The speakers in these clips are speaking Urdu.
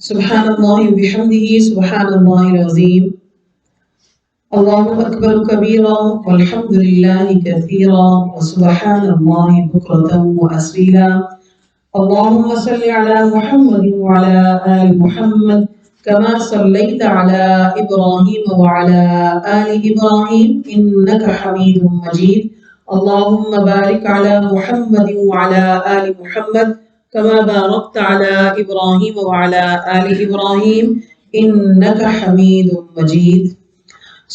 سبحان اللہ وبحمدہ سبحان اللہ العظیم اللہ اکبر کبیرا والحمد للہ کثیرا وسبحان اللہ بکرة واسیلا اللهم صل على محمد وعلى آل محمد كما صليت على إبراهيم وعلى آل إبراهيم إنك حميد مجيد اللهم بارك على محمد وعلى آل محمد كما باركت على إبراهيم وعلى آل إبراهيم إنك حميد مجيد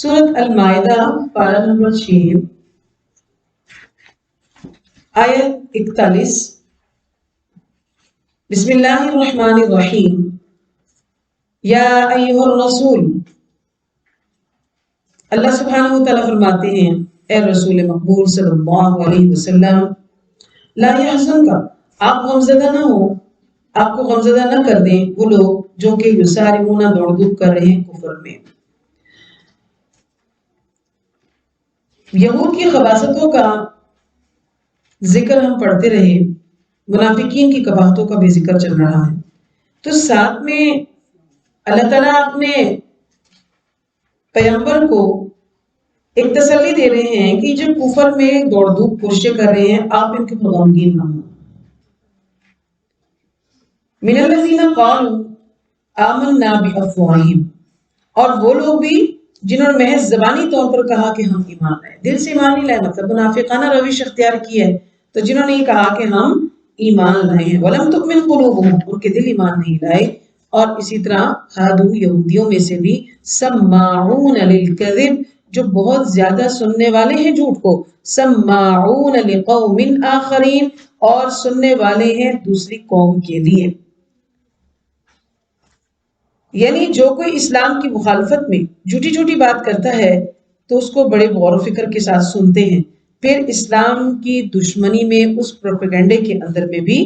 سورة المائدہ پارہ نمبر 6 آیت 41 بسم اللہ الرحمن الرحیم یا ایھا الرسول اللہ سبحانہ وتعالی فرماتے ہیں اے رسول مقبول صلی اللہ علیہ وسلم لا يحزنک آپ غمزدہ نہ ہو، آپ کو غمزدہ نہ کر دیں وہ لوگ جو کہ یسارعون دوڑ دھوپ کر رہے ہیں کفر میں۔ یہود کی خباثتوں کا ذکر ہم پڑھتے رہے، منافقین کی قباحتوں کا بھی ذکر چل رہا ہے، تو ساتھ میں اللہ تعالیٰ اپنے پیغمبر کو ایک تسلی دے رہے ہیں کہ جو کفر میں دوڑ دھوپ کوششیں کر رہے ہیں آپ ان کے غمگین نہ ہوں۔ من الذین قالوا آمنا بافواہہم، اور وہ لوگ بھی جنہوں نے محض زبانی طور پر کہا کہ ہم ایمان لائے، دل سے ایمان نہیں لائے، مطلب منافقانہ روش اختیار کی ہے، تو جنہوں نے یہ کہا کہ ہم ایمان لائے ہیں ولم تؤمن قلوبہم، ان کے دل ایمان نہیں لائے، اور اسی طرح ہادو یہودیوں میں سے بھی سماعون للکذب، جو بہت زیادہ سننے والے ہیں جھوٹ کو، سماعون لقوم آخرین، اور سننے والے ہیں دوسری قوم کے لیے۔ یعنی جو کوئی اسلام کی مخالفت میں جھوٹی جھوٹی بات کرتا ہے تو اس کو بڑے غور و فکر کے ساتھ سنتے ہیں، پھر اسلام کی دشمنی میں اس پروپیگنڈے کے اندر میں بھی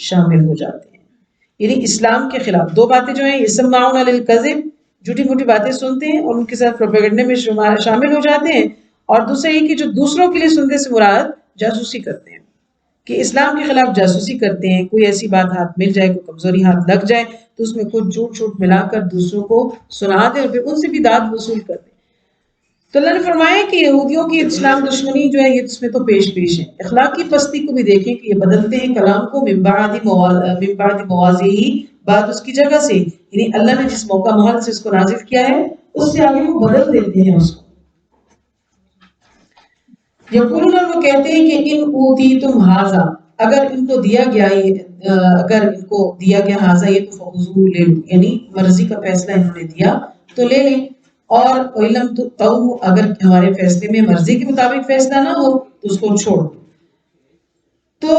شامل ہو جاتے ہیں۔ یعنی اسلام کے خلاف دو باتیں جو ہیں، یسمعون للکذب، جھوٹی موٹی باتیں سنتے ہیں اور ان کے ساتھ پروپیگنڈے میں شامل ہو جاتے ہیں، اور دوسرا یہ کہ جو دوسروں کے لیے سننے سے مراد جاسوسی کرتے ہیں، کہ اسلام کے خلاف جاسوسی کرتے ہیں، کوئی ایسی بات ہاتھ مل جائے، کوئی کمزوری ہاتھ لگ جائے تو اس میں کچھ جھوٹ چھوٹ ملا کر دوسروں کو سنا دیں اور پھر ان سے بھی داد وصول کر دیں۔ تو اللہ نے فرمایا کہ یہودیوں کی اسلام دشمنی جو ہے یہ اس میں تو پیش پیش ہے۔ اخلاقی پستی کو بھی دیکھیں کہ یہ بدلتے ہیں کلام کو من بعد مواضعہ، بعد اس کی جگہ سے، یعنی اللہ نے جس موقع محل سے اس کو نازل کیا ہے اس سے آگے وہ بدل دیتے ہیں اس کو۔ یقولون، وہ کہتے ہیں کہ ان اوتیتم ھذا، اگر ان کو دیا گیا ھذا یہ تو فخذوہ، لے لو، یعنی مرضی کا فیصلہ انہوں نے دیا تو لے لیں، اور وَإِن لَمْ تُؤْتَوْهُ، اگر ہمارے فیصلے میں مرضی کے مطابق فیصلہ نہ ہو تو اس کو چھوڑ دو۔ تو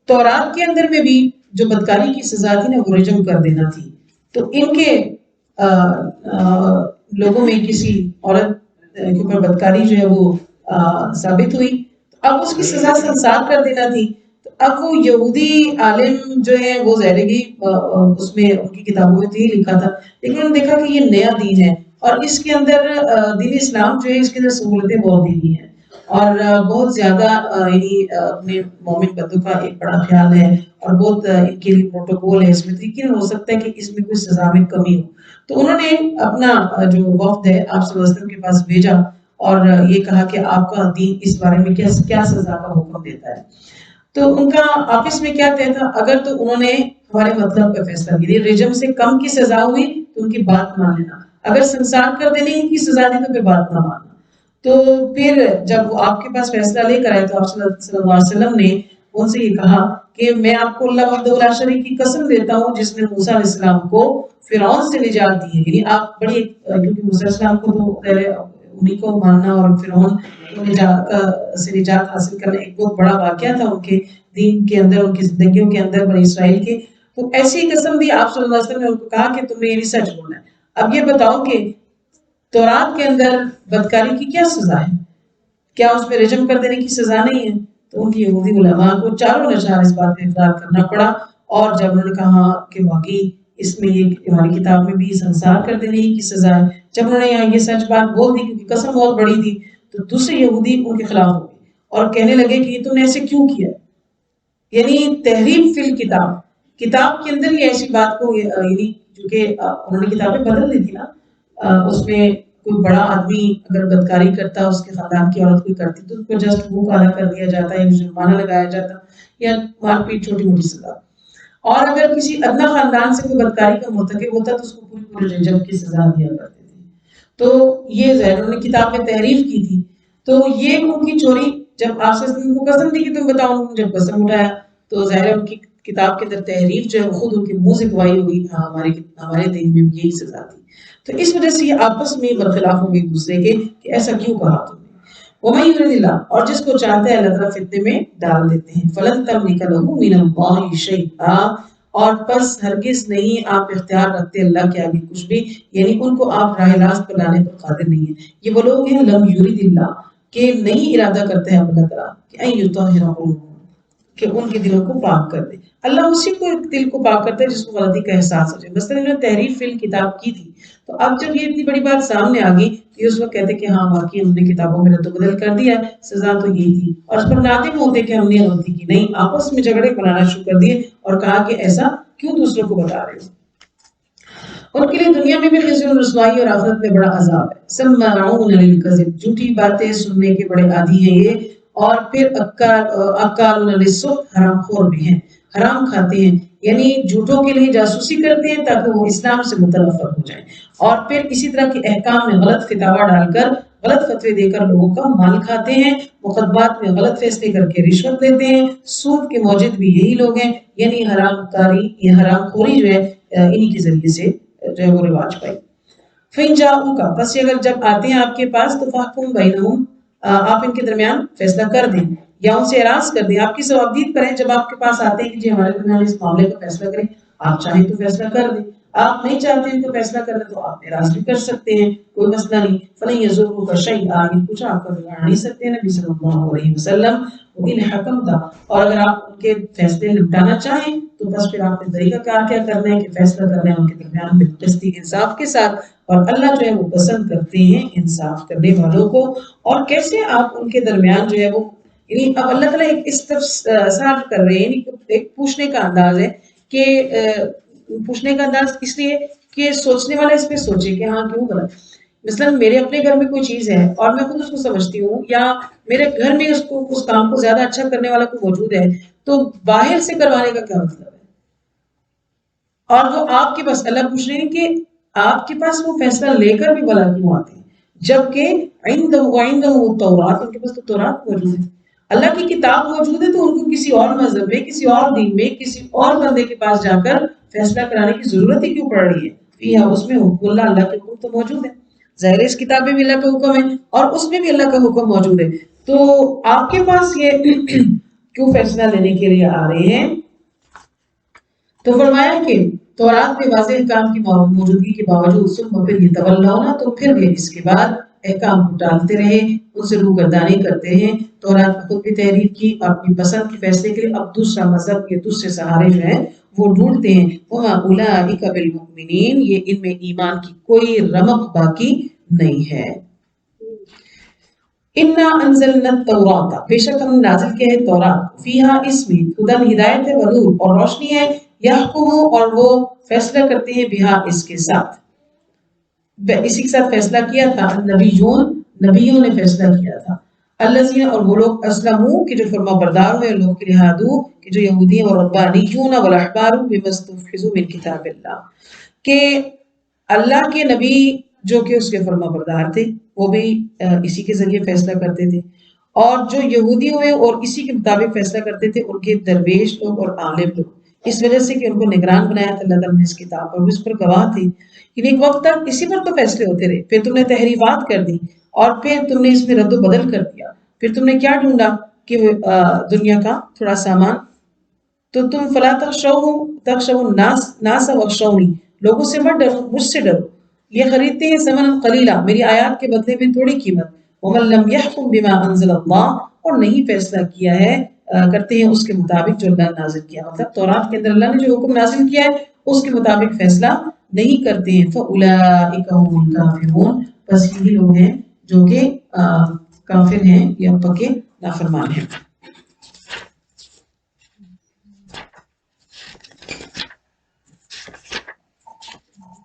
تورات کے اندر میں بھی جو بدکاری کی سزا تھی نا وہ رجم کر دینا تھی، تو ان کے لوگوں میں کسی عورت کے اوپر بدکاری جو ہے وہ ثابت ہوئی، اب اس کی سزا سنسار کر دینا تھی۔ تو اب وہ یہودی عالم جو ہے وہ ظاہر اس میں ان کی کتابوں میں تو یہ لکھا تھا، لیکن انہوں نے دیکھا کہ یہ نیا دین ہے اور اس کے اندر دین اسلام جو ہے اس کے اندر سہولتیں بہت دی ہیں اور بہت زیادہ یعنی اپنے مومن بندوں کا ایک بڑا خیال ہے اور بہت ان کے لیے پروٹوکول ہے اس میں، لیکن ہو سکتا ہے کہ اس میں کوئی سزا میں کمی ہو۔ تو انہوں نے اپنا جو وفد ہے آپ صلی اللہ علیہ وسلم کے پاس بھیجا اور یہ کہا کہ آپ کا دین اس بارے میں کیا سزا کا حکم دیتا ہے۔ تو ان کا آپس میں کیا طے تھا، اگر تو انہوں نے ہمارے مطلب کا فیصلہ کیا، رجم سے کم کی سزا ہوئی تو ان کی بات مان لینا، اگر سنسار کر دینے کی سزا دی تو پھر بات نہ ماننا۔ تو پھر جب وہ آپ کے پاس فیصلہ لے کر آئے تو آپ صلی اللہ علیہ وسلم نے ان سے یہ کہا کہ میں آپ کو اللہ وحدہ لا شریک کی قسم دیتا ہوں جس نے موسیٰ علیہ السلام کو فرعون سے نجات دی ہے، یعنی آپ بڑی، کیونکہ موسیٰ علیہ السلام کو تو انہیں کو ماننا اور فرعون سے نجات حاصل کرنا ایک بہت بڑا واقعہ تھا ان کے دین کے اندر، ان کی زندگیوں کے اندر بنی اسرائیل کے۔ تو ایسی قسم دی آپ صلی اللہ علیہ وسلم نے ان کو کہا کہ تم نے یہ سچ بولنا ہے۔ اب یہ بتاؤ کہ تورات کے اندر بدکاری کی کیا سزا ہے، کیا اس میں رجم کر دینے کی سزا نہیں ہے؟ تو ان کی یہودی علماء کو چاروں نشار اس بات پہ اقرار کرنا پڑا، اور جب انہوں نے کہا کہ واقعی اس میں یہ ہماری کتاب میں بھی سنسار کر دینے کی سزا ہے، جب انہوں نے یہاں یہ سچ بات بول دی کیونکہ قسم بہت بڑی تھی، تو دوسرے یہودی ان کے خلاف ہو گئے اور کہنے لگے کہ تم نے ایسے کیوں کیا، یعنی تحریف فی الکتاب، کتاب کے اندر ہی ایسی بات کو یعنی جو کہ انہوں نے کتابیں بدل دی تھی نا، اس میں کوئی بڑا آدمی اگر بدکاری کرتا اس کے خاندان کی عورت کوئی کرتی تو اس کو جسٹ منہ کالا کر دیا جاتا ہے، جرمانہ لگایا جاتا یا مار پیٹ چھوٹی موٹی سزا. اور اگر کسی ادنا خاندان سے کوئی بدکاری کا مرتکب ہوتا تو اس کو پوری پوری رجم کی سزا دیا کرتے تھے. تو یہ انہوں نے کتاب میں تحریف کی تھی. تو یہ ان کی چوری جب آپ سے ان کو قسم دی کہ تم بتاؤ، جب قسم اٹھایا تو ظاہر ان کی کتاب کے اندر تحریف جو ہے وہ خود ان کے منہ سے گواہی ہوگی، ہاں ہمارے دین میں یہی سزا تھی. تو اس وجہ سے یہ آپس میں برخلاف ہوں گے ایک دوسرے کے کہ ایسا کیوں کہا تم نے. وَمَن يُرِدِ اللَّهُ، اور جس کو چاہتے ہیں اللہ تعالیٰ فتنے میں ڈال دیتے ہیں. فَلَن تَمْلِكَ لَهُ مِنَ اللَّهِ شَيْئًا، اور پس ہرگز نہیں آپ اختیار رکھتے اللہ کے آگے کچھ بھی، یعنی ان کو آپ راہ راست پر لانے پر قادر نہیں ہیں. یہ وہ لوگ ہیں لم یرد اللہ، کہ نہیں ارادہ کرتے ہیں اللہ تعالیٰ کہ ان یطہر قلوبہم، کہ ان کے دلوں کو پاک کر دے. اللہ اسی کو دل کو پاک کرتا ہے جس کو غلطی کا احساس ہو جائے. مثلا انہوں نے تحریف فی الکتاب کی تھی، تو اب جب یہ اتنی بڑی بات سامنے آ گئی یہ اس وقت کہتے کہ ہاں واقعی ہم نے کتابوں میں رد و بدل کر دیا، سزا تو یہی تھی. اور اس پر نادم ہوتے کہ ہم نے غلطی کی نہیں، آپس میں جھگڑے بنانا شروع کر دیے اور کہا کہ ایسا کیوں دوسروں کو بتا رہے ہو. ان کے لیے دنیا میں بھی خزي و رسوائی اور آخرت میں بڑا عذاب ہے. سماعون للکذب، جھوٹی باتیں سننے کے بڑے عادی ہیں یہ، اور پھر اکالون للسحت، حرام خور بھی ہیں، حرام کھاتے ہیں، یعنی جھوٹوں کے لیے جاسوسی کرتے ہیں تاکہ وہ اسلام سے متنفر ہو جائیں. اور پھر اسی طرح کے احکام میں غلط فتوا ڈال کر، غلط فتوے دے کر لوگوں کا مال کھاتے ہیں، مقدمات میں غلط فیصلے کر کے رشوت لیتے ہیں. سود کے موجد بھی یہی لوگ ہیں، یعنی حرام کاری، یہ حرام خوری جو ہے انہی کے ذریعے سے جو ہے وہ رواج پائی. فَإِن جَاءُوكَ، پس اگر جب آتے ہیں آپ کے پاس تو فَاحْكُم بَيْنَهُمْ، آپ ان کے درمیان فیصلہ کر دیں یا ان سے اعراض کر دیں. آپ کی ثوابدید کریں جب آپ کے پاس آتے ہیں کہ جی ہمارے درمیان اس معاملے کا فیصلہ کریں. آپ چاہیں تو فیصلہ کر دیں، آپ نہیں چاہتے ان کو فیصلہ کرنا تو آپ اعراض بھی کر سکتے ہیں، کوئی مسئلہ نہیں. فَلَن يَضُرُّوكَ شَيْئًا، یہ کچھ آپ کا بگاڑ نہیں سکتے نبی صلی اللہ علیہ وسلم. وَإِنْ حَكَمْتَ، اور اگر آپ ان کے فیصلے نمٹانا چاہیں تو بس پھر آپ نے طریقہ کار کیا کرنا ہے کہ فیصلہ کرنا ہے ان کے درمیان بالقسط، انصاف کے ساتھ. اور اللہ جو ہے وہ پسند کرتے ہیں انصاف کرنے والوں کو. اور کیسے آپ ان کے درمیان جو ہے وہ، یعنی اب اللہ تعالیٰ ایک استفسار کر رہے ہیں، یعنی ایک پوچھنے کا انداز ہے کہ پوچھنے کا انداز اس لیے کہ سوچنے والا اس پہ سوچے کہ ہاں کیوں غلط. مثلا میرے اپنے گھر میں کوئی چیز ہے اور میں خود اس کو سمجھتی ہوں، یا میرے گھر میں اس کام کو زیادہ اچھا کرنے والا کوئی موجود ہے، تو باہر سے کروانے کا کیا مطلب ہے. اور وہ آپ کے پاس، اللہ پوچھ رہے ہیں کہ آپ کے پاس وہ فیصلہ لے کر بھی بھلا کیوں آتے ہیں، جبکہ عندہ التورات، ان کے پاس تو تورات موجود ہے، اللہ کی کتاب موجود ہے. تو ان کو کسی اور مذہب میں، کسی اور دین میں، کسی اور بندے کے پاس جا کر فیصلہ کرانے کی ضرورت ہی کیوں پڑ رہی ہے. فیہا، اس میں حکم اللہ کے حکم تو موجود ہے. ظاہر اس کتاب میں بھی اللہ کا حکم ہے اور اس میں بھی اللہ کا حکم موجود ہے. تو آپ کے پاس یہ کیوں فیصلہ لینے کے لیے آ رہے ہیں. تو فرمایا کہ تورات میں واضح احکام کی موجودگی کے باوجود ثم پھر یتولون، تو پھر بھی اس کے بعد احکام کو ٹالتے رہے، ان سے روگردانی کرتے ہیں. تورات میں خود بھی تحریف کی، اپنی پسند کے فیصلے کے لیے اب دوسرا مذہب کے دوسرے سہارے جو ہیں وہ ڈھونڈتے ہیں. وما اولئک بالمؤمنین، یہ ان میں ایمان کی کوئی رمق باقی نہیں ہے. انا انزلنا التوراۃ، بے شک ہم نے نازل کیا ہے تورات، فیہا، اس میں ہدی، ہدایت ہے، ونور، اور روشنی ہے. یحکم، اور وہ فیصلہ کرتے ہیں، بہا، اس کے ساتھ، اسی کے ساتھ فیصلہ کیا تھا. نبیون، نبیوں نے فیصلہ کیا تھا. الذین، اور وہ لوگ، اسلموا، کہ جو فرما بردار ہوئے لوگ کے لیے، ہادو، کہ جو یہودی ہیں، اور ربانیون، والاحبار بما استحفظوا من کتاب اللہ، کہ اللہ کے نبی جو کہ اس کے فرما بردار تھے وہ بھی اسی کے ذریعے فیصلہ کرتے تھے. اور جو یہودی ہوئے اور اسی کے مطابق فیصلہ کرتے تھے ان کے درویش لوگ اور عالم لوگ، اس وجہ سے کہ ان کو نگران بنایا تھا اللہ تعالیٰ نے اس کتاب پر، اس پر گواہ تھے. ایک وقت تک اسی پر تو فیصلے ہوتے رہے، پھر تم نے تحریفات کر دی اور پھر تم نے اس میں رد و بدل کر دیا. پھر تم نے کیا ڈھونڈا کہ دنیا کا تھوڑا سامان. تو تم فلا تخشوا الناس واخشونی، لوگوں سے مت ڈرو، مجھ سے ڈرو. یہ خریدتے ہیں ثمنا قلیلا، میری آیات کے بدلے میں تھوڑی قیمت. ومن لم يحكم بما انزل اللہ، اور نہیں فیصلہ کیا ہے کرتے ہیں اس کے مطابق جو اللہ نے نازل کیا. مطلب تورات کے اندر اللہ نے جو حکم نازل کیا ہے اس کے مطابق فیصلہ نہیں کرتے ہیں. فاولئک هم الکافرون، بس یہی لوگ ہیں جو کہ کافر ہیں یا پکے نافرمان ہیں.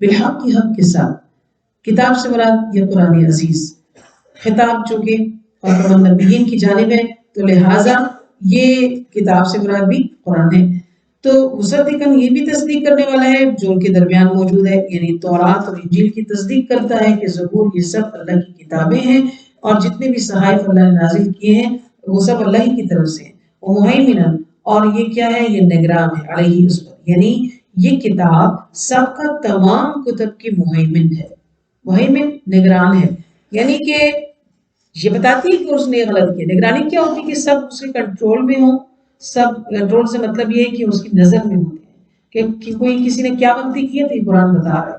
بالحق کی حق کے ساتھ. کتاب سے مراد یہ قرآن عزیز. خطاب چونکہ خاتم النبیین کی جانب ہے تو لہٰذا یہ کتاب سے مراد بھی قرآن ہے. تو مصدقاً یہ بھی تصدیق کرنے والا ہے جو ان کے درمیان موجود ہے، یعنی تورات اور انجیل کی تصدیق کرتا ہے کہ زبور یہ سب اللہ کی کتابیں ہیں اور جتنے بھی صحائف اللہ نے نازل کیے ہیں وہ سب اللہ ہی کی طرف سے ہیں. ومہیمناً، اور یہ کیا ہے؟ یہ نگران ہے علیہ اس پر، یعنی یہ کتاب سب کا تمام کتب کی مہیمن ہے. مہیمن نگران ہے، یعنی کہ یہ بتاتی ہے کہ اس نے غلط کیا. نگرانی کیا ہوتی ہے؟ کہ سب اس کے کنٹرول میں ہوں. سب کنٹرول سے مطلب یہ ہے کہ اس کی نظر میں ہوتے ہیں کہ کوئی کسی نے کیا غلطی کی ہے تو یہ قرآن بتا رہا ہے.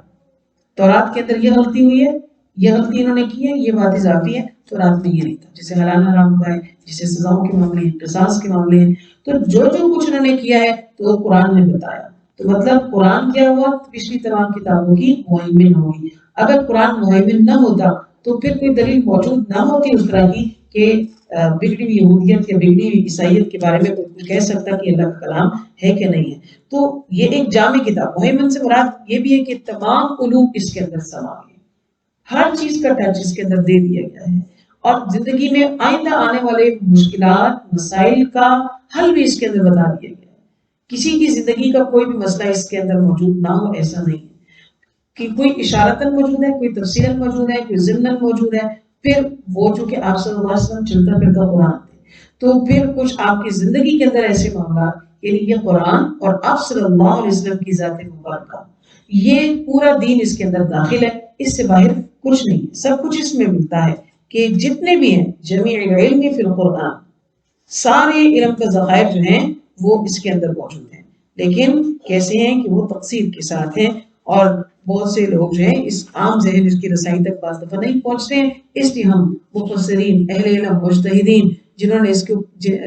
تورات کے اندر یہ غلطی ہوئی ہے، یہ غلطی انہوں نے کی ہے، یہ بات اضافی ہے. تورات میں یہ نہیں تھا، جسے حلال حرام کا ہے، جسے سزاؤں کے معاملے ہیں، قصاص کے معاملے ہیں. تو جو کچھ انہوں نے کیا ہے تو وہ قرآن نے بتایا. تو مطلب قرآن کیا ہوا؟ پچھلی تمام کتابوں کی مہیمن ہوگی. اگر قرآن مہیمن نہ ہوتا تو پھر کوئی دلیل موجود نہ ہوتی اس طرح کی کہ بگڑی ہوئی یہودیت یا بگڑی ہوئی عیسائیت کے بارے میں کوئی کہہ سکتا کہ اللہ کا کلام ہے کہ نہیں ہے. تو یہ ایک جامع کتاب. مہیمن سے مراد یہ بھی ہے کہ تمام علوم اس کے اندر سما ہے، ہر چیز کا ٹچ اس کے اندر دے دیا گیا ہے، اور زندگی میں آئندہ آنے والے مشکلات مسائل کا حل بھی اس کے اندر بتا دیا گیا ہے. کسی کی زندگی کا کوئی بھی مسئلہ اس کے اندر موجود نہ ہو ایسا نہیں ہے کہ کوئی اشارتاً موجود ہے، کوئی تفصیلاً موجود ہے، کوئی ضمناً موجود ہے. پھر وہ چونکہ آپ صلی اللہ علیہ وسلم چلتا پھرتا قرآن تھے تو پھر کچھ آپ کی زندگی کے اندر ایسے معاملات، یعنی یہ قرآن اور آپ صلی اللہ علیہ وسلم کی ذات مبارکہ، یہ پورا دین اس کے اندر داخل ہے. اس سے باہر کچھ نہیں ہے. سب کچھ اس میں ملتا ہے کہ جتنے بھی ہیں جمیع العلم فی القرآن، سارے علم کا ذخائر جو ہیں وہ اس کے اندر موجود ہیں. لیکن کیسے ہیں کہ وہ تقصیر کے ساتھ ہیں، اور بہت سے لوگ جو ہیں اس عام ذہن اس کی رسائی تک بعض دفعہ نہیں پہنچتے ہیں. اس لیے ہم مفسرین، اہل علم، مجتہدین، جنہوں نے اس کے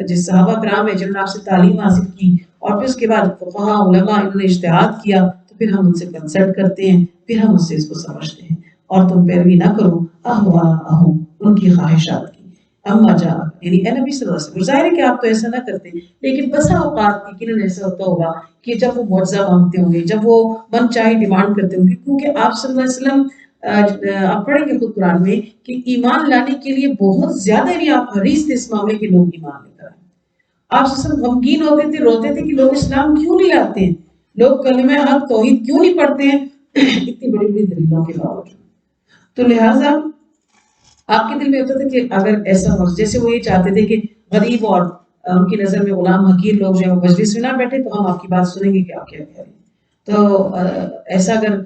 جس صحابہ کرام ہے جنہوں نے آپ سے تعلیم حاصل کی اور پھر اس کے بعد فقہاء علماء انہوں نے اجتہاد کیا، تو پھر ہم ان سے کنسلٹ کرتے ہیں، پھر ہم اس سے اس کو سمجھتے ہیں. اور تم پیروی نہ کرو اہواءہم، ان کی خواہشات کی. اما جا، یعنی اے نبی صلی اللہ علیہ وسلم، ظاہر ہے کہ آپ تو ایسا نہ کرتے، لیکن بسا اوقات یقیناً ایسا ہوتا ہوگا کہ جب وہ معجزہ مانگتے ہوں گے، جب وہ من چاہے ڈیمانڈ کرتے ہوں گے، کیونکہ آپ صلی اللہ علیہ وسلم آپ پڑھیں گے خود قرآن میں کہ ایمان لانے کے لیے بہت زیادہ، یعنی آپ حریص تھے اس معاملے کے لوگ ایمان لے کر آئیں. آپ صلی اللہ علیہ وسلم غمگین ہوتے تھے، روتے تھے کہ لوگ اسلام کیوں نہیں لاتے ہیں، لوگ کلمہ حق توحید کیوں نہیں پڑھتے ہیں اتنی بڑی بڑی دلیلوں کے باوجود. تو لہٰذا آپ کے دل میں ہوتا تھا کہ اگر ایسا ہو، جیسے وہ یہ چاہتے تھے کہ غریب اور ان کی نظر میں غلام حقیر لوگ جو ہیں وہ مجلس میں نہ بیٹھے تو ہم آپ کی بات سنیں گے کہ آپ کیا کہہ رہے ہیں. تو ایسا اگر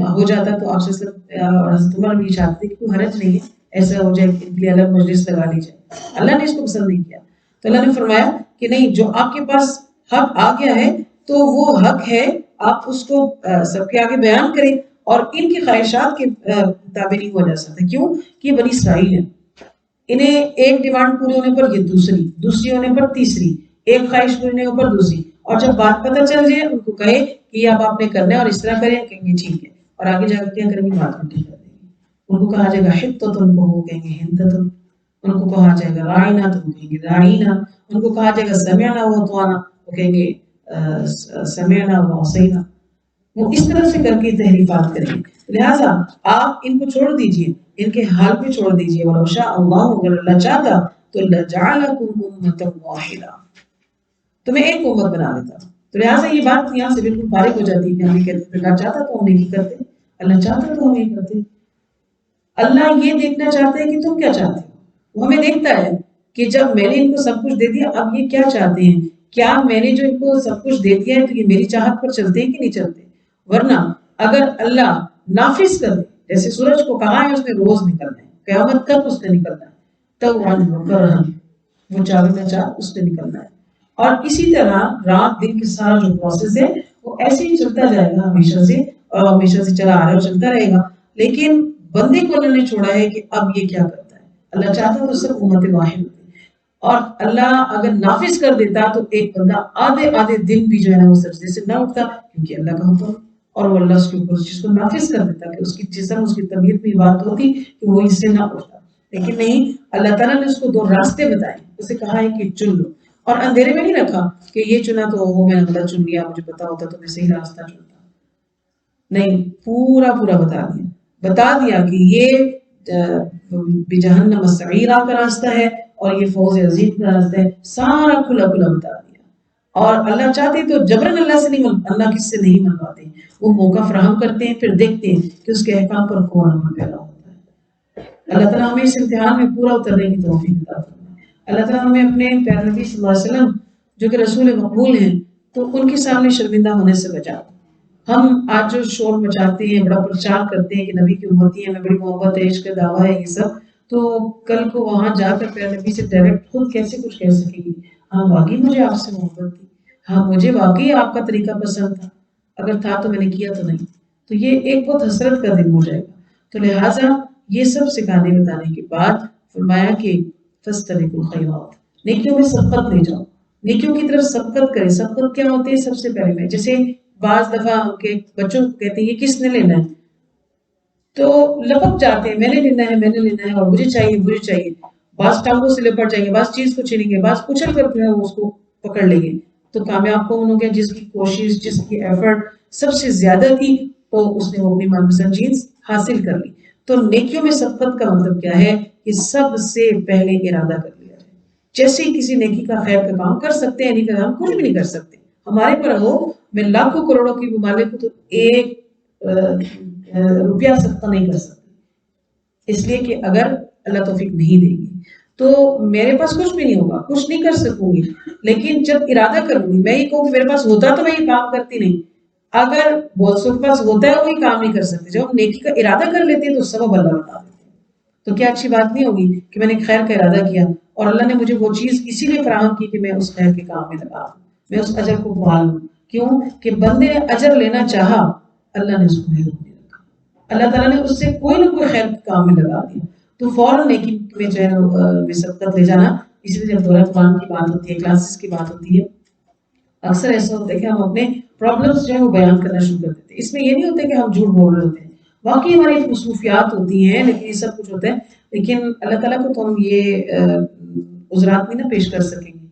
ہو جاتا تو آپ سے حضرت عمر بھی چاہتے تھے کہ کوئی حرج نہیں ہے، ایسا ہو جائے کہ ان کے لیے الگ مجلس لگا لی جائے. اللہ نے اس کو پسند نہیں کیا، تو اللہ نے فرمایا کہ نہیں، جو آپ کے پاس حق آ گیا ہے تو وہ حق ہے، آپ اس کو سب کے آگے بیان کریں، اور ان کی خواہشات کے تابع نہیں ہو جا سکتا. کیوں کہ یہ بنی اسرائیل ہے، انہیں ایک ڈیمانڈ پوری ہونے پر یہ دوسری ہونے پر تیسری، ایک خواہش پوری ہونے پر دوسری، اور جب بات پتہ چل جائے ان کو کہے کہ یہ اب آپ نے کرنا ہے اور اس طرح کریں، کہیں گے ٹھیک ہے، اور آگے جا کے کیا کریں گے؟ بات الٹی کر دیں گے. ان کو کہا جائے گا حتتن، کو وہ کہیں گے ہنتتن. ان کو کہا جائے گا رائنا تو وہ کہیں گے رائنا. ان کو کہا جائے گا سمعنا و اطعنا، وہ کہیں گے سمعنا و عصینا. وہ اس طرح سے کر کے تحریفات کریں گے. لہٰذا آپ ان کو چھوڑ دیجئے، ان کے حال پہ چھوڑ دیجئے. وَلَوْ شَاءَ اللَّهُ، اگر اللہ چاہتا تو لَجَعَلَكُمْ أُمَّةً وَاحِدَةً، تمہیں ایک امت بنا دیتا. تو لہٰذا یہ بات یہاں سے بالکل فارغ ہو جاتی ہے کہ ہم یہ کہتے ہیں اللہ چاہتا تو ہم نہیں کرتے، اللہ چاہتا تو ہم نہیں کرتے. اللہ یہ دیکھنا چاہتا ہے کہ تم کیا چاہتے ہو. وہ ہمیں دیکھتا ہے کہ جب میں نے ان کو سب کچھ دے دیا اب یہ کیا چاہتے ہیں، کیا میں نے جو ان کو سب کچھ دے دیا ہے تو یہ میری چاہت پر چلتے ہیں کہ نہیں چلتے. ورنہ اگر اللہ نافذ کر دے، جیسے سورج کو کہا ہے اس نے روز نکلنا ہے، قیامت تک اس نے نکلنا ہے، وہ چاہے نہ چاہ اس نے نکلنا ہے. اور اسی طرح رات دن کے سارا جو پروسیس ہے وہ ایسے ہی چلتا جائے گا ہمیشہ سے، اور ہمیشہ سے چلا آ رہا ہے اور چلتا رہے گا. لیکن بندے کو اللہ نے چھوڑا ہے کہ اب یہ کیا کرتا ہے. اللہ چاہتا تو سب امت واحد ہوتی، اور اللہ اگر نافذ کر دیتا تو ایک بندہ آدھے دن بھی جو ہے نا وہ سجدے سے نہ اٹھتا، کیونکہ اللہ کا حکم، اور وہ اللہ اس کے اوپر اس چیز کو نافذ کر دیتا کہ اس کی جسم اس کی طبیعت میں بات ہوتی کہ وہ اس سے نہ اٹھتا. لیکن نہیں، اللہ تعالیٰ نے اس کو دو راستے بتائے، اسے کہا ہے کہ چن لو، اور اندھیرے میں نہیں رکھا کہ یہ چنا تو وہ میں نے غلط چن لیا، مجھے پتا ہوتا تو میں صحیح راستہ چنتا. نہیں، پورا پورا بتا دیا کہ یہ بجہنم السعیرہ کا راستہ ہے اور یہ فوز عظیم کا راستہ ہے، سارا کھلا کھلا بتا دیا۔ اور اللہ چاہتے تو جبرن اللہ سے نہیں اللہ کس سے نہیں منواتے، وہ موقع فراہم کرتے ہیں، پھر دیکھتے ہیں کہ اس کے احکام پر کون عمل پیرا ہوتا ہے۔ اللہ تعالیٰ ہمیں اس امتحان میں پورا اترنے کی توفیق عطا فرمائے۔ اللہ تعالیٰ ہمیں اپنے پیارے نبی صلی اللہ علیہ وسلم جو کہ رسول مقبول ہیں تو ان کے سامنے شرمندہ ہونے سے بچا۔ ہم آج جو شور مچاتے ہیں، بڑا پرچار کرتے ہیں کہ نبی کی امتی ہے، ہمیں بڑی محبت ہے، عشق دعویٰ ہے، یہ سب تو کل کو وہاں جا کر پیارے نبی سے ڈائریکٹ خود کیسے کچھ کہہ سکیں گے؟ ہاں واقعی مجھے آپ سے محبت تھی، ہاں مجھے واقعی آپ کا طریقہ پسند تھا، اگر تھا تو میں نے کیا تو نہیں، تو یہ ایک بہت حسرت کا دن ہو جائے گا۔ تو لہٰذا یہ سب سکھانے بتانے کے بعد فرمایا کہ فاستبقوا الخیرات، نیکیوں میں سبقت لے جاؤ، نیکیوں کی طرف سبقت کریں۔ سبقت کیا ہوتی ہے؟ سب سے پہلے میں جیسے بعض دفعہ کے بچوں کو کہتے ہیں یہ کس نے لینا ہے، تو لپک جاتے ہیں، میں نے لینا ہے، میں نے لینا ہے، اور مجھے چاہیے مجھے چاہیے، بعض ٹانگوں سے لپٹ جائیں گے، بعض چیز کو چھینیں گے، بعض کچل کر جو ہے اس کو پکڑ لیں گے۔ تو کامیاب کون ہو گیا؟ جس کی کوشش، جس کی ایفرٹ سب سے زیادہ تھی، تو اس نے وہ اپنی من پسند چیز حاصل کر لی۔ تو نیکیوں میں سبقت کا مطلب کیا ہے کہ سب سے پہلے ارادہ کر لیا جائے۔ جیسے ہی کسی نیکی کا خیر کا کام کر سکتے ہیں، نیکی کا کام کچھ بھی نہیں کر سکتے، ہمارے پر ہو میں لاکھوں کروڑوں کی ممالک تو ایک روپیہ صدقہ نہیں کر سکتی، اس لیے کہ اگر اللہ توفیق نہیں دے گی تو میرے پاس کچھ بھی نہیں ہوگا، کچھ نہیں کر سکوں گی۔ لیکن جب ارادہ کروں گی، میں یہ کہوں کہ میرے پاس ہوتا تو میں یہ کام کرتی نہیں، اگر بہت سو کے پاس ہوتا ہے وہی کام نہیں کر سکتے، جب ہم نیکی کا ارادہ کر لیتے ہیں تو سبب اللہ بتا دیتے ہیں۔ تو کیا اچھی بات نہیں ہوگی کہ میں نے خیر کا ارادہ کیا اور اللہ نے مجھے وہ چیز اسی لیے فراہم کی کہ میں اس خیر کے کام میں لگا دوں، میں اس اجر کو پال لوں۔ کیوں کہ بندے نے اجر لینا چاہا، اللہ نے اس کو محروم نہیں رکھا، اللہ تعالیٰ نے اس سے کوئی نہ کوئی خیر کے کام میں لگا دیا، تو فوراً نیکی میں جو ہے سبقت لے جانا۔ اسی لیے جب دورہ قرآن کی بات ہوتی ہے، کلاسز کی بات ہوتی ہے، اکثر ایسا ہوتا ہے کہ ہم اپنے پرابلمس جو ہے وہ بیان کرنا شروع کر دیتے ہیں۔ اس میں یہ نہیں ہوتا کہ ہم جھوٹ بول رہے ہوتے ہیں، واقعی ہماری مصروفیات ہوتی ہیں، لیکن یہ سب کچھ ہوتا ہے، لیکن اللہ تعالیٰ کو تو ہم یہ عذرات نہیں نہ پیش کر سکیں گے،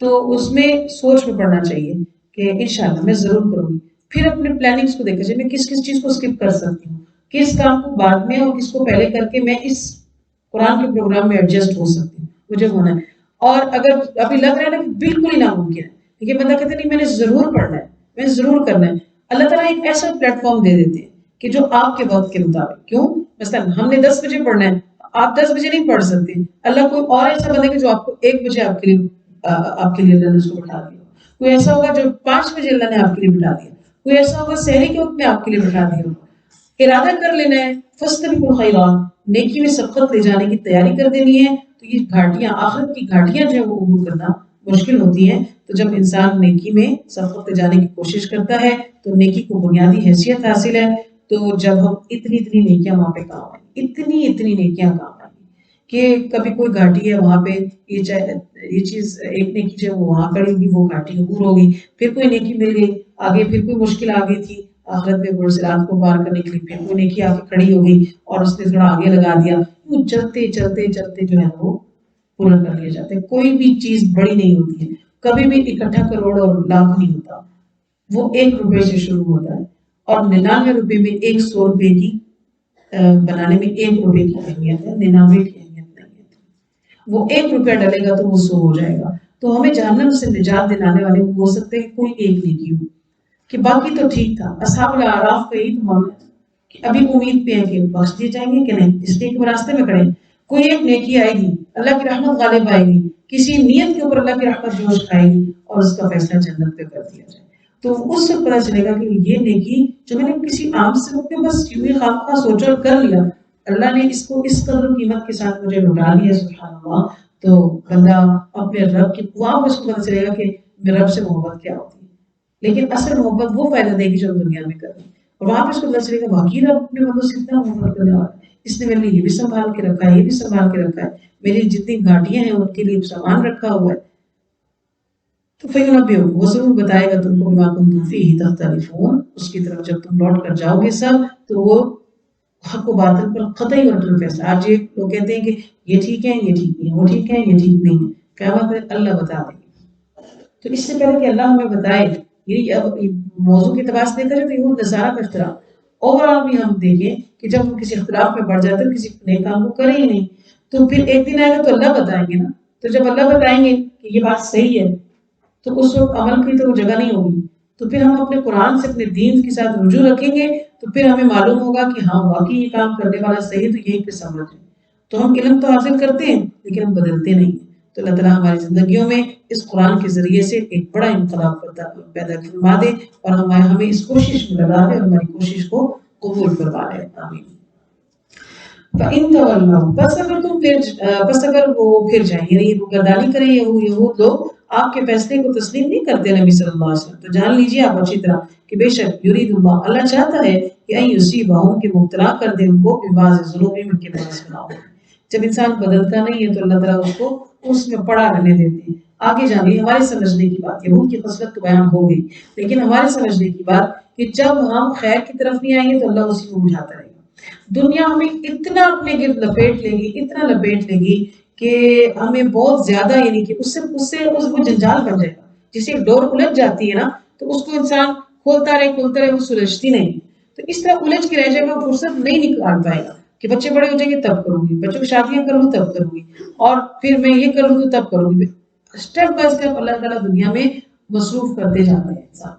تو اس میں سوچ میں پڑنا چاہیے کہ انشاءاللہ میں ضرور کروں گی۔ پھر اپنے پلاننگز کو دیکھا جائے، میں کس کس چیز کو اسکپ کر سکتی ہوں، کس کام کو بعد میں اور کس کو پہلے کر کے میں اس قرآن کے پروگرام میں ایڈجسٹ ہو سکتی ہوں، مجھے ہونا ہے۔ اور اگر ابھی لگ رہا ہے نا کہ بالکل ہی ناممکن ہے، یہ بندہ کہتے نہیں میں نے ضرور پڑھنا ہے، میں نے ضرور کرنا ہے، اللہ تعالیٰ ایک ایسا پلیٹ فارم دے دیتے ہیں کہ جو آپ کے وقت کے مطابق، کیوں مثلا ہم نے 10 بجے پڑھنا ہے، آپ 10 بجے نہیں پڑھ سکتے، اللہ کوئی اور ایسا بندے جو آپ کو 1 بجے آپ کے لیے اللہ نے اس کو بٹھا دیا، کوئی ایسا ہوگا جو 5 بجے اللہ نے آپ کے لیے بٹھا دیا، کوئی ایسا ہوگا سحری کے وقت میں آپ کے لیے بٹھا دیا ہوگا۔ ارادہ کر لینا ہے، فاستبقوا الخیرات، نیکی میں سبقت لے جانے کی تیاری کر دینی ہے۔ تو یہ گھاٹیاں، آخرت کی گھاٹیاں جو ہے وہ عبور کرنا مشکل ہوتی ہیں، تو جب انسان نیکی میں سبقت لے جانے کی کوشش کرتا ہے تو نیکی کو بنیادی حیثیت حاصل ہے۔ تو جب ہم اتنی نیکیاں وہاں پہ کام آئیں، اتنی نیکیاں کام آئیں کہ کبھی کوئی گھاٹی ہے وہاں پہ یہ چیز ایک نیکی جو ہے وہ وہاں کڑی ہوگی، وہ گھاٹی عبور ہوگی، پھر کوئی نیکی مل گئی آگے، پھر کوئی مشکل آ گئی تھی آخرت میں برسرات کو پار کرنے کے لیے، پھر کوئی نیکی آ کے کھڑی ہو گئی اور اس نے تھوڑا آگے لگا دیا، وہ چلتے چلتے چلتے جو ہے وہ پورا کر لیا جاتا ہے۔ کوئی بھی چیز بڑی نہیں ہوتی ہے، کبھی بھی اکٹھا کروڑ اور لاکھ نہیں ہوتا، وہ 1 روپے سے شروع ہوتا ہے، اور 99 روپے میں 100 روپے کی بنانے میں 1 روپے کی اہمیت ہے، 99 کی اہمیت نہیں ہے۔ وہ 1 روپیہ ڈلے گا تو وہ 100 ہو جائے گا۔ تو ہمیں جہنم سے نجات دلانے والے ہو سکتے ہیں کوئی ایک نیکی ہو، کہ باقی تو ٹھیک تھا۔ اصحاب الاعراف کا یہی تو معاملہ ہے کہ ابھی امید پہ ہے کہ بخش دیے جائیں گے کہ نہیں، اس لیے کہ راستے میں کھڑے، کوئی ایک نیکی آئے گی، اللہ کی رحمت غالب آئے گی، کسی نیت کے اوپر اللہ کی رحمت جوش کھائے گی اور اس کا فیصلہ جنت پہ کر دیا جائے، تو اس سے پتہ چلے گا کہ یہ نیکی جو میں نے کسی عام سے وقت میں بس یوں ہی خواہ سوچا اور کر لیا، اللہ نے اس کو اس قدر قیمت کے ساتھ مجھے لوٹا دیا، سبحان اللہ۔ تو بندہ اپنے رب کی، وہاں اس کو پتہ چلے گا کہ میرے رب سے محبت کیا ہوتی ہے، لیکن اصل محبت وہ فائدہ دے گی جو ہم دنیا میں کریں، اور وہاں پہ اس کو پتہ چلے گا واقعی رب اپنے بندوں سے اتنا محبت کرنے والا ہے، اس نے میرے لیے یہ بھی سنبھال کے رکھا ہے، یہ بھی سنبھال کے رکھا ہے، میری جتنی گھاٹیاں ہیں ان کے لیے سامان رکھا ہوا ہے۔ تو فَيُنَبِّئُكُمْ، وہ ضرور بتائے گا تم کو بِمَا كُنتُمْ فِيهِ تَخْتَلِفُونَ، اس کی طرف جب تم لوٹ کر جاؤ گے سب، تو وہ حق و باطل پر قطعی اور ٹرو فیصلہ۔ آج یہ لوگ کہتے ہیں کہ یہ ٹھیک ہے یہ ٹھیک نہیں ہے، وہ ٹھیک ہے یہ ٹھیک نہیں ہے، قیامت میں اللہ بتا دیں گے۔ تو اس سے پہلے کہ اللہ ہمیں بتائے، یہ موضوع کے اعتبار سے دیکھا جائے تو یہ نصارہ کا اختراع، اوور آل بھی ہم دیکھیں کہ جب ہم کسی اختلاف میں بڑھ جاتے ہیں کسی نئے کام کو کریں ہی نہیں، تو پھر ایک دن آئے گا تو اللہ بتائیں گے نا، تو جب اللہ بتائیں گے کہ یہ بات صحیح ہے تو اس وقت عمل کی تو وہ جگہ نہیں ہوگی، تو پھر ہم اپنے قرآن سے اپنے دین کے ساتھ رجوع رکھیں گے تو پھر ہمیں معلوم ہوگا کہ ہاں واقعی یہ کام کرنے والا صحیح ہے، تو یہی پہ سمجھ ہے۔ تو ہم علم تو حاصل کرتے ہیں لیکن ہم بدلتے نہیں ہیں۔ تو اللہ تعالیٰ ہماری زندگیوں میں اس قرآن کے ذریعے سے ایک بڑا انقلاب پیدا فرما دے اور ہمیں اس کوشش میں لگا دے اور ہماری کوشش کو قبول کروا لے، آمین۔ فَإِن تَوَلَّوْا پس اگر وہ پھر جائیں، یعنی روگردانی کریں یہود لوگ آپ کے فیصلے کو تسلیم نہیں کرتے نبی صلی اللہ علیہ وسلم، تو جان لیجیے آپ اچھی طرح کہ بے شک یرید اللہ چاہتا ہے کہ ان یصیبہم کہ مبتلا کر دے ان کو ببعض ذنوبہم ان کے بعض گناہوں میں۔ جب انسان بدلتا نہیں ہے تو اللہ تعالیٰ اس کو اس میں پڑا رہنے دیتے ہیں۔ آگے جانے ہمارے سمجھنے کی بات، یہود کی خصلت تو بیان ہو گئی، لیکن ہمارے سمجھنے کی بات کہ جب ہم خیر کی طرف نہیں آئیں گے تو اللہ اسی کو اٹھاتا رہے گا۔ دنیا ہمیں اتنا اپنے گرد لپیٹ لے گی، اتنا لپیٹ لے گی کہ ہمیں بہت زیادہ، یعنی کہ اس سے وہ جنجال بن جائے گا۔ جسے ایک ڈور الجھ جاتی ہے نا تو اس کو انسان کھولتا رہے وہ سلجھتی نہیں، تو اس طرح الجھ کے رہ جائے گا، فرصت نہیں نکال پائے گا کہ بچے بڑے ہو جائیں گے تب کروں گی، بچوں کی شادیاں کروں تب کروں گی، اور پھر میں یہ کروں گی تب کروں گی۔ اسٹیپ بائی اسٹیپ اللہ تعالیٰ دنیا میں مصروف کرتے جاتے ہیں انسان،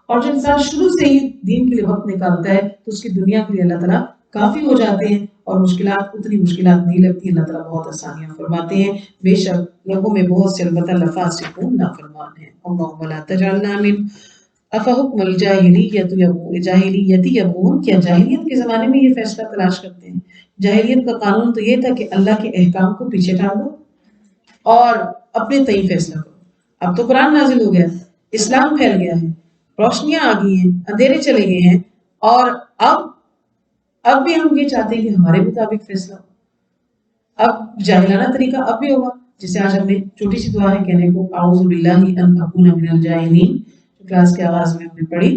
اور جو انسان شروع سے ہی دین کے لیے وقت نکالتا ہے تو اس کی دنیا کے لیے اللہ تعالیٰ کافی ہو جاتے ہیں، اور مشکلات اتنی مشکلات نہیں لگتی، اللہ تعالیٰ بہت آسانیاں فرماتے ہیں۔ بے شک لوگوں میں بہت سے البتہ لفاسقون نافرمان ہیں۔ اللہم لا تجعلنا من افحکم الجاہلیت یبغون، کیا جاہلیت کے زمانے میں یہ فیصلہ تلاش کرتے ہیں؟ جاہلیت کا قانون تو یہ تھا کہ اللہ کے احکام کو پیچھے ڈال دو اور اپنے تئیں فیصلہ کرو۔ اب تو قرآن نازل ہو گیا، اسلام پھیل گیا ہے، روشنیاں آ گئی ہیں، اندھیرے چلے گئے ہیں، اور اب بھی ہم یہ چاہتے ہیں کہ ہمارے مطابق فیصلہ ہو۔ اب جاہلانہ طریقہ اب بھی ہوگا، جسے آج ہم نے چھوٹی سی دعا ہے کہنے کو، اعوذ باللہ ان اکون من الجاہلین، جو کلاس کے آغاز میں ہم نے پڑھی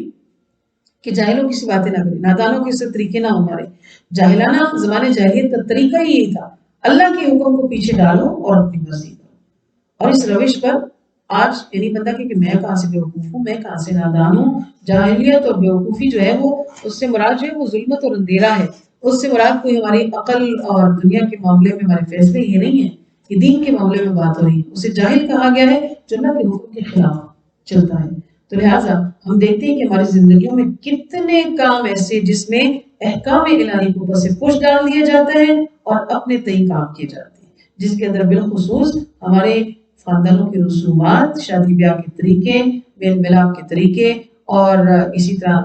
کہ جاہلوں کی سی باتیں نہ کریں، نادانوں کے سے طریقے نہ ہمارے۔ جاہلانہ زمانے جاہلیت کا طریقہ ہی یہی تھا، اللہ کے حکم کو پیچھے ڈالو اور اپنی مرضی کرو، اور اس روش پر آج یعنی بندہ کہ میں کہاں سے بیوقوف ہوں، میں کہاں سے نادان ہوں۔ جاہلیت اور بیوقوفی جو ہے وہ اس سے مراد جو ہے وہ ظلمت اور اندھیرا ہے، اس سے مراد کوئی ہماری عقل اور دنیا کے معاملے میں ہمارے فیصلے یہ نہیں ہے، یہ دین کے معاملے میں بات ہو رہی ہے۔ اسے جاہل کہا گیا ہے جو اللہ کے حکم کے خلاف چلتا ہے۔ تو لہٰذا ہم دیکھتے ہیں کہ ہماری زندگیوں میں کتنے کام ایسے جس میں احکام الہی کو پس پش ڈال دیا جاتا ہے اور اپنے تئیں کام کیے جاتے ہیں، جس کے اندر بالخصوص ہمارے خاندانوں کے رسومات، شادی بیاہ کے طریقے، میل ملاپ کے طریقے، اور اسی طرح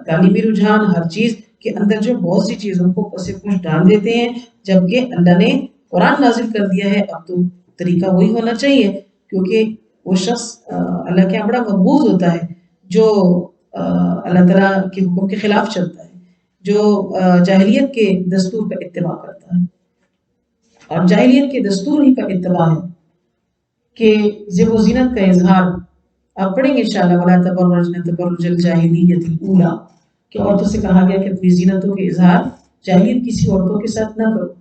تعلیمی رجحان، ہر چیز کے اندر جو بہت سی چیزوں کو پس پش ڈال دیتے ہیں، جبکہ اللہ نے قرآن نازل کر دیا ہے۔ اب تو طریقہ وہی ہونا چاہیے، کیونکہ وہ شخص اللہ کے یہاں بڑا مقبوض ہوتا ہے جو اللہ تعالیٰ کے حکم کے خلاف چلتا ہے، جو جاہلیت کے دستور کا اتباع کرتا ہے۔ اور جاہلیت کے دستور ہی کا اتباع ہے کہ زیب و زینت کا اظہار، آپ پڑھیں گے انشاءاللہ وَلَا تَبَرَّجْنَ تَبَرُّجَ الْجَاهِلِيَّةِ الْأُولَىٰ کہ عورتوں سے کہا گیا کہ اپنی زینتوں کے اظہار جاہلیت کسی عورتوں کے ساتھ نہ کرو۔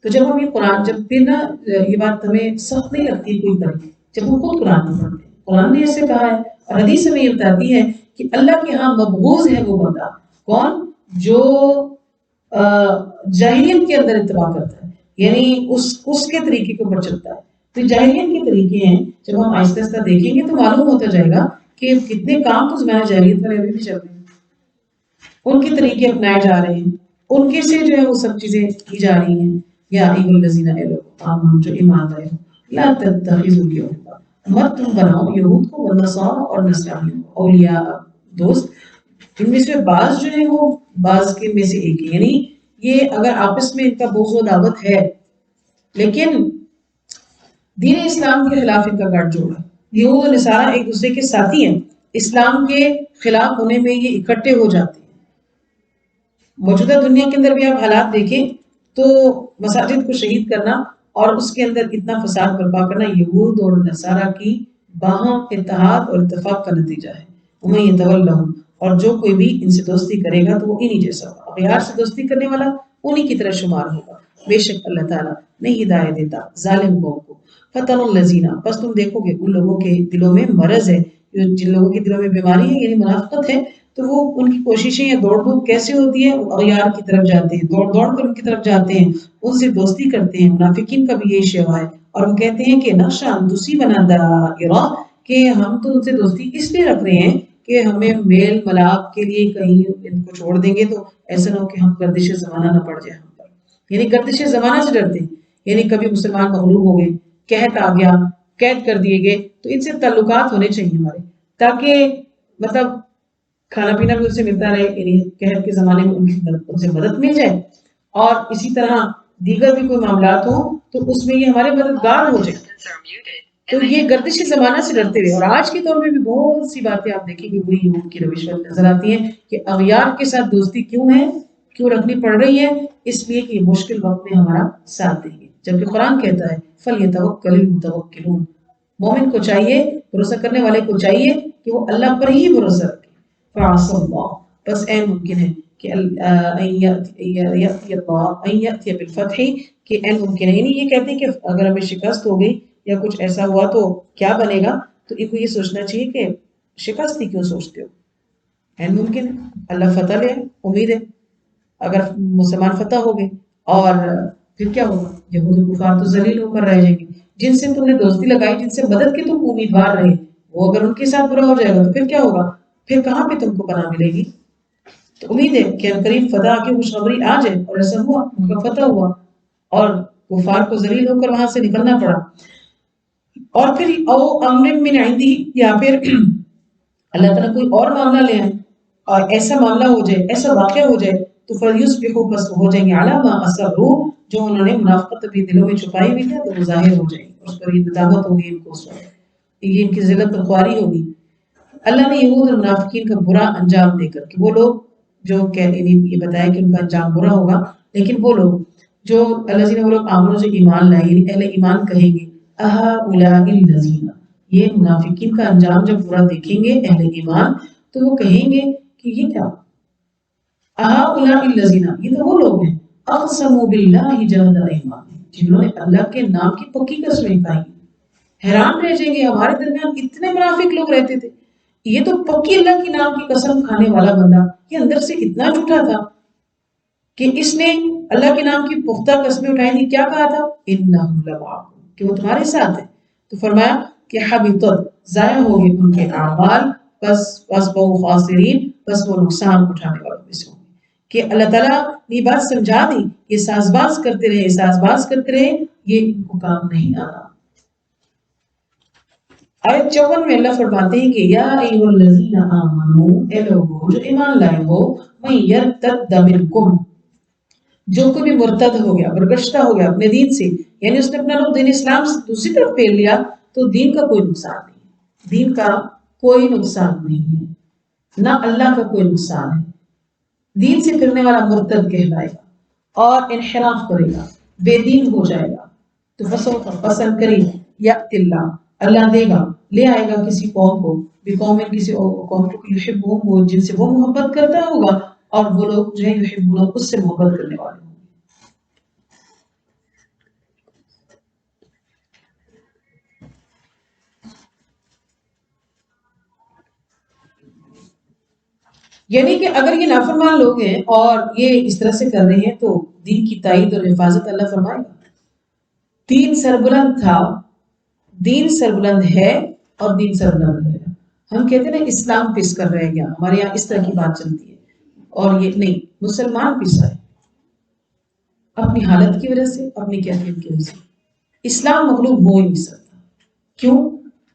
تو جب ہم یہ قرآن، جب پھر نا یہ بات ہمیں سخت نہیں لگتی کوئی کرے، جب ہم خود قرآن میں پڑھتے ہیں، قرآن نے ایسے کہا ہے، اور حدیث ہمیں یہ بتاتی ہے کہ اللہ کے ہاں مبغوض ہے وہ بندہ کون، جو جاہلیت کے اندر اتباع کرتا ہے، یعنی اس کے طریقے کے اوپر چلتا ہے۔ تو جاہلیت کے طریقے ہیں، جب ہم آہستہ آہستہ دیکھیں گے تو معلوم ہوتا جائے گا کہ کتنے کام تو زمانہ جاہلیت والے ابھی بھی چل رہے ہیں، ان کے طریقے اپنائے جا رہے ہیں، ان کے سے جو ہے وہ سب چیزیں کی جا رہی ہیں۔ یا ایھا الذین آمنوا، جو ایمان لائے ہو، لا تتخذوا اليہود، مت تم بناؤ یہود کو والنصارى اور نصرانیوں کو اولیاء، دوست۔ ان میں سے بعض جو ہے وہ بعض کے میں سے ایک ہے، یعنی یہ اگر آپس میں ان کا بغض و عداوت ہے لیکن دین اسلام کے خلاف ان کا گٹھ جوڑ ہے، یہود و نصارہ ایک دوسرے کے ساتھی ہیں، اسلام کے خلاف ہونے میں یہ اکٹھے ہو جاتے ہیں۔ موجودہ دنیا کے اندر بھی آپ حالات دیکھیں تو مساجد کو شہید کرنا اور اس کے اندر اتنا فساد برپا کرنا یہود اور نصارہ کی باہم اتحاد اور اتفاق کا نتیجہ ہے۔ وَمَن يَتَوَلَّهُمْ، اور جو کوئی بھی ان سے دوستی کرے گا تو وہ انہی جیسا ہوگا، اغیار سے دوستی کرنے والا انہی کی طرح شمار ہوگا۔ بے شک اللہ تعالیٰ نہیں ہدایت دیتا ظالم قوم کو۔ فَتَنُ الَّذِينَ، بس تم دیکھو گے ان لوگوں کے دلوں میں مرض ہے، جن لوگوں کے دلوں میں بیماری ہے یعنی منافقت ہے، تو وہ ان کی کوششیں یا دوڑ دھوپ کیسے ہوتی ہے؟ وہ اغیار کی طرف جاتے ہیں، دوڑ دوڑ کر ان کی طرف جاتے ہیں، ان سے دوستی کرتے ہیں. منافقین کا بھی یہی شیوا ہے، اور وہ کہتے ہیں کہ نقشان دوسری بنا دائرہ، کہ ہم تو ان سے دوستی اس لیے رکھ رہے ہیں کہ ہمیں میل ملاپ کے لیے کہیں ان کو چھوڑ دیں گے تو ایسا نہ ہو کہ ہم گردش زمانہ نہ پڑ جائے ہم پر. یعنی گردش زمانہ سے ڈرتے ہیں، یعنی کبھی مسلمان مغلوب ہو گئے، قحط آ گیا، قید کر دیے گئے، تو ان سے تعلقات ہونے چاہیے ہمارے، تاکہ مطلب کھانا پینا بھی ان سے ملتا رہے، یعنی قحط کے زمانے میں ان سے مدد مل جائے، اور اسی طرح دیگر بھی کوئی معاملات ہوں تو اس میں یہ ہمارے مددگار ہو جائے. تو یہ گردش زمانہ سے ڈرتے ہوئے. اور آج کے دور میں بھی بہت سی باتیں آپ دیکھیں گے وہی یہود کی روش میں نظر آتی ہیں کہ اغیار کے ساتھ دوستی کیوں ہے، کیوں رکھنی پڑ رہی ہے؟ اس لیے کہ یہ مشکل وقت میں ہمارا ساتھ دیں گے. جبکہ قرآن کہتا ہے فَلْيَتَوَكَّلِ الْمُتَوَكِّلُونَ، مومن کو چاہیے، بھروسہ کرنے والے کو چاہیے کہ وہ اللہ پر ہی بھروسہ رکھے. فَعَسَى اللَّهُ، بس این ممکن ہے کہ ان یأتی بالفتح، کہ این ممکن ہے، یعنی یہ کہتے ہیں کہ اگر ہمیں شکست ہو گئی یا کچھ ایسا ہوا تو کیا بنے گا، تو ان کو یہ سوچنا چاہیے کہ شکست ہی کیوں سوچتے ہو، این ممکن ہے اللہ فتح لے، امید ہے اگر مسلمان فتح ہو گئے. اور پھر کیا ہوگا؟ یہود و کفار تو ذلیل ہو کر رہ جائیں گے. جن سے تم نے دوستی لگائی، جن سے مدد کی تم امیدوار رہے، وہ اگر ان کے ساتھ برا ہو جائے گا تو پھر کیا ہوگا؟ پھر کہاں پہ تم کو پناہ ملے گی؟ تو امید ہے کہ قریب فتح کی خوشخبری آ جائے، اور ایسا ہوا، ان کا فتح ہوا اور کفار کو ذلیل ہو کر وہاں سے نکلنا پڑا. اور پھر او امر من عندی، یا پھر اللہ تعالیٰ کوئی اور معاملہ لے آئے اور ایسا معاملہ ہو جائے، ایسا واقعہ ہو جائے، تو فَلْيُصْبِحُوا، بس ہو جائیں گے عَلَىٰ مَا أَصَرُّوا، جو انہوں نے منافقت اپنے دلوں میں چھپائی ہوئی تھی تو وہ ظاہر ہو جائیں گے، اس پر یہ ندامت ہوگی ان کو، اس وقت یہ ان کی ذلت اور خواری ہوگی. اللہ نے یہود اور منافقین کا برا انجام دے کر کہ وہ لوگ جو کہتے ہیں، یہ بتایا کہ ان کا انجام برا ہوگا، لیکن وہ لوگ جو الذین، وہ لوگ آمنوا سے ایمان لائے، یعنی اہل ایمان کہیں گے اہؤلاء الذین، یہ منافقین کا انجام جب برا دیکھیں گے اہل ایمان تو وہ کہیں گے کہ یہ کیا، اہؤلاء الذین، یہ تو وہ لوگ ہیں اقسموا باللہ جہد ایمانہم، جنہوں نے اللہ کے نام کی پکی قسمیں کھائی. حیران رہ جائیں گے ہمارے درمیان اتنے منافق لوگ رہتے تھے، یہ تو پکی اللہ کے نام کی قسم کھانے والا بندہ یہ اندر سے اتنا جھوٹا تھا کہ اس نے اللہ کے نام کی پختہ قسمیں اٹھائی تھی. کیا کہا تھا؟ انہم لمعکم، کہ وہ تمہارے ساتھ ہے. تو فرمایا کہ حبطت، ضائع ہو گئے ان کے اعمال، بس وہ خاسرین، بس وہ نقصان اٹھانے والوں میں سے ہوں گے. کہ اللہ تعالیٰ نے یہ بات سمجھا دی، یہ ساز باز کرتے رہے، ساز باز کرتے رہے، یہ ان کو کام نہیں آنا. آیت 54 میں اللہ فرماتے ہیں کہ یا ایھا الذین آمنوا، اے لوگو جو ایمان لائے ہو، من یرتد منکم، جو کوئی بھی مرتد ہو گیا، برگشتہ ہو گیا اپنے دین سے، یعنی اس نے اپنا رخ دین اسلام سے دوسری طرف پھیر لیا، تو دین کا کوئی نقصان نہیں ہے، دین کا کوئی نقصان نہیں ہے، نہ اللہ کا کوئی نقصان ہے. دین سے پھرنے والا مرتد کہلائے گا اور انحراف کرے گا، بے دین ہو جائے گا. تو فسوف، پسند کریں، یأتی اللہ، اللہ دے گا، لے آئے گا کسی قوم کو، بقوم، کسی قوم کو یحبہم، وہ جن سے وہ محبت کرتا ہوگا، اور وہ لوگ جو ہے یحبون، اس سے محبت کرنے والے ہوں گے. یعنی کہ اگر یہ نافرمان لوگ ہیں اور یہ اس طرح سے کر رہے ہیں تو دین کی تائید اور حفاظت اللہ فرمائے گا. دین سربلند تھا، دین سربلند ہے، اور دین سربلند ہے. ہم کہتے ہیں نا اسلام پس کر رہ گیا، ہمارے یہاں اس طرح کی بات چلتی ہے، اور یہ نہیں، مسلمان پسا ہے اپنی حالت کی وجہ سے، اپنی کیفیت کی وجہ سے. اسلام مغلوب ہو ہی نہیں سکتا. کیوں؟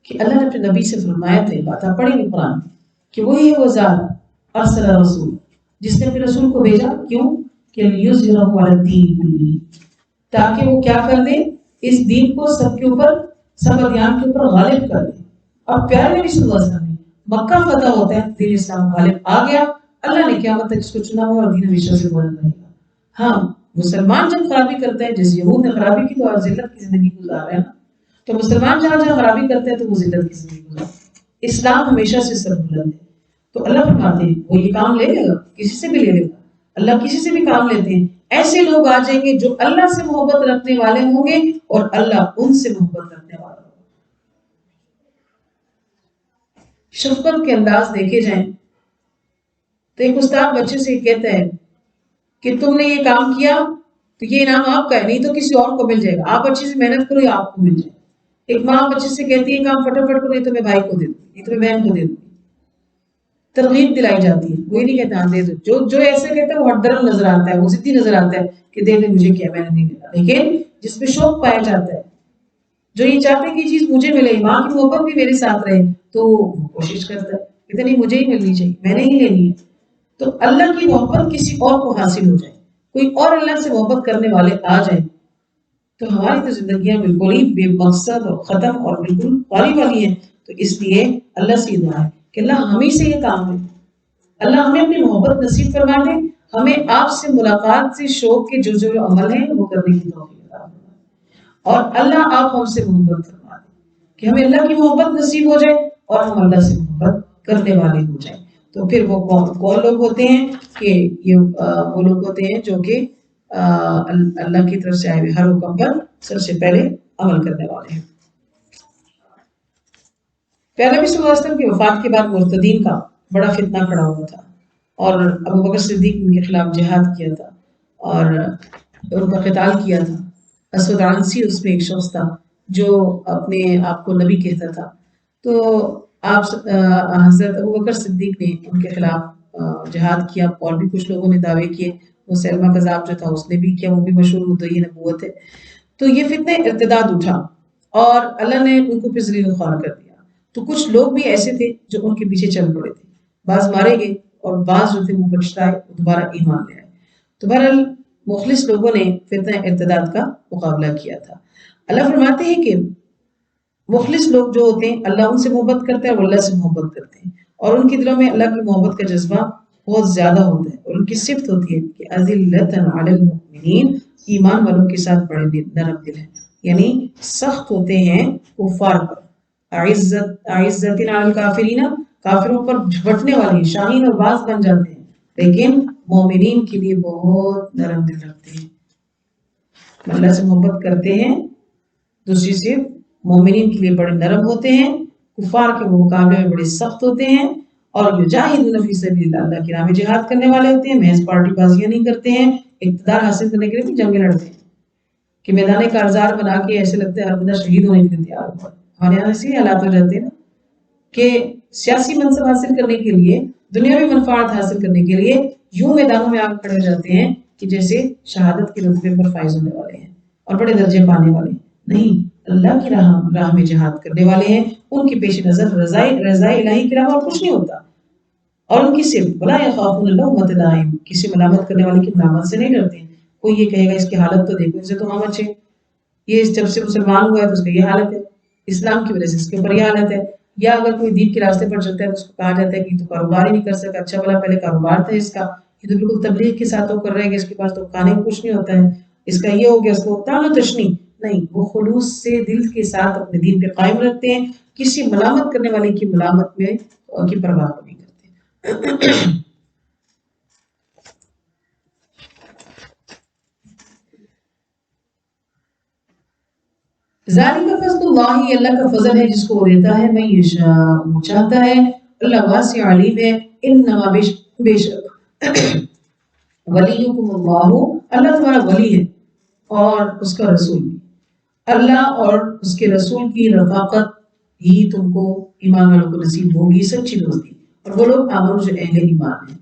کہ اللہ نے اپنے نبی سے فرمایا تھا، بات آپ پڑھیں گے قرآن میں، کہ وہی ہے وہ ذات ارسل رسول، جس نے اپنے رسول کو بھیجا. کیوں؟ کہ لیظہرہ علی الدین کلہ، تاکہ وہ کیا کر دے، اس دین کو سب کے اوپر، سب ادیان کے اوپر غالب کر دے. اب پیارے نبی صلی اللہ علیہ وسلم نے مکہ فتح ہوتا ہے، دین اسلام غالب آ گیا، اللہ نے قیامت تک اس کو چنا ہوا، اور دین ہمیشہ سے بلند رہے گا. ہاں، مسلمان جب خرابی کرتا ہے، جیسے یہود نے خرابی کی تو آج ذلت کی زندگی گزار رہے ہیں نا، تو مسلمان جہاں جہاں خرابی کرتے ہیں تو وہ ذلت کی زندگی گزار. اسلام ہمیشہ سے سربلند ہے. تو اللہ فرماتے ہیں وہ یہ کام لے لے گا، کسی سے بھی لے لے گا. اللہ کسی سے بھی کام لیتے ہیں. ایسے لوگ آ جائیں گے جو اللہ سے محبت رکھنے والے ہوں گے، اور اللہ ان سے محبت رکھنے والا ہوگا. شفقت کے انداز دیکھے جائیں تو ایک استاد بچے سے کہتا ہے کہ تم نے یہ کام کیا تو یہ انعام آپ کا ہے، نہیں تو کسی اور کو مل جائے گا، آپ اچھے سے محنت کرو یا آپ کو مل جائے گا۔ ایک ماں بچے سے کہتی ہے کام فٹافٹ کرو، نہیں تو میں بھائی کو دے دوں، نہیں تو میں بہن کو دے دوں، ترغیب دلائی جاتی ہے، کوئی نہیں کہتا ہاں دے دو۔ جو ایسے کہتا ہے وہ ہٹ درم نظر آتا ہے، وہ ضدی نظر آتا ہے کہ دے دے مجھے کیا، میں نے نہیں دینا۔ لیکن جس میں شوق پایا جاتا ہے، جو یہ چاہتے ہیں کہ چیز مجھے ملے، ماں کی محبت بھی میرے ساتھ رہے، تو وہ کوشش کرتا ہے کہ نہیں مجھے ہی ملنی چاہیے، میں نے ہی لینی ہے۔ تو اللہ کی محبت کسی اور کو حاصل ہو جائے، کوئی اور اللہ سے محبت کرنے والے آ جائیں، تو ہماری تو زندگیاں بالکل ہی بے مقصد اور ختم اور بالکل خالی والی ہیں۔ تو اس لیے اللہ سے دعا ہے کہ اللہ ہمیں سے یہ کام دے، اللہ ہمیں اپنی محبت نصیب فرما دے، ہمیں آپ سے ملاقات سے شوق کے جو عمل ہیں وہ کرنے کی توفیق عطا فرمائے، اور اللہ آپ ہم سے محبت فرما دیں کہ ہمیں اللہ کی محبت نصیب ہو جائے اور ہم اللہ سے محبت کرنے والے ہو جائیں۔ تو پھر وہ کون لوگ ہوتے ہیں کہ یہ وہ لوگ ہوتے ہیں جو کہ اللہ کی طرف سے آئے ہوئے ہر حکم پر سب سے پہلے عمل کرنے والے ہیں۔ پیارے نبی صلی اللہ علیہ وسلم کی وفات کے بعد مرتدین کا بڑا فتنہ کھڑا ہوا تھا، اور ابو بکر صدیق ان کے خلاف جہاد کیا تھا اور ان کا قتال کیا تھا۔ اسود عنسی اس میں ایک شخص تھا جو اپنے آپ کو نبی کہتا تھا، تو آپ حضرت ابو بکر صدیق نے ان کے خلاف جہاد کیا، اور بھی کچھ لوگوں نے دعوے کیے، مسلمہ کذاب جو تھا اس نے بھی کیا، وہ بھی مشہور مدعی نبوت ہے۔ تو یہ فتنہ ارتداد اٹھا اور اللہ نے ان کو پھر ذلیل و خوار کر دیا۔ تو کچھ لوگ بھی ایسے تھے جو ان کے پیچھے چل پڑے تھے، بعض مارے گئے اور بعض جو تھے وہ بچتائے، دوبارہ ایمان لے آئے۔ تو بہرحال مخلص لوگوں نے فتنہ ارتداد کا مقابلہ کیا تھا۔ اللہ فرماتے ہیں کہ مخلص لوگ جو ہوتے ہیں اللہ ان سے محبت کرتے ہیں اور اللہ سے محبت کرتے ہیں، اور ان کے دلوں میں اللہ کی محبت کا جذبہ بہت زیادہ ہوتا ہے، اور ان کی صفت ہوتی ہے کہ اذلۃ علی المؤمنین، ایمان والوں کے ساتھ بڑے نرم دل ہیں، یعنی سخت ہوتے ہیں کفار پر، عزت علی الکافرین، کافروں پر جھپٹنے والے شاہین اور باز بن جاتے ہیں، لیکن مومنین کے لیے بہت نرم دل رکھتے ہیں، اللہ سے محبت کرتے ہیں۔ دوسری صفت مومنین کے لیے بڑے نرم ہوتے ہیں، کفار کے مقابلے میں بڑے سخت ہوتے ہیں، اور یجاہدون فی سبیل اللہ، اللہ کی راہ میں جہاد کرنے والے ہوتے ہیں، محض پارٹی بازیاں نہیں کرتے ہیں، اقتدار حاصل کرنے کے لیے بھی جنگیں لڑتے ہیں کہ میدان کارزار بنا کے ایسے لگتا ہے ہر بندہ شہید ہونے کے لیے تیار ہوا ہے۔ ہمارے یہاں ایسے حالات ہو جاتے ہیں نا کہ سیاسی منصب حاصل کرنے کے لیے، دنیاوی منفعت حاصل کرنے کے لیے یوں میدانوں میں آگ کھڑے ہو جاتے ہیں کہ جیسے شہادت کے رتبے پر فائز ہونے والے ہیں اور بڑے درجے پانے والے ہیں۔ نہیں، اللہ کی راہ میں جہاد کرنے والے ہیں، ان کے پیش نظر رضا الہی کے علاوہ اور کچھ نہیں ہوتا، اور ان کی صرف ولا یخافون لومۃ لائم، کسی ملامت کرنے والے کی ملامت سے نہیں ڈرتے ہیں۔ کوئی یہ کہے گا اس کی حالت تو دیکھو، اسے تو ہم اچھے، یہ جب سے مسلمان ہوا ہے تو اس کی یہ حالت ہے، اسلام کی وجہ سے اس کے اوپر یہ حالت ہے، یا اگر کوئی دین کے راستے پر چلتا ہے تو اس کو کہا جاتا ہے کہ تو کاروبار ہی نہیں کر سکتا، اچھا بلا پہلے کاروبار تھا اس کا، یہ تو بالکل تبلیغ کے ساتھ ہو کر رہے گا، اس کے پاس تو کھانے کو کچھ نہیں ہوتا ہے، اس کا یہ ہو گیا، اس کو تان و تشنی نہیں، وہ خلوص سے دل کے ساتھ اپنے دین پہ قائم رکھتے ہیں، کسی ملامت کرنے والے کی ملامت میں کی پرواہ نہیں کرتے۔ ذالک فضل اللہ، اللہ کا فضل ہے جس کو وہ دیتا ہے، من یشاء، وہ چاہتا ہے، اللہ واسع علیم ہے، انما بے شک ولیکم اللہ، اللہ تمہارا ولی ہے اور اس کا رسول بھی، اللہ اور اس کے رسول کی رفاقت ہی تم کو ایمان والوں کو نصیب ہوگی، سچی دوستی، اور وہ لوگ آمن جو اہل ایمان ہیں،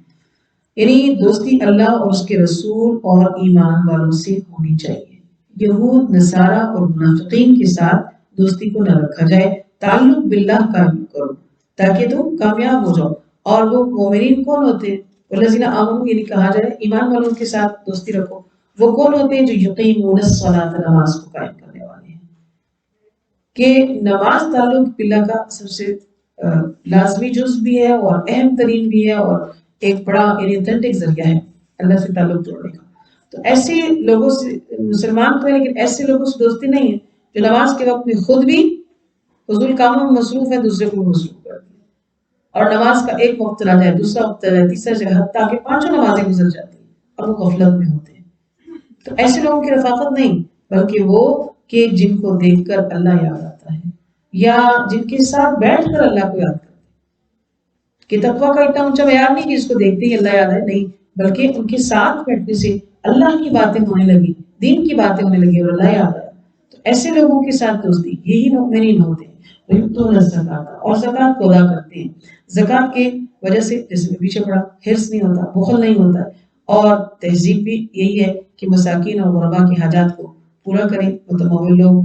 یعنی دوستی اللہ اور اس کے رسول اور ایمان والوں سے ہونی چاہیے۔ یہود، نصارہ اور منافقین کے ساتھ دوستی کو نہ رکھا جائے، تعلق باللہ قائم کرو تاکہ تم کامیاب ہو جاؤ۔ اور وہ مومنین کون ہوتے ہیں؟ والذین آمنوا، یعنی کہا جائے ایمان والوں کے ساتھ دوستی رکھو، وہ کون ہوتے ہیں؟ جو یقیمون الصلاۃ، نماز کو قائم کرنے والے ہیں، کہ نماز تعلق باللہ کا سب سے لازمی جز بھی ہے اور اہم ترین بھی ہے، اور ایک بڑا اتھینٹک ذریعہ ہے اللہ سے تعلق جوڑنے کا۔ تو ایسے لوگوں سے مسلمان تو ہے، لیکن ایسے لوگوں سے دوستی نہیں ہے جو نماز کے وقت میں خود بھی فضول کاموں میں مصروف ہے، دوسرے کو مصروف کرتے ہیں، اور نماز کا ایک وقت چلا جائے، دوسرا وقت چلا جائے، تیسرا جگہ، حتیٰ کہ پانچوں نمازیں گزر جاتی ہیں اور وہ غفلت میں ہوتے ہیں۔ تو ایسے لوگوں کی رفاقت نہیں، بلکہ وہ کہ جن کو دیکھ کر اللہ یاد آتا ہے، یا جن کے ساتھ بیٹھ کر اللہ کو یاد کرتے ہیں، کہ تقویٰ کا اتنا اونچا معیار نہیں کہ اس کو دیکھتے ہی اللہ یاد ہے، نہیں، بلکہ ان کے ساتھ بیٹھنے سے اللہ کی باتیں ہونے لگی، دین کی باتیں ہونے لگی اور اللہ یاد آیا. تو ایسے لوگوں کے ساتھ دوستی، یہی مؤمنین ہوتے ہیں. وَيُؤْتُونَ الزَّكَاةَ، اور زکوٰۃ کو ادا کرتے ہیں. زکوٰۃ کے وجہ سے جیسے میں پیچھے پڑا، حرص نہیں ہوتا، بخل نہیں ہوتا، اور تہذیب بھی یہی ہے کہ مساکین اور غربا کی حاجات کو پورا کریں متمول لوگ.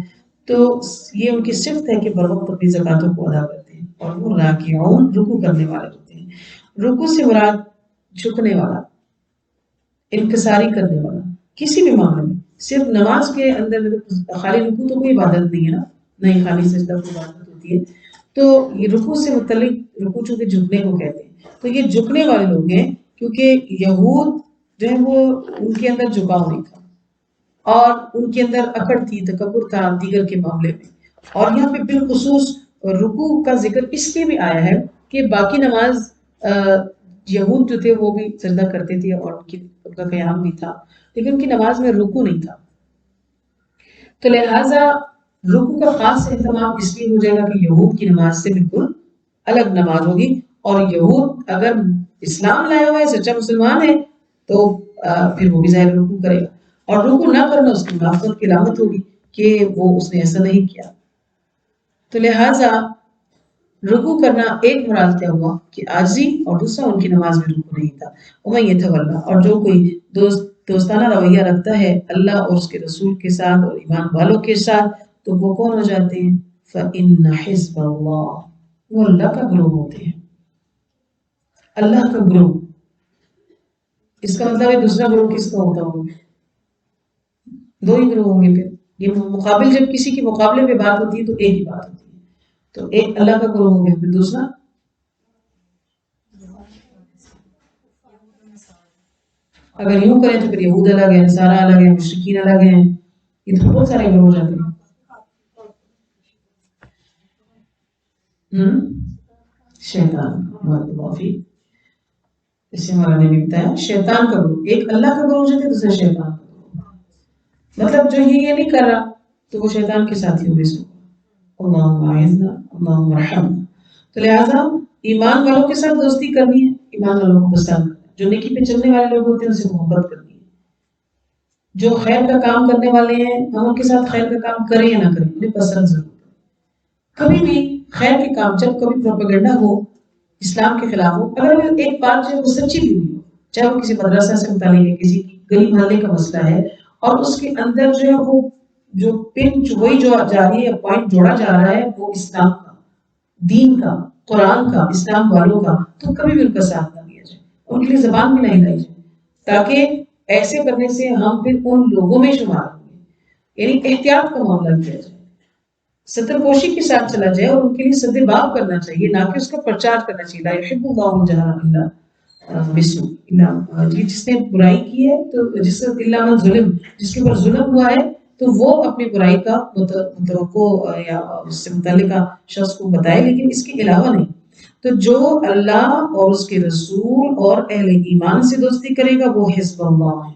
تو یہ ان کی صفت ہے کہ بر وقت اپنی زکوٰۃوں کو ادا کرتے ہیں. اور وہ راکعون، رکوع کرنے والے ہوتے ہیں. رکوع سے مراد جھکنے والا، انکساری کرنے والا کسی بھی معاملے میں. صرف نماز کے اندر خالی رکوع تو کوئی عبادت نہیں ہے نا، نہیں خالی سجدہ کوئی عبادت ہوتی ہے. تو یہ رکوع سے متعلق، رکوع چونکہ جھکنے کو کہتے ہیں، تو یہ جھکنے والے لوگ ہیں، کیونکہ یہود جو ہے وہ ان کے اندر جھکاؤ نہیں تھا، اور ان کے اندر اکڑ تھی، تکبر تھا دیگر کے معاملے میں. اور یہاں پہ بالخصوص رکوع کا ذکر اس لیے بھی آیا ہے کہ باقی نماز یہود جو تھے وہ بھی سجدہ کرتے تھے اور ان کا قیام بھی تھا، لیکن ان کی نماز میں رکوع نہیں تھا. تو لہٰذا رکوع کا خاص اہتمام اس لیے ہو جائے گا کہ یہود کی نماز سے بالکل الگ نماز ہوگی. اور یہود اگر اسلام لایا ہوا ہے، سچا مسلمان ہے، تو پھر وہ بھی ظاہر رکوع کرے گا. اور رکوع نہ کرنا اس کی منافقت کی علامت ہوگی کہ وہ اس نے ایسا نہیں کیا. تو لہٰذا رکوع کرنا ایک مراد کیا ہوا کہ عاجزی، اور دوسرا ان کی نماز میں رکوع نہیں تھا. وَمَن يَتَوَلَّ، اور جو کوئی دوستانہ رویہ رکھتا ہے اللہ اور اس کے رسول کے ساتھ اور ایمان والوں کے ساتھ، تو وہ کون ہو جاتے ہیں؟ فَإِنَّ حِزْبَ اللَّهِ، وہ اللہ کا گروہ ہوتے ہیں. اللہ کا گروہ، اس کا مطلب ہے دوسرا گروہ کس کا ہوتا ہوگا؟ دو ہی گروہ ہوں گے. پھر یہ مقابل، جب کسی کے مقابلے میں بات ہوتی ہے تو ایک ہی بات ہوتی ہے. تو ایک اللہ کا گروہ ہو گیا، پھر دوسرا اگر یوں کریں تو پھر یہود الگ ہے، نصارہ الگ ہے، مشرکین الگ ہیں. یہ تو بہت سارے گروہ ہو جاتے ہیں. شیطان، معافی، اس سے ہمارا نے بھی بتایا شیطان کا گروہ. ایک اللہ کا گروہ ہو جاتا ہے، دوسرا شیطان کا گروہ. مطلب جو یہ نہیں کر رہا تو وہ شیطان کے ساتھی ہوگے. اللہم اعذنا، اللہم ارحمنا. تو لہٰذا ایمان والوں کے ساتھ دوستی کرنی ہے، ایمان والوں کو پسند کرنا ہے. جو نیکی پہ چلنے والے لوگ ہوتے ہیں ان سے محبت کرنی ہے. جو خیر کا کام کرنے والے ہیں ہم ان کے ساتھ خیر کا کام کریں یا نہ کریں، انہیں پسند ضرور کریں. کبھی بھی خیر کے کام، جب کبھی پروپیگنڈا ہو اسلام کے خلاف ہو، اگر ایک بات جو ہے وہ سچی بھی ہوئی ہو، چاہے وہ کسی مدرسہ سے متعلق ہے، کسی گلی محلے کا مسئلہ ہے، اور اس کے اندر جو ہے وہ جو پن وہی جو جا رہی ہے، پوائنٹ جوڑا جا رہا ہے وہ اسلام کا، دین کا، قرآن کا، اسلام والوں کا، تو کبھی بھی ان کا ساتھ نہ دیا جائے، ان کے لیے زبان بھی نہیں لائی جائے. تاکہ ایسے کرنے سے ہم پھر ان لوگوں میں شمار ہوں گے. یعنی احتیاط کا معاملہ کیا جائے، ستر پوشی کے ساتھ چلا جائے، اور ان کے لیے سد باب کرنا چاہیے، نہ کہ اس کا پرچار کرنا چاہیے. لا یحب اللہ الجہر الا بالسوء، جس نے برائی کی ہے تو جس سے الا من ظلم، جس کے اوپر ظلم ہوا ہے تو وہ اپنی برائی کا متوقع یا اس سے متعلقہ شخص کو بتائے، لیکن اس کے علاوہ نہیں. تو جو اللہ اور اس کے رسول اور اہل ایمان سے دوستی کرے گا وہ حزب اللہ ہے،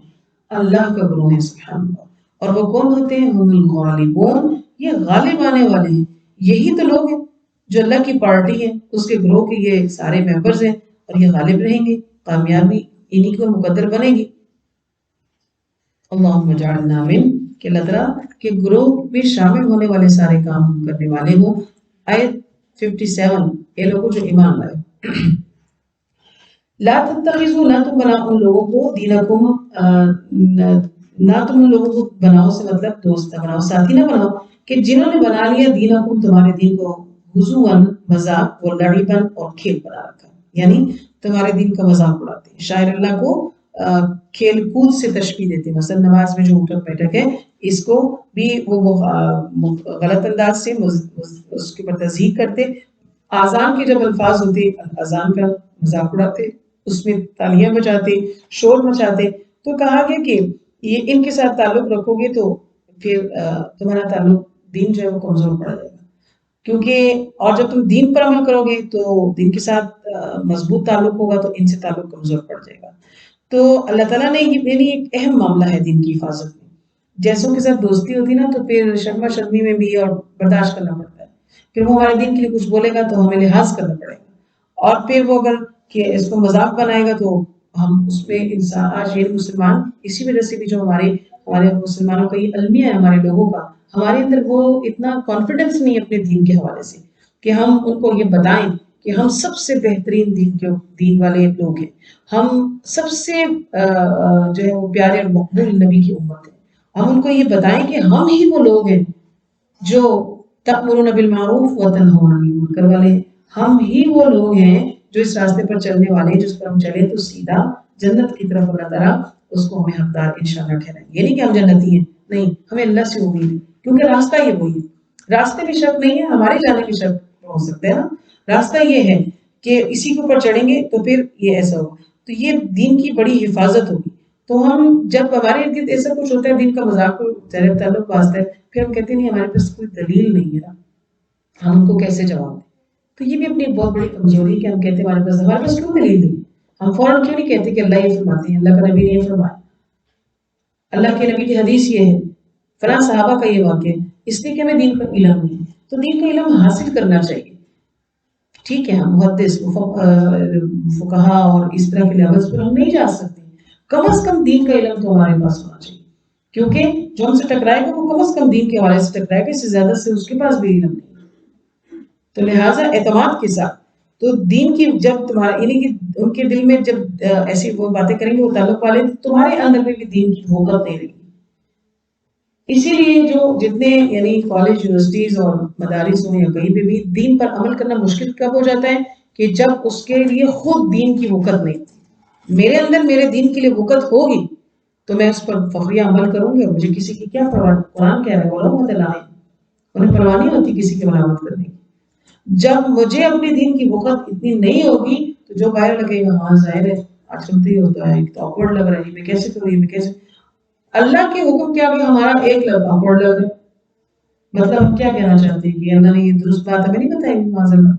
اللہ کا گروہ ہے. سبحان اللہ. اور وہ کون ہوتے ہیں؟ ہم الغالبون، یہ غالب آنے والے ہیں. یہی تو لوگ ہیں جو اللہ کی پارٹی ہے، اس کے گروہ کے یہ سارے ممبرز ہیں، اور یہ غالب رہیں گے، کامیابی انہی کو مقدر بنے گی. اللہم اجعلنا من، کہ اللہ تعالیٰ کے گروہ میں شامل ہونے والے سارے کام ہم کرنے والے ہوں. آیت 57، یہ لوگوں جو ایمان لائے. لا تتخذوا، نہ تم بناؤ ان لوگوں کو، دینکم، نہ تم ان لوگوں کو بناؤ سے مطلب دوست نہ بناؤ، ساتھی نہ بناؤ، کہ جنہوں نے بنا لیا دینکم، تمہارے دین کو، ہزواً، مذاق، و لعباً، اور کھیل بنا رکھا، یعنی تمہارے دین کا مذاق اڑاتے ہیں. شاعر اللہ کو کھیل کود سے تشبیہ دیتے ہیں. مثلا نماز میں جو اٹھک بیٹھک ہے، اس کو بھی وہ غلط انداز سے اس کے اوپر تضحیق کرتے. آزان کے جب الفاظ ہوتے، اذان کا مذاق اڑاتے، اس میں تالیاں بجاتے، شور مچاتے. تو کہا گیا کہ یہ ان کے ساتھ تعلق رکھو گے تو پھر تمہارا تعلق دین جو ہے وہ کمزور پڑ جائے گا. کیونکہ اور جب تم دین پر عمل کرو گے تو دین کے ساتھ مضبوط تعلق ہوگا، تو ان سے تعلق کمزور پڑ جائے گا. تو اللہ تعالیٰ نے یہ ایک اہم معاملہ ہے دین کی حفاظت میں. جیسوں کے ساتھ دوستی ہوتی نا تو پھر شرما شرمی میں بھی اور برداشت کرنا پڑتا ہے. پھر وہ ہمارے دین کے لیے کچھ بولے گا تو ہمیں لحاظ کرنا پڑے گا. اور پھر وہ اگر کہ اس کو مذاق بنائے گا تو ہم اس پہ انسان آج یہ مسلمان اسی وجہ سے بھی جو ہمارے مسلمانوں کا یہ المیہ ہے ہمارے لوگوں کا، ہمارے اندر وہ اتنا کانفیڈنس نہیں ہے اپنے دین کے حوالے سے کہ ہم ان کو یہ بتائیں کہ ہم سب سے بہترین دین والے لوگ ہیں، ہم سب سے جو ہے وہ پیارے اور مقبول نبی کی امت ہے، ہم ان کو یہ بتائیں کہ ہم ہی وہ لوگ ہیں جو تأمرون بالمعروف وتنہون عن المنکر والے، ہم ہی وہ لوگ ہیں جو اس راستے پر چلنے والے ہیں جس پر ہم چلے تو سیدھا جنت کی طرف اللہ تعالیٰ اس کو ہمیں حقدار انشاءاللہ ٹھہرائیں گے۔ یہ نہیں کہ ہم جنتی ہیں، نہیں، ہمیں اللہ سے امید ہے کیونکہ راستہ یہ وہی ہے، راستے میں شک نہیں ہے، ہمارے جانے میں شک ہو سکتا ہے نا، راستہ یہ ہے کہ اسی کے اوپر چڑھیں گے تو پھر یہ ایسا ہوگا، تو یہ دین کی بڑی حفاظت ہوگی۔ تو ہم جب ہمارے ارد گرد ایسا کچھ ہوتا ہے دین کا مذاق تعلق واسطہ ہے، پھر ہم کہتے ہیں نہیں ہمارے پاس کوئی دلیل نہیں ہے نا، ہم ان کو کیسے جواب دیں؟ تو یہ بھی اپنی ایک بہت بڑی کمزوری ہے کہ ہم کہتے ہیں ہمارے پاس کیوں دلیل نہیں؟ ہم فوراً کیوں نہیں کہتے کہ اللہ یہ فرماتے ہیں، اللہ کا نبی نے یہ فرمایا، اللہ کے نبی کی حدیث یہ ہے، فلاں صحابہ کا یہ واقعہ ہے، اس لیے کہ ہمیں دین کا علم نہیں ہے۔ تو دین کا علم حاصل کرنا چاہیے، ٹھیک ہے، ہم محدث فقہا اور اس طرح کے لیولز پر ہم نہیں جا سکتے، کم از کم دین کا علم تو ہمارے پاس ہونا چاہیے، کیونکہ جو ہم سے ٹکرائے گا وہ کم از کم دین کے حوالے سے ٹکرائے گا، اس سے زیادہ سے اس کے پاس بھی علم نہیں۔ تو لہٰذا اعتماد کے ساتھ تو دین کی جب تمہارا یعنی کہ ان کے دل میں جب ایسی وہ باتیں کریں گے وہ تعلق والے، تمہارے اندر میں بھی دین کی محبت نہیں رہے گی۔ اسی لیے جو جتنے یعنی کالج یونیورسٹیز اور مدارس ہوں یا کہیں پہ بھی دین پر عمل کرنا مشکل کب ہو جاتا ہے کہ جب اس کے لیے خود دین کی وقت نہیں، میرے اندر میرے دین کے لیے وقت ہوگی تو میں اس پر فخریہ عمل کروں گی اور مجھے کسی کی کیا پرواہ، قرآن کہہ رہا ہے علماء تعالیٰ انہیں پرواہ نہیں ہوتی کسی کی ملامت کرنے کی۔ جب مجھے اپنے دین کی وقت اتنی نہیں ہوگی تو جو باہر لگے گا ہاں ظاہر ہے آج کل تو یہ ہوتا ہے ایک تو آکورڈ لگ رہا ہے، میں کیسے کروں، میں کیسے، اللہ کے حکم کیا بھی ہمارا ایک لفظ آکورڈ لگ رہا ہے، مطلب ہم کیا کہنا چاہتے ہیں کہ اللہ نے یہ درست بات ہمیں نہیں بتائی معاذ اللہ،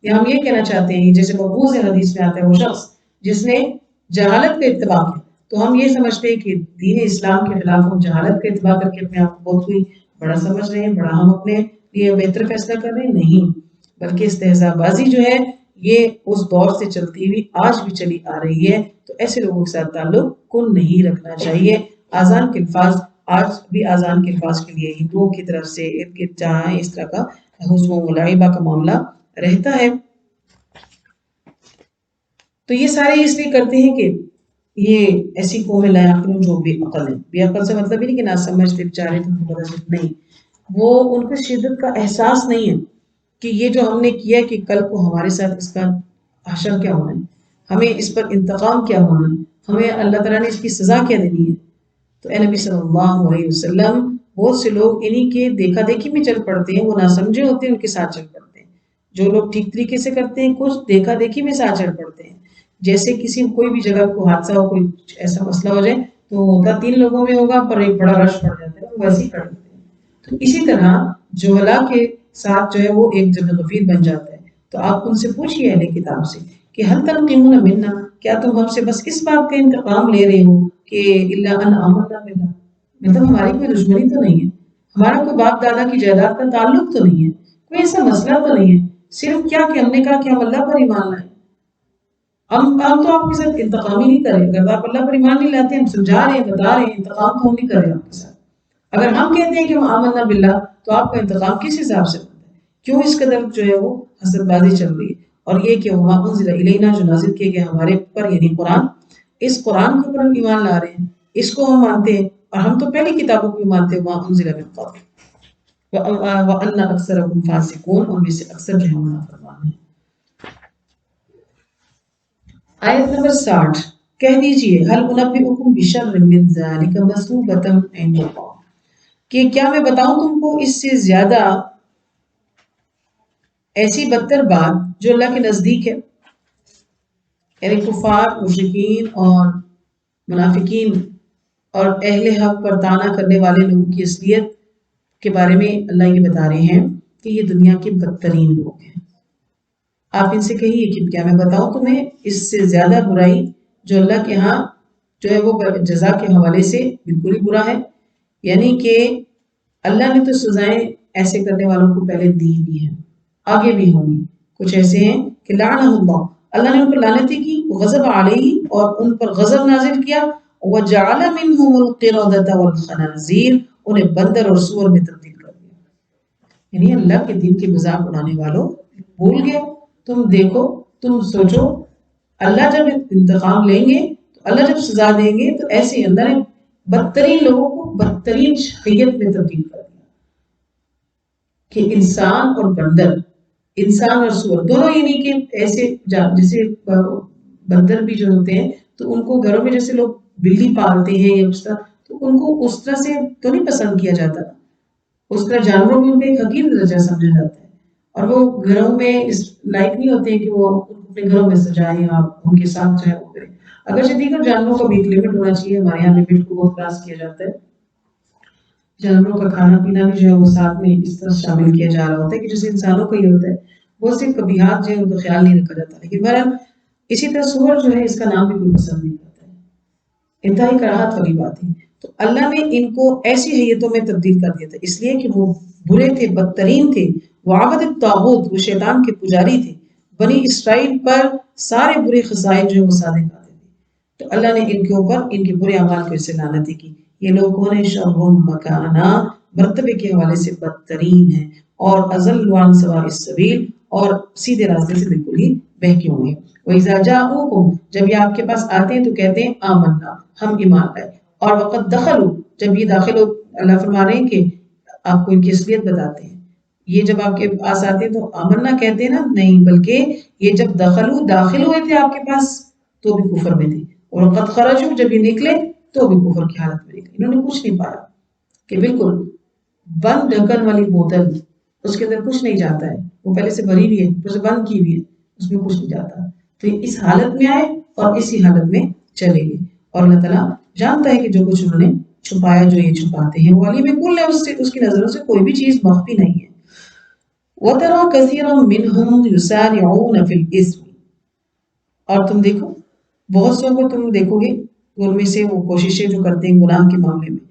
یا ہم یہ کہنا چاہتے ہیں جیسے مقبوض حدیث میں آتا ہے وہ شخص جس نے جہالت کا اتباع کیا، تو ہم یہ سمجھتے ہیں کہ دین اسلام کے خلاف ہم جہالت کا اتباع کر کے اپنے آپ کو بہت ہوئی بڑا سمجھ رہے ہیں، بڑا ہم اپنے لیے بہتر فیصلہ کر رہے ہیں، نہیں، بلکہ استہزاء بازی جو ہے یہ اس دور سے چلتی ہوئی آج بھی چلی آ رہی ہے، تو ایسے لوگوں کے ساتھ تعلق کو نہیں رکھنا چاہیے۔ آزان کے الفاظ آج بھی آزان کے الفاظ کے لیے ہندوؤں کی طرف سے ارد گرد جہاں اس طرح کا حزب و ملاحبہ کا معاملہ رہتا ہے، تو یہ سارے اس لیے کرتے ہیں کہ یہ ایسی قومیں لا یعقلون جو بے عقل ہیں، بے عقل سے مطلب یہ نہیں کہ نہ سمجھتے بیچارے تم کو پتہ نہیں، وہ ان کو شدت کا احساس نہیں ہے کہ یہ جو ہم نے کیا کہ کل کو ہمارے ساتھ اس کا حشر کیا ہونا ہے، ہمیں اس پر انتقام کیا ہونا ہے، ہمیں اللہ تعالیٰ نے اس کی سزا کیا دینی ہے۔ تو اے نبی صلی اللہ علیہ وسلم، بہت سے لوگ انہی کے دیکھا دیکھی میں چل پڑتے ہیں، وہ نہ سمجھے ہوتے ہیں ان کے ساتھ چل پڑتے ہیں، جو لوگ ٹھیک طریقے سے کرتے ہیں کچھ دیکھا دیکھی میں ساتھ چل پڑتے ہیں، جیسے کسی کوئی بھی جگہ کو حادثہ ہو، کوئی ایسا مسئلہ ہو جائے تو ہوتا 3 لوگوں میں ہوگا پر ایک بڑا رش پڑ جاتا ہے، وہ ویسے ہی کر دیتے ہیں، تو اسی طرح جہلا کے ساتھ جو ہے وہ ایک جبل غفیر بن جاتا ہے۔ تو آپ ان سے پوچھئے اہل کتاب سے کہ هل تنقمون منا، کیا تم ہم سے بس اس بات کا انتقام لے رہے ہو کہ الا ان آمنا باللہ، مطلب ہماری کوئی دشمنی تو نہیں ہے، ہمارا کوئی باپ دادا کی جائیداد کا تعلق تو نہیں ہے، کوئی ایسا مسئلہ تو نہیں ہے، صرف کیا کہ ہم نے کہا کہ ہم اللہ پر ایمان لائیں، ہم تو آپ کے ساتھ انتقام ہی نہیں کر رہے، اگر آپ اللہ پر ایمان نہیں لاتے، ہم سمجھا رہے ہیں، بتا رہے ہیں، انتقام تو ہم نہیں کر رہے آپ کے ساتھ، اگر ہم کہتے ہیں کہ ہم آمنا باللہ تو آپ کا انتقام کس حساب سے ہوتا ہے، کیوں اس قدر جو ہے وہ حسد بازی چل رہی ہے، اور یہ کہ وما انزل الینا جو نازل کیے گئے ہمارے پر یعنی قرآن، اس قرآن کے اوپر ہم ایمان لا رہے ہیں، اس کو ہم مانتے ہیں، اور ہم تو پہلی کتابوں کو بھی مانتے ہیں، وما انزل من قبل وان اکثرکم فاسقون، اور میں سے اکثر جو ہے نافرمان ہیں۔ آیت نمبر 60، کہہ دیجئے هل انبئکم بشر من ذلک مثوبۃ عند اللہ، کہ کیا میں بتاؤں تم کو اس سے زیادہ ایسی بدتر بات جو اللہ کے نزدیک ہے، یعنی کفار، مشرکین اور منافقین اور اہل حق پر طعنہ کرنے والے لوگوں کی اصلیت کے بارے میں اللہ یہ بتا رہے ہیں کہ یہ دنیا کے بدترین لوگ ہیں۔ آپ ان سے کہیے کہ کیا میں بتاؤں تمہیں اس سے زیادہ برائی جو اللہ کے ہاں جو ہے وہ جزا کے حوالے سے بالکل ہی برا ہے، یعنی کہ اللہ نے تو سزائیں ایسے کرنے والوں کو پہلے دی بھی ہیں، آگے بھی ہوں گی، کچھ ایسے ہیں کہ لعنہ اللہ، اللہ نے ان پر لعنتیں کی، غضب علیہ اور ان پر غضب نازل کیا، وجعل منهم القردة والخنازیر، انہیں بندر اور سور میں تبدیل کر دیا۔ یعنی اللہ کے دین کے مذاق اڑانے والوں، بھول گئے، تم دیکھو، تم سوچو، اللہ جب انتقام لیں گے، تو اللہ جب سزا دیں گے، تو ایسے اللہ نے بدترین لوگوں کو بدترین شخصیت میں تبدیل کر دیا کہ انسان اور بندر، انسان اور سور دونوں، یعنی کہ ایسے جیسے بندر بھی جو ہوتے ہیں تو ان کو گھروں میں جیسے لوگ بلی پالتے ہیں یا اس طرح، تو ان کو اس طرح سے تو نہیں پسند کیا جاتا، اس طرح جانوروں میں ان کا ایک حقیر درجہ سمجھا جاتا ہے، اور وہ گھروں میں اس لائق نہیں ہوتے ہیں کہ وہ اپنے گھروں میں سجائیں یا ان کے ساتھ جو ہے وہ کریں۔ اگرچہ دیگر جانوروں کا بھی ایک لمٹ ہونا چاہیے، ہمارے یہاں لمٹ کو بہت کراس کیا جاتا ہے، جانوروں کا کھانا پینا بھی جو ہے وہ ساتھ میں اس طرح شامل کیا جا رہا ہوتا ہے کہ جیسے انسانوں کا ہی ہوتا ہے، بہت سے قبیحات جو ہے ان کا خیال نہیں رکھا جاتا، لیکن بہرحال اسی طرح سور جو ہے اس کا نام بھی کوئی پسند نہیں کرتا ہے، انتہائی کراہت والی بات ہے۔ تو اللہ نے ان کو ایسی حیتوں میں تبدیل کر دیا تھا، اس لیے کہ وہ برے تھے، بدترین تھے، وعبد الطاغوت، وہ شیطان کے پجاری تھے، بنی اسرائیل پر سارے برے خصائل جو ہے وہ صادق آتے تھے، تو اللہ نے ان کے اوپر ان کے برے اعمال کی وجہ سے لعنتیں کی۔ یہ لوگ کون ہیں؟ شرهم مکانا، مرتبے کے حوالے سے بدترین ہیں، اور اضل عن سواء السبیل، اور سیدھے راستے سے بالکل ہی بہکے ہوئے ہیں۔ وَإِذَا جَاءُوكُمْ، جب یہ آپ کے پاس آتے ہیں تو کہتے ہیں آمنا، ہم ایمان لائے، اور وقد دخلوا، جب یہ داخل ہو، اللہ فرما رہے ہیں کہ آپ کو ان کی اصلیت بتاتے ہیں، یہ جب آپ کے پاس آتے ہیں تو آمنا کہتے ہیں نا، نہیں، بلکہ یہ جب داخل ہوئے تھے آپ کے پاس تو بھی کفر میں تھے، اور وقد خرجوا، جب یہ نکلے تو بھی کفر کی حالت میں نکلے، انہوں نے کچھ نہیں پایا، کہ بالکل بند ڈھکن والی بوتل، اس کے اندر کچھ نہیں جاتا ہے، وہ پہلے سے بھری ہوئی ہے، اوپر سے بند کی ہوئی ہے، اس میں کچھ نہیں جاتا، تو یہ اس حالت میں آئے اور اسی حالت میں چلے گئے، اور اللہ تعالیٰ جانتا ہے کہ جو کچھ انہوں نے چھپایا، جو یہ چھپاتے ہیں، وہ علیم کل ہے، اس کی نظروں سے کوئی بھی چیز مخفی نہیں ہے۔ وَتَرَى كَثِيرًا مِّنْهُمْ يُسَارِعُونَ فِي الْإِثْمِ، اور تم دیکھو بہت سو کو تم دیکھو گے ان میں سے وہ کوششیں جو کرتے ہیں گناہ کے معاملے میں،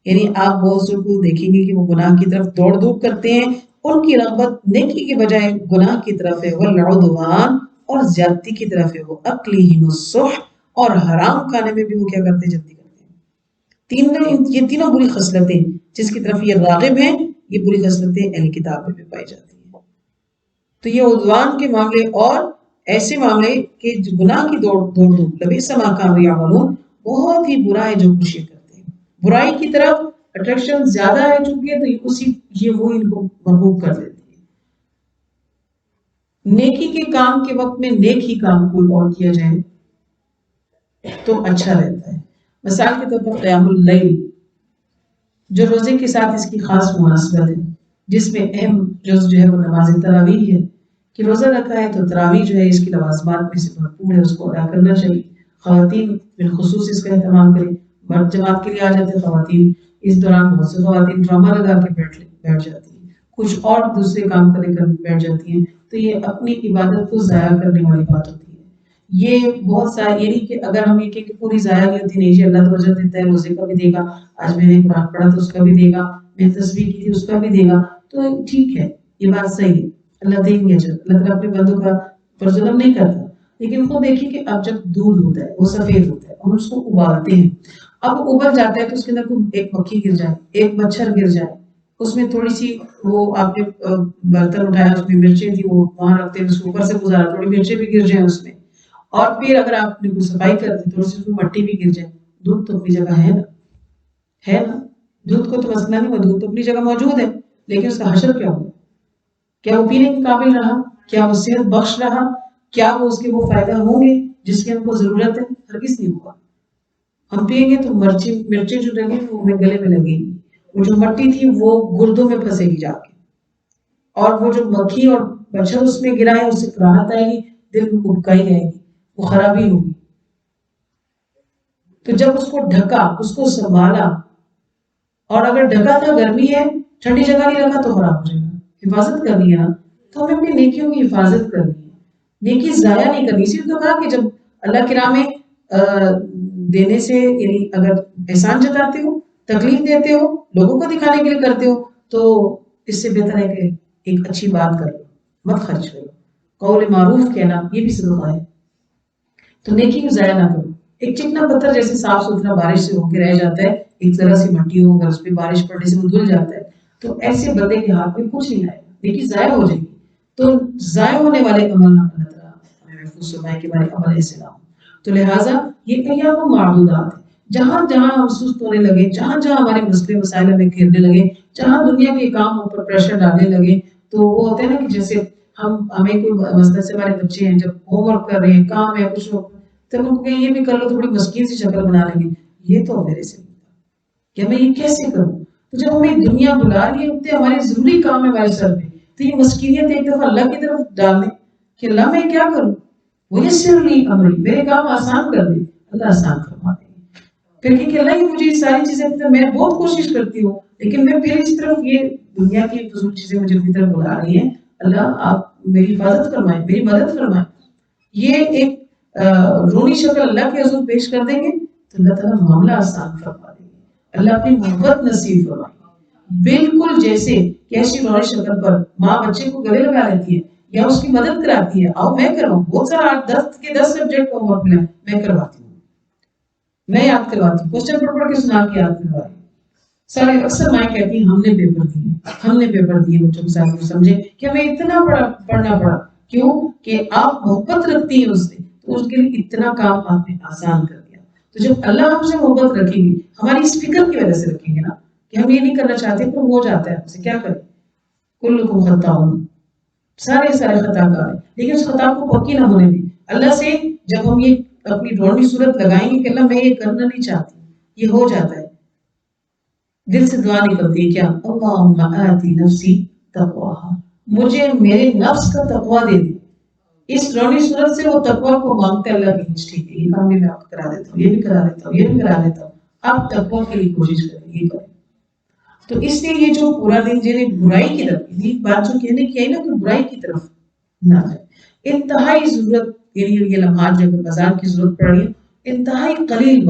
یعنی آپ بہت سو کو دیکھیں گے کہ وہ گناہ کی طرف دوڑ دھوپ کرتے ہیں، ان کی رغبت نیکی کے بجائے گناہ کی طرف ہے، والعدوان، اور زیادتی کی طرف ہے، وہ اکلہم السحت، اور حرام کھانے میں بھی وہ کیا کرتے ہیں؟ جلدی کرتے ہیں۔ یہ تینوں بری خصلتیں جس کی طرف یہ راغب ہیں، یہ بری خصلتیں اہل کتاب میں بھی پائی جاتی ہیں۔ تو یہ عدوان کے معاملے اور ایسے معاملے کہ گناہ کی دوڑ دھوپ، لبئس ما کانوا یعملون، بہت ہی برا ہے جو کچھ یہ کرتے ہیں، برائی کی طرف اٹریکشن زیادہ ہے چونکہ، تو یہ وہ ان کو مرغوب کر دیتی ہے۔ نیکی کے کام کے وقت میں نیک ہی کام کوئی اور کیا جائے تو اچھا رہتا ہے۔ مثال کے طور پر قیام اللیل، جو روزے کے ساتھ اس کی خاص مناسبت ہے، جس میں اہم جز جو ہے وہ نماز تراویح ہے، کہ روزہ رکھا ہے تو تراویح جو ہے اس کی لوازمات میں سے بھرپور ہے، اس کو ادا کرنا چاہیے۔ خواتین بالخصوص اس کا اہتمام کریں، مرد جماعت کے لیے آ جاتے ہیں، خواتین اس دوران بہت سے خواتین ڈرامہ لگا کے بیٹھ جاتی ہیں، کچھ اور دوسرے کام کرے کر بیٹھ جاتی ہیں، تو یہ اپنی عبادت کو ضائع کرنے والی بات ہوتی ہے۔ یہ بہت سارا، یعنی کہ اگر ہم یہ کہ پوری ضائع نہیں ہوتی، نہیں جی اللہ تو اجر دیتا ہے، روزے کا بھی دے گا، آج میں نے قرآن پڑھا تو اس کا بھی دے گا، میں تسبیح کی تھی اس کا بھی دے گا، تو ٹھیک ہے، یہ بات صحیح ہے، اللہ دیں گے اجر، اللہ تعالیٰ اپنے بندوں کا پر ظلم نہیں کرتا۔ لیکن خود دیکھیے کہ اب جب دودھ ہوتا ہے وہ سفید ہوتا ہے اور اس کو ابالتے ہیں، اب ابل جاتا ہے تو اس کے اندر ایک مکھی گر جائے، ایک مچھر گر جائے، اس میں تھوڑی سی وہ آپ نے برتن اٹھایا، اس میں مرچیں تھی، وہ وہاں رکھتے ہیں، اس کے اوپر سے گزارا، تھوڑی مرچیں بھی گر جائیں اس میں، اور پھر اگر آپ نے کوئی صفائی کر دی تھوڑی سی اس میں مٹی بھی گر جائے، دودھ تو اپنی جگہ ہے نا، ہے نا، دودھ کو تو مسئلہ نہیں ہوا، دودھ تو اپنی جگہ موجود ہے، لیکن اس کا حشر کیا ہوا؟ کیا وہ پینے کے قابل رہا؟ کیا وہ صحت بخش رہا؟ کیا وہ اس کے وہ فائدہ ہوں گے جس کی ہم کو ضرورت ہے؟ ہرگز نہیں ہوا۔ ہم پیئیں گے تو مرچیں جو لگیں وہ ہمیں گلے میں لگیں گی، وہ جو مٹی تھی وہ گردوں میں پھنسے گی جا کے، اور وہ جو مکھی اور مچھر اس میں گرا ہے اس سے کراہت آئے گی، دل میں کبکائی رہے گی، وہ خرابی ہوگی۔ تو جب اس کو ڈھکا، اس کو سنبھالا، اور اگر ڈھکا تھا گرمی ہے، ٹھنڈی جگہ نہیں رکھا تو خراب ہو جائے گا، حفاظت کرنی ہے نا، تو ہمیں اپنی نیکیوں کی حفاظت کرنی ہے، نیکی ضائع نہیں کرنی۔ اسی تو کہا کہ جب اللہ کی راہ میں دینے سے، یعنی اگر احسان جتاتے ہو، تکلیف دیتے ہو، لوگوں کو دکھانے کے لیے کرتے ہو، تو اس سے بہتر ہے کہ ایک اچھی بات کرو، مت خرچ کرو۔ قول معروف کہنا یہ بھی صدقہ ہے. تو نیکی کو ضائع نہ کرو. ایک چکنا پتھر جیسے صاف ستھرا بارش سے ہو کے رہ جاتا ہے، ایک ذرا سی مٹی ہو اگر اس پہ بارش پڑنے سے وہ دھل جاتا ہے، تو ایسے بندے کے ہاتھ میں کچھ نہیں آئے گا، نیکی ضائع ہو جائے گی. تو ضائع ہونے والے عمل اللہ تعالیٰ ہمیں محفوظ فرمائے کہ ہمارے عمل ایسے نہ ہوں. تو لہٰذا یہ ایام معدودات ہیں. جہاں جہاں ہم سست ہونے لگے، جہاں جہاں ہمارے مسئلے مسائل ہمیں گھیرنے لگے، جہاں دنیا کے کام پر پریشر ڈالنے لگے، تو وہ ہوتے ہیں نا کہ جیسے ہمیں کوئی مسئلہ سے ہمارے بچے ہیں جب ہوم ورک کر رہے ہیں، کام ہے کچھ، تو ہم ان کو کہیں یہ بھی کر لو تو بڑی مسکین سی شکل بنا لیں گے، یہ تو میرے سے نہیں ہوتا کہ میں یہ کیسے کروں. تو جب ہمیں دنیا بلا رہی ہے، ہمارے ضروری کام ہے ہمارے سر پہ، تو یہ مسکینیت ایک دفعہ اللہ کی طرف ڈال دیں کہ اللہ میں کیا کروں، وہ یسر لی امری، میرے کام آسان کر دے. اللہ آسان فرما دے. پھر کہ اللہ ہی مجھے یہ ساری چیزیں، میں بہت کوشش کرتی ہوں لیکن میں پھر اس طرف یہ دنیا کی فضول چیزیں مجھے اپنی طرف بلا رہی ہیں، اللہ آپ میری حفاظت فرمائیں، میری مدد فرمائیں. یہ ایک رونی شکل اللہ کے حضور پیش کر دیں گے تو اللہ تعالیٰ معاملہ آسان فرما دیں گے. اللہ اپنی محبت نصیب فرمائے. بالکل جیسے کہ ایسی رونی شکل پر ماں بچے کو گلے لگا لیتی ہے یا اس کی مدد کراتی ہے، آؤ میں کراؤں، بہت سارا 10 سبجیکٹ کا ہوم ورک ملا میں کرواتی ہوں، میں یاد کرواتی ہوں، کوسچن پڑھ پڑھ کے سنا کے یاد کرواتی ہوں. سارے اکثر مائیں کہتی ہیں ہم نے پیپر دیے بچوں کے ساتھ، سمجھے کہ ہمیں اتنا پڑھنا پڑا. کیوں کہ آپ محبت رکھتی ہیں اس سے، تو اس کے لیے اتنا کام آپ نے آسان کر دیا. تو جب اللہ ہم سے محبت رکھیں گے، ہماری اس فکر کی وجہ سے رکھیں گے نا کہ ہم یہ نہیں کرنا چاہتے پر ہو جاتا ہے ہم سے، کیا کریں. کلکم خطاؤن، سارے خطا کار ہیں، لیکن اس خطا کو پکی نہ ہونے دیں. اللہ سے جب ہم یہ اپنی روڑی صورت لگائیں گے کہ اللہ میں یہ کرنا نہیں چاہتی، یہ ہو جاتا ہے، دل سے دعا نکلتی ہے کیا، اللہم آتی نفسی تقواہا، مجھے میرے نفس کا تقوی دے دے. اس روڑی صورت سے وہ تقوی کو مانگتے اللہ کی ٹھیک ہے، یہ کام بھی میں آپ کو کرا دیتا ہوں، یہ بھی کرا دیتا ہوں، یہ بھی کرا دیتا ہوں. آپ تقوی کے لیے کوشش کریں، یہ کریں. تو اس لیے یہ جو پورا دن جنہیں برائی کی طرف، یہ بات جو کہنے کی ہے نا کہ برائی کی طرف نہ جائے. انتہائی ضرورت، یعنی یہ لمحات جب بازار کی ضرورت پڑ رہی ہے، انتہائی قلیل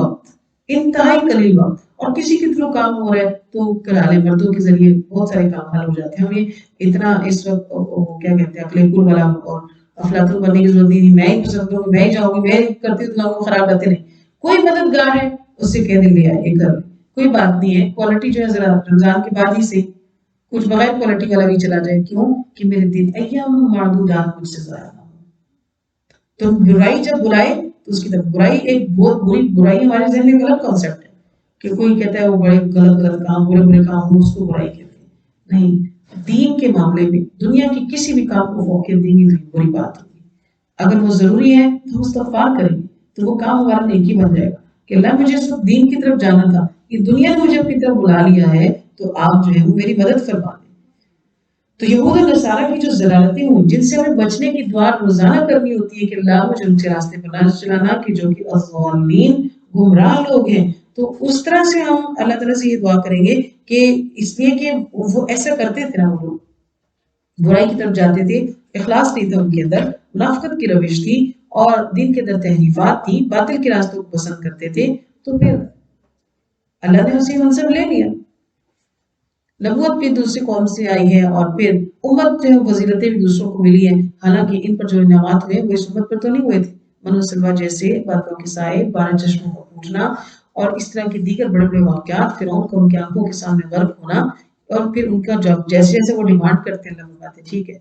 وقت اور کسی کے تھرو کام ہو رہا ہے تو کرالے مردوں کے ذریعے بہت سارے کام حل ہو جاتے ہیں. ہمیں اتنا اس وقت کیا کہتے ہیں عقل کل والا اور افلاطون بننے کی ضرورت نہیں، میں ہی پسند کروں گی، میں ہی جاؤں گی، میں کرتی ہوں تو لوگوں کو خراب کرتے نہیں. کوئی مددگار ہے اس سے کہہ دیں لے آئے یہ کر لیں، کوئی بات نہیں ہے. کوالٹی جو ہے ذرا رمضان کے بعد ہی سے کچھ بغیر کوالٹی والا بھی چلا جائے. کیوں کہ میرے دن ایام معدودات مجھ سے ضائع نہ ہو. تو برائی جب بلائے تو اس کی طرف، برائی ایک بہت بری برائی ہمارے ذہن میں غلط کانسیپٹ ہے کہ کوئی کہتا ہے وہ بڑے غلط کام، برے کام ہوں اس کو برائی کہتے ہیں. نہیں، دین کے معاملے میں دنیا کی کسی بھی کام کو فوقیت دیں گے تو بری بات ہوگی. اگر وہ ضروری ہے تو ہم استغفار کریں گے تو وہ کام ہمارا نیکی بن جائے گا کہ اللہ مجھے اس وقت دین کی طرف جانا تھا، یہ دنیا نے مجھے اپنی طرف بلا لیا ہے تو آپ جو ہے وہ میری مدد فرما دیں. تو یہود اور نصارہ کی جو ضلالتیں ہوں جن سے ہمیں بچنے کی دعا روزانہ کرنی ہوتی ہے کہ اللہ مجھے ان کے راستے پر نہ چلانا کہ جو کہ الضالین گمراہ لوگ ہیں. تو اس طرح سے ہم اللہ تعالیٰ سے یہ دعا کریں گے کہ اس لیے کہ وہ ایسا کرتے تھے نا، وہ لوگ برائی کی طرف جاتے تھے، اخلاص نہیں تھا ان کے اندر، منافقت کی روش تھی اور دین کے اندر تحریفات تھی، باطل کے راستوں کو پسند کرتے تھے. تو پھر اللہ نے اسی منصب لے لیا. نبوت بھی دوسری قوم سے آئی ہے اور پھر امت جو وزیرتیں بھی دوسروں کو ملی ہیں، حالانکہ ان پر جو انعامات ہوئے وہ اس امت پر تو نہیں ہوئے تھے. منو سلوا جیسے بادلوں کے سائے، 12 چشموں کا پھوٹنا اور اس طرح کے دیگر بڑے بڑے واقعات، فرعون کا ان کی آنکھوں کے سامنے غرق ہونا، اور پھر ان کا جیسے جیسے وہ ڈیمانڈ کرتے ہیں اللہ فرماتے ٹھیک ہے.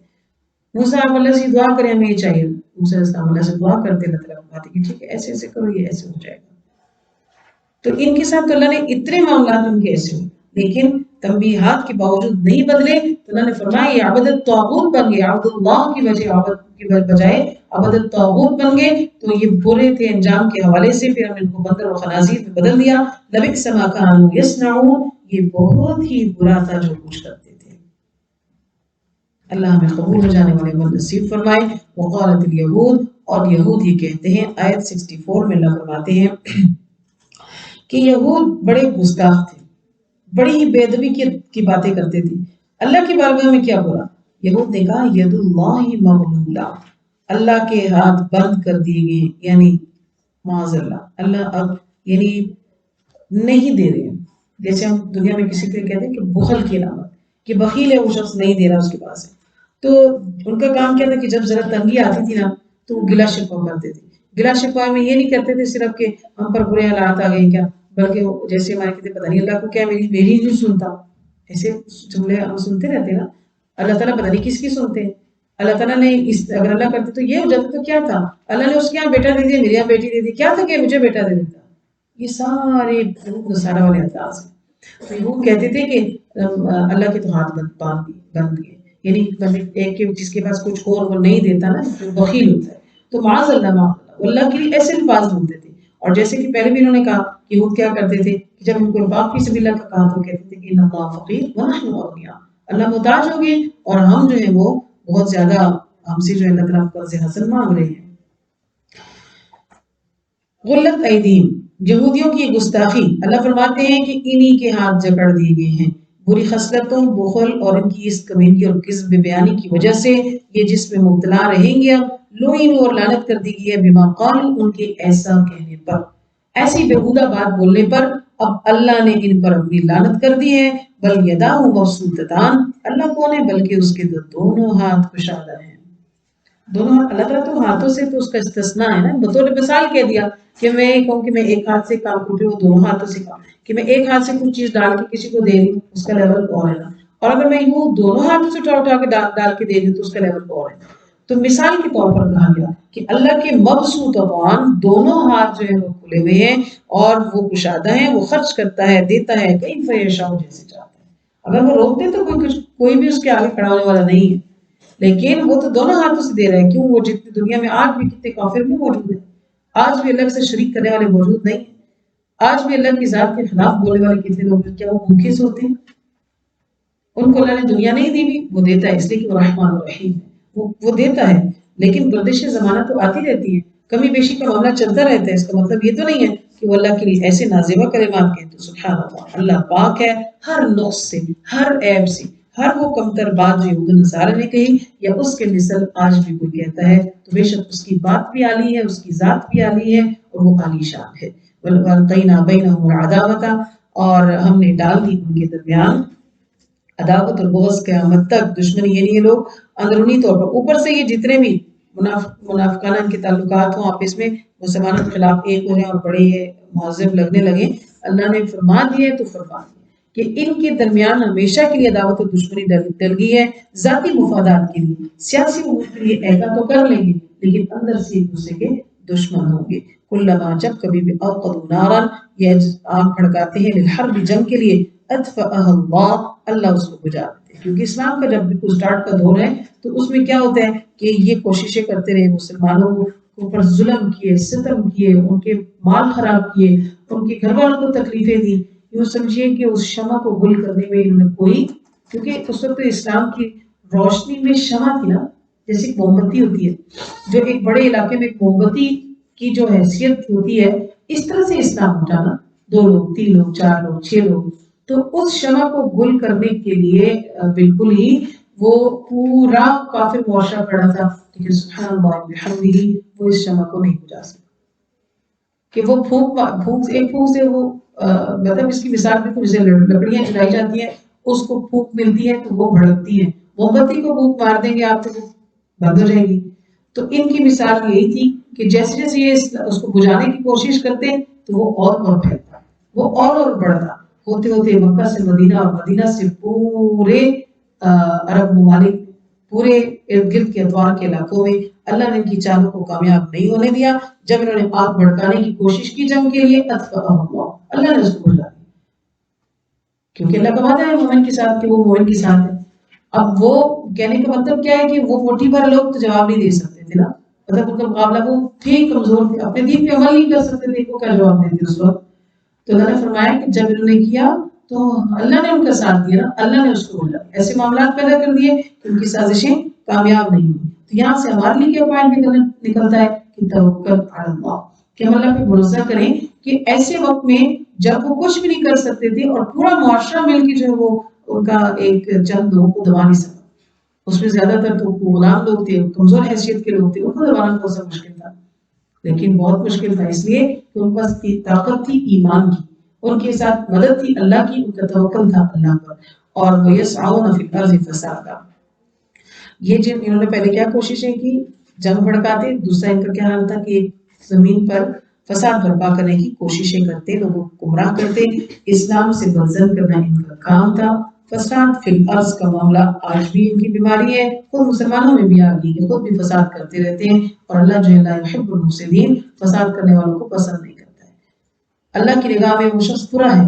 موسیٰ آپ اللہ سے دعا کریں ہمیں یہ چاہیے، موسیٰ علیہ السلام اللہ سے دعا کرتے اللہ تعالیٰ فرماتے کہ ٹھیک ہے ایسے ایسے کرو یہ ایسے ہو جائے گا. تو ان کے ساتھ اللہ نے اتنے معاملات ان کے ایسے ہوئے لیکن تنبیہات کے باوجود نہیں بدلے. تو اللہ نے فرمایا یہ عبد الطاغوت بن گئے، عبد اللہ کی وجہ عبد کی بجائے عبد الطاغوت بن گئے. تو یہ برے تھے انجام کے حوالے سے، پھر ہم نے ان کو بندر و خنازیر میں بدل دیا. لبئس ما كانوا يصنعون، یہ بہت ہی برا تھا جو کچھ کرتے تھے. اللہ ہمیں قبول ہو جانے والے عمل نصیب فرمائے. وقالت الیہود، اور یہود یہ کہتے ہیں، آیت 64 میں اللہ فرماتے ہیں کہ یہود بڑے گستاخ تھے، بڑی ہی بے ادبی کی باتیں کرتے تھے. اللہ کی بارگاہ میں کیا بولا؟ یہود نے کہا ید اللہ مغلولہ، اللہ کے ہاتھ بند کر دیے گئے، یعنی معاذ اللہ اب یعنی نہیں دے رہے ہیں. جیسے ہم دنیا میں کسی کو کہتے ہیں کہ بخل کی علامت، کہ بخیل ہے وہ شخص نہیں دے رہا اس کے پاس ہے. تو ان کا کام کیا تھا کہ جب ذرا تنگی آتی تھی نا تو وہ گلا شکوہ کرتے تھے. گلا شکوہ میں یہ نہیں کرتے تھے صرف کہ ہم پر برے حالات آ گئے کیا، بلکہ وہ جیسے ہمارے کہتے پتہ نہیں اللہ کو کیا میری نہیں سنتا، ایسے جملے ہم سنتے رہتے ہیں نا. اللہ تعالیٰ پتہ نہیں کس کی سنتے ہیں. اللہ تعالیٰ نے اگر اللہ کرتے تو یہ ہو جاتا تو کیا تھا، اللہ نے اس کے یہاں بیٹا دے دیا، میرے یہاں بیٹی دے دی، کیا تھا کہ مجھے بیٹا دے دیتا. یہ سارے نصارہ والے انداز ہیں. تو وہ کہتے تھے کہ اللہ کے تو ہاتھ بند گئے، یعنی ایک جس کے پاس کچھ اور وہ نہیں دیتا نا، جو بخیل ہوتا ہے. تو معاذ اللہ کے لیے ایسے الفاظ بولتے تھے. اور جیسے کہ پہلے بھی انہوں نے کہا کہ وہ کیا کرتے تھے کہ جب ان کو انفاق فی سبیل اللہ کا کہا تو کہتے تھے کہ ان اللہ فقیر ونحن اغنیاء، اللہ محتاج ہو گئے اور ہم جو ہے وہ بہت زیادہ ہم سے جو ہے اللہ تعالیٰ قرض حسن مانگ رہے ہیں. غلت ایدیم، یہودیوں کی گستاخی. اللہ فرماتے ہیں کہ انہی کے ہاتھ جکڑ دیے گئے ہیں. بری خصلتوں، بخل اور ان کی اس کمینگی اور کذب بیانی کی وجہ سے یہ جس میں مبتلا رہیں گے. اب لوئن اور لعنت کر دی گئی ہے بما قالوا، ان کے ایسا کہنے پر، ایسی بےہودہ بات بولنے پر. اب اللہ نے ان پر اپنی لعنت کر دی ہے. بل یداہ مبسوطتان، اللہ کون ہے بلکہ اس کے دونوں ہاتھ کشادہ ہیں. دونوں اللہ تعالیٰ تو ہاتھوں سے تو اس کا استثناء ہے نا. بطور مثال کہہ دیا کہ میں کہوں کہ میں ایک ہاتھ سے کام کرتی ہوں، دونوں ہاتھوں سے کام، کہ میں ایک ہاتھ سے کچھ چیز ڈال کے کسی کو دے رہی ہوں، اس کا لیول اور ہے نا. اور اگر میں یوں دونوں ہاتھوں سے اٹھا کے ڈال کے دے رہی ہوں تو اس کا لیول اور ہے. تو مثال کے طور پر کہا گیا کہ اللہ کے مبسوطان، دونوں ہاتھ جو ہے وہ کھلے ہوئے ہیں اور وہ کشادہ ہیں. وہ خرچ کرتا ہے، دیتا ہے، کیف یشاء، جیسے چاہتا ہے. اگر وہ روکتے تو کوئی بھی اس کے آگے کھڑا ہونے والا نہیں ہے، لیکن وہ تو دونوں ہاتھوں سے دے رہے ہیں. کیوں؟ وہ جتنی دنیا میں آج بھی کتنے کافر بھی موجود ہیں، آج بھی اللہ سے شریک کرنے والے موجود نہیں ہیں، آج بھی اللہ کی ذات کے خلاف بولنے والے کتنے لوگ ہیں. کیا وہ بھوکے سوتے ہیں؟ ان کو اللہ نے دنیا نہیں دی بھی، وہ دیتا ہے اس لیے کہ وہ رحمان و رحیم ہے. وہ دیتا ہے، لیکن گردش زمانہ تو آتی رہتی ہے، کمی بیشی کا معاملہ چلتا رہتا ہے. اس کا مطلب یہ تو نہیں ہے کہ وہ اللہ کے لیے ایسے نازیبہ کلمات کہتے. سبحان اللہ، اللہ پاک ہے ہر نقص سے، ہر عیب سے. ہر وہ کمتر بات جو یہود نصارہ نے کہی یا اس کے مثل آج بھی کوئی کہتا ہے تو بے شک اس کی بات بھی عالی ہے، اس کی ذات بھی عالی ہے اور وہ عالی شان ہے. وَأَلْقَيْنَا بَيْنَهُمُ الْعَدَاوَةَ، اور ہم نے ڈال دی ان کے درمیان عداوت اور بغض قیامت تک، دشمنی. یعنی یہ لوگ اندرونی طور پر، اوپر سے یہ جتنے بھی منافقانہ ان کے تعلقات ہوں آپس میں، مسلمانوں کے خلاف ایک ہو جائیں اور بڑے مہذب لگنے لگے. اللہ نے فرما دیا تو فرما دیا کہ ان کے درمیان ہمیشہ کے لیے عداوت اور دشمنی ڈل گئی ہے، ذاتی مفادات کے لیے، سیاسی امور کے لیے عہدہ تو کر لیں گے لیکن اندر سے ایک دوسرے کے دشمن ہوں گے. کلما، جب کبھی بھی، اوقدوا نارا، یہ آگ بھڑکاتے ہیں، للحرب، جنگ کے لیے، اطفأها اللہ، اللہ اس کو بجھا دیتے ہیں. کیونکہ اسلام کا جب بھی سٹارٹ کا دور ہے تو اس میں کیا ہوتا ہے کہ یہ کوششیں کرتے رہے، مسلمانوں کو اوپر ظلم کیے، ستم کیے، ان کے مال خراب کیے، ان کے گھر والوں کو تکلیفیں دی. یوں سمجھیے کہ اس شمع کو گل کرنے میں انہوں نے کوئی، کیونکہ اس وقت اسلام کی روشنی میں شمع تھی نا، جیسے موم بتی ہوتی ہے، جو ایک بڑے علاقے میں ایک موم بتی کی جو حیثیت ہوتی ہے، اس طرح سے اسلام اٹھا نا. 2 لوگ، 3 لوگ، 4 لوگ، 6 لوگ، تو اس شمع کو گل کرنے کے لیے بالکل ہی وہ پورا کافر معاشرہ کھڑا تھا. لیکن سبحان اللہ بحمدہ، وہ اس شمع کو نہیں بجھا سکتا کہ وہ ایک پھونک سے وہ مطلب اس کی مثال بھی کچھ لکڑیاں جلائی جاتی ہیں، اس کو پھونک ملتی ہے تو وہ بھڑکتی ہیں. موم بتی کو پھونک مار دیں گے آپ تو وہ بند ہو جائے گی. تو ان کی مثال یہی تھی کہ جیسے جیسے یہ اس کو بجھانے کی کوشش کرتے تو وہ اور پھیلتا، وہ اور بڑھتا، ہوتے ہوتے مکہ سے مدینہ اور مدینہ سے پورے عرب ممالک، پورے ارد گرد کے ادوار کے علاقوں میں. اللہ نے ان کی چالوں کو کامیاب نہیں ہونے دیا. جب انہوں نے آگ بھڑکانے کی کوشش کی جنگ کے لیے، اطفأها اللہ، اللہ نے اس کو بجھا دیا. کیونکہ اللہ کا وعدہ ہے مومن کے ساتھ کہ وہ مومن کے ساتھ ہے. اب وہ کہنے کا مطلب کیا ہے کہ وہ مٹھی بھر لوگ تو جواب نہیں دے سکتے تھے نا، مطلب ان کا مقابلہ، وہ تھے کمزور تھے، اپنے دین پہ عمل نہیں کر سکتے تھے، وہ کیا جواب دیتے اس وقت. تو اللہ نے فرمایا کہ جب انہوں نے کیا تو اللہ نے ان کا ساتھ دیا نا، اللہ نے اس کو بولا. ایسے معاملات پیدا کر دیے کہ ان کی سازشیں کامیاب نہیں ہوئی. تو یہاں سے ہمارے لیے کیا پوائنٹ نکلتا ہے کہ توکل علی اللہ، کہ ہم اللہ پہ بھروسہ کریں کہ ایسے وقت میں جب وہ کچھ بھی نہیں کر سکتے تھے اور پورا معاشرہ مل کے جو ہے وہ ان کا ایک چند لوگوں کو دبا نہیں سکتا، اس میں زیادہ تر تو غلام لوگ تھے، کمزور حیثیت کے لوگ تھے، ان کو دبانا بہت سا مشکل تھا. لیکن بہت مشکل تھا اس لیے کہ ان کے پاس طاقت تھی ایمان کی، ان کے ساتھ مدد تھی اللہ کی، ان کا توکل تھا اللہ پر. اور وَيَسْعَوْنَ فِي الْأَرْضِ فَسَادًا، یہ جن انہوں نے پہلے کیا کوششیں کی، جنگ بھڑکاتے، دوسرا ان کا کیا حال تھا کہ زمین پر فساد برپا کرنے کی کوششیں کرتے، لوگوں کو گمراہ کرتے، اسلام سے بدزن کرنا ان کا کام تھا۔ فساد فی الارض کا معاملہ آج بھی ان کی بیماری ہے، خود مسلمانوں میں بھی آ گئی ہے، خود بھی فساد کرتے رہتے ہیں، اور اللہ جو ہے لا یحب المفسدین، فساد کرنے والوں کو پسند نہیں کرتا ہے۔ اللہ کی نگاہ میں وہ شخص برا ہے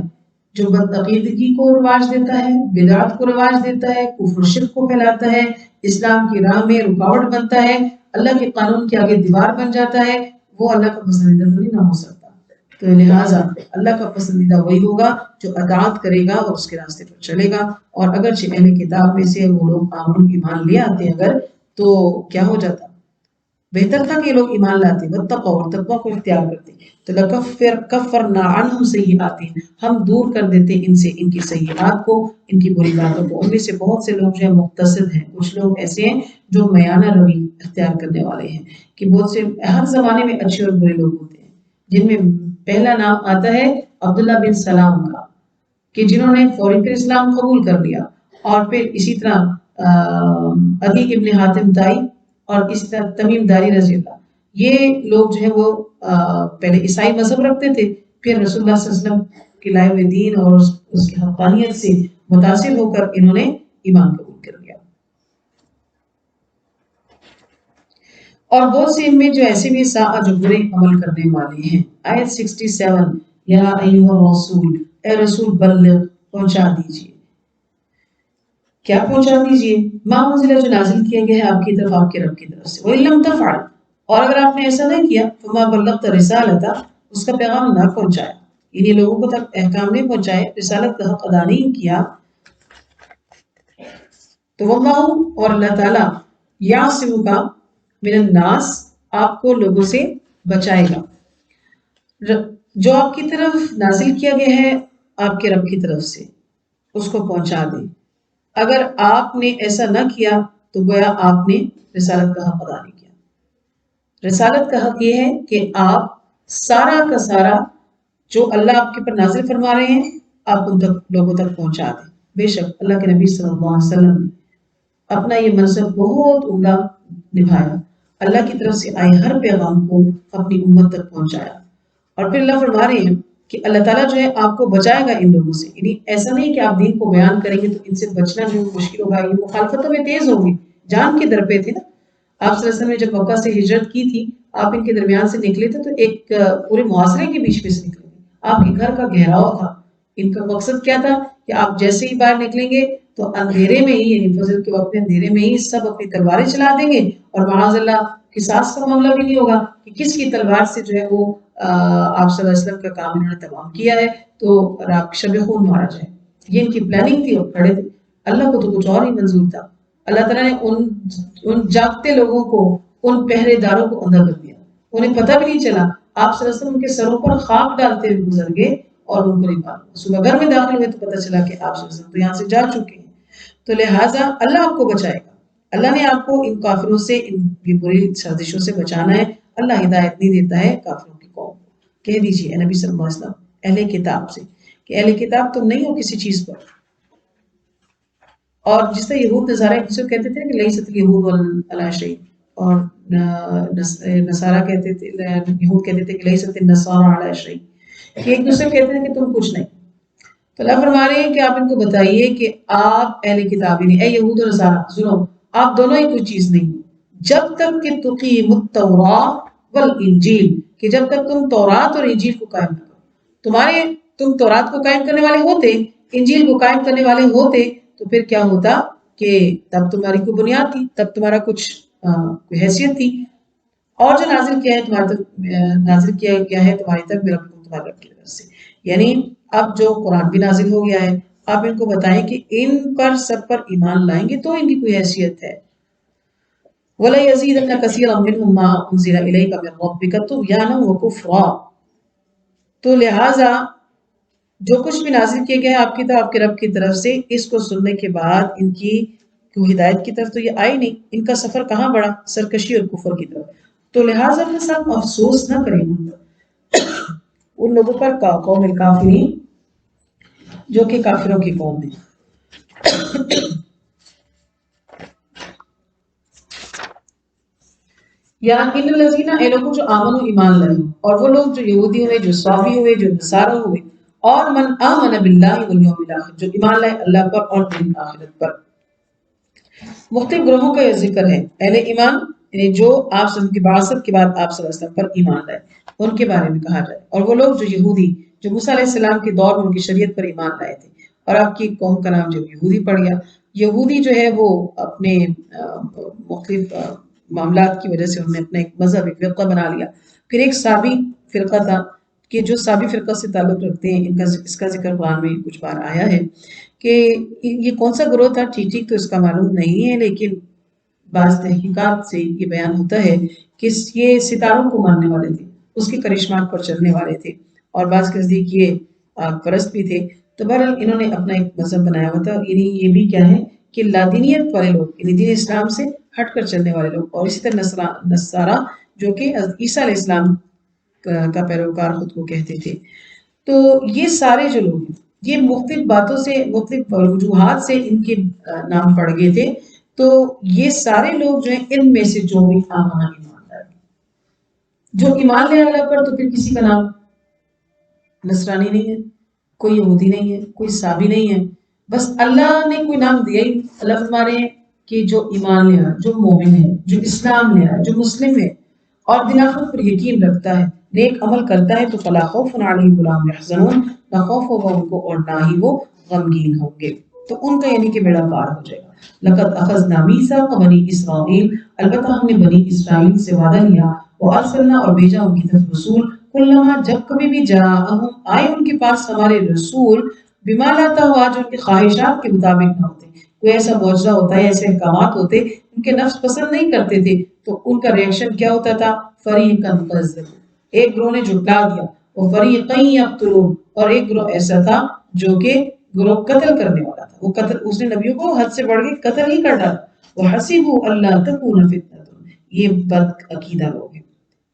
جو بدعقیدگی کو رواج دیتا ہے، بدعت کو رواج دیتا ہے، کفر و شرک کو پھیلاتا ہے، اسلام کی راہ میں رکاوٹ بنتا ہے، اللہ کے قانون کے آگے دیوار بن جاتا ہے، وہ اللہ کا پسندیدہ نہیں نہ ہو سکتا۔ تو لہٰذا اللہ کا پسندیدہ وہی ہوگا جو اطاعت کرے گا اور اس کے راستے پر چلے گا، اور اگرچہ اہل کتاب میں سے وہ لوگ آمن ایمان لے آتے اگر تو کیا ہو جاتا، بہتر تھا کہ یہ لوگ ایمان لاتے، واتقوا اور تقوی کو اختیار کرتے، تو کفرنا عنہم سیئاتہم، ہم دور کر دیتے ان سے ان کی سیئات کو، ان کی بری باتوں کو۔ ان میں سے بہت سے لوگ جو ہیں مقتصد ہیں، کچھ لوگ ایسے ہیں جو میانہ روی اختیار کرنے والے ہیں، کہ بہت سے ہر زمانے میں اچھے اور برے لوگ ہوتے ہیں، جن میں پہلا نام آتا ہے عبداللہ بن سلام کا، کہ جنہوں نے فوری پھر اسلام قبول کر لیا، اور پھر اسی طرح عدی ابن حاتم دائی اور اس طرح تمیم داری رضی اللہ، یہ لوگ جو ہے وہ پہلے عیسائی مذہب رکھتے تھے، پھر رسول اللہ صلی اللہ علیہ وسلم کے لائے ہوئے دین اور اس کی حقانیت سے متاثر ہو کر انہوں نے ایمان قبول کر لیا۔ اور بہت سے ان میں جو ایسے بھی جو برے عمل کرنے والے ہیں۔ آیت 67، یا ایھا الرسول، اے رسول بلغ، پہنچا دیجیے۔ کیا پہنچا دیجیے؟ ما انزل، جو نازل کیا گیا ہے آپ کی طرف آپ کے رب کی طرف سے، وَإِن لَّمْ تَفْعَلْ، اور اگر آپ نے ایسا نہیں کیا، فَمَا بَلَّغْتَ رِسَالَتَهُ، اس کا پیغام نہ پہنچایا، یعنی لوگوں کو تک احکام نہیں پہنچائے، رسالت کا حق ادا نہیں کیا، تو واللہ، اور اللہ تعالیٰ، یعصمک من الناس، آپ کو لوگوں سے بچائے گا۔ جو آپ کی طرف نازل کیا گیا ہے آپ کے رب کی طرف سے، اس کو پہنچا دیں۔ اگر آپ نے ایسا نہ کیا تو گویا آپ نے رسالت کا حق ادا نہیں کیا۔ رسالت کا حق یہ ہے کہ آپ سارا کا سارا جو اللہ آپ کے پر نازل فرما رہے ہیں آپ ان تک لوگوں تک پہنچا دیں۔ بے شک اللہ کے نبی صلی اللہ علیہ وسلم نے اپنا یہ منصب بہت عمدہ نبھایا، اللہ کی طرف سے آئے ہر پیغام کو اپنی امت تک پہنچایا، اور پھر اللہ فرما رہے ہیں کہ اللہ تعالیٰ جو ہے آپ کو بچائے گا ان لوگوں سے، یعنی ایسا نہیں کہ آپ دین کو بیان کریں گے تو ان سے بچنا جو مشکل ہوگا، یہ مخالفتوں میں تیز ہوں گے، جان کے در پہ تھے نا۔ آپ صلی اللہ علیہ وسلم نے جب مکہ سے ہجرت کی تھی، آپ ان کے درمیان سے نکلے تھے تو ایک پورے معاشرے کے بیچ میں سے نکلے، آپ کے گھر کا گھیراؤ تھا۔ ان کا مقصد کیا تھا کہ آپ جیسے ہی باہر نکلیں گے تو اندھیرے میں ہی، یعنی فجر کے وقت میں اندھیرے میں ہی سب اپنی تلواریں چلا دیں گے، اور معاذ اللہ قصاص کا معاملہ بھی نہیں ہوگا کہ کس کی تلوار سے جو ہے وہ آپ صلی اللہ علیہ وسلم کا کام انہوں نے تمام کیا ہے تو آپ شب خون مارا جائے۔ یہ ان کی پلاننگ تھی، اور کھڑے تھے، اللہ کو تو کچھ اور ہی منظور تھا۔ اللہ تعالیٰ نے ان جاگتے لوگوں کو، ان پہرے داروں کو اندھا کر دیا، انہیں پتہ بھی نہیں چلا، آپ صلی اللہ علیہ وسلم ان کے سروں پر خاک ڈالتے ہوئے گزر گئے اور ان کو نہیں معلوم، صبح گھر میں داخل ہوئے تو پتہ چلا کہ آپ صلی اللہ علیہ وسلم تو یہاں سے جا چکے ہیں۔ تو لہٰذا اللہ آپ کو بچائے گا، اللہ نے آپ کو ان کافروں سے، ان بری سازشوں سے بچانا ہے۔ اللہ ہدایت نہیں دیتا ہے کافروں کی قوم کو۔ کہہ دیجیے اے نبی صلی اللہ علیہ وسلم اہل کتاب سے کہ اہل کتاب تم نہیں ہو کسی چیز پر، اور جس طرح یہود نصارہ ایک دوسرے کو کہتے تھے کہ لیست الیہود علی شیء، اور نصارہ کہتے تھے، یہود کہتے تھے کہ لیست النصارى علی شیء، کہ ایک دوسرے کو کہتے ہیں کہ تم کچھ نہیں۔ تو اللہ فرما رہے ہیں کہ آپ ان کو بتائیے کہ آپ اہل کتاب نہیں، اے یہود و نصارہ سنو، آپ دونوں ہی کوئی چیز نہیں، جب تک کہ تقیموا التوراۃ والانجیل، کہ جب تک تم تورات اور انجیل کو قائم نہ کرو۔ تم تورات کو قائم کرنے والے ہوتے، انجیل کو قائم کرنے والے ہوتے، تو پھر کیا ہوتا کہ تب تمہاری کوئی بنیاد تھی، تب تمہارا کچھ کوئی حیثیت تھی، اور جو نازل کیا ہے تمہارے تک، نازل کیا گیا ہے تمہاری تک میرا حکم تمہارے رب کی طرف سے، یعنی اب جو قرآن بھی نازل ہو گیا ہے، آپ ان کو بتائیں کہ ان پر سب پر ایمان لائیں گے تو ان کی کوئی حیثیت ہے۔ وَلَيَزِيدَنَّ كَثِيرًا مِّنْهُم مَّا أُنزِلَ إِلَيْكَ مِن رَّبِّكَ طُغْيَانًا وَكُفْرًا، تو لہٰذا جو کچھ بھی نازل کیا گیا ہے آپ کی طرف آپ کے رب کی طرف سے، اس کو سننے کے بعد ان کی ہدایت کی طرف تو یہ آئی نہیں، ان کا سفر کہاں بڑھا، سرکشی اور کفر کی طرف۔ تو لہٰذا اپنے ساتھ افسوس نہ کریں ان لوگوں پر، قوم الکافرین، جو کہ کافروں کی قوم ہے۔ یا ان الذین اے لوگوں جو آمنوا ایمان لائے اور وہ لوگ جو یہودی ہوئے جو صابی ہوئے جو نصارہ ہوئے اور من آمن باللہ والیوم الاخر جو ایمان لائے اللہ پر اور دن آخرت پر. مختلف گروہوں کا یہ ذکر ہے. اہل ایمان یعنی جو آپ صلی اللہ علیہ وسلم کی بعثت کے بعد آپ صلی اللہ علیہ وسلم پر ایمان لائے ان کے بارے میں کہا جائے. اور وہ لوگ جو یہودی جو موسیٰ علیہ السلام کے دور میں ان کی شریعت پر ایمان لائے تھے اور آپ کی قوم کا نام جو یہودی پڑ گیا. یہودی جو ہے وہ اپنے مختلف معاملات کی وجہ سے انہوں نے اپنا ایک مذہب ایک فرقہ بنا لیا. پھر ایک سابی فرقہ تھا کہ جو سابی فرقہ سے تعلق رکھتے ہیں ان کا اس کا ذکر قرآن میں کچھ بار آیا ہے کہ یہ کون سا گروہ تھا ٹھیک تو اس کا معلوم نہیں ہے لیکن بعض تحقیقات سے یہ بیان ہوتا ہے کہ یہ ستاروں کو ماننے والے تھے اس کے کرشمات پر چلنے والے تھے اور بعض کے نزدیک یہ آگ پرست بھی تھے. تو بہرحال انہوں نے اپنا ایک مذہب بنایا ہوا تھا. یعنی یہ بھی کیا ہے کہ لادینیت والے لوگ یعنی دین اسلام سے ہٹ کر چلنے والے لوگ اور اسی طرح نصارہ جو کہ عیسیٰ علیہ السلام کا پیروکار خود کو کہتے تھے. تو یہ سارے جو لوگ ہیں یہ مختلف باتوں سے مختلف وجوہات سے ان کے نام پڑ گئے تھے. تو یہ سارے لوگ جو ہیں ان میں سے جو بھی ایمان لائے جو ایمان لے اللہ پر تو پھر کسی کا نام نصرانی نہیں ہے کوئی یہودی نہیں ہے کوئی صابی نہیں ہے. بس اللہ نے کوئی نام دیا ہی. اللہ فرما رہے ہیں کہ جو ایمان لیا جو مومن ہے جو اسلام لیا جو مسلم ہے اور دن آخرت پر یقین رکھتا ہے نیک عمل کرتا ہے تو فلا خوف علیہم ولا هم يحزنون نہ خوف ہوگا ان کو اور نہ ہی وہ غمگین ہوں گے. تو ان کا یعنی کہ بیڑا پار ہو جائے گا. لقد اخذنا میثاق بنی اسرائیل البتہ ہم نے بنی اسرائیل سے وعدہ لیا وارسلنا اور بھیجا ان کی طرف رسول کلما جب کبھی بھی جاءہم آئے ان کے پاس ہمارے رسول بما لا تہوا جو ان کے خواہشات کے مطابق نہ ہوتے کوئی ایسا معجزہ ہوتا ہے ایسے احکامات ہوتے ان کے نفس پسند نہیں کرتے تھے تو ان کا ریئیکشن کیا ہوتا تھا فریقا کذبوا ایک گروہ نے جھٹلا دیا وہ فریقین یقتلون اور ایک گروہ ایسا تھا جو کہ گروہ قتل کرنے والا تھا. وہ قتل اس نے نبیوں کو حد سے بڑھ کے قتل ہی کر ڈالا. وحسبوا الا تکون فتنة یہ بد عقیدہ لوگ ہیں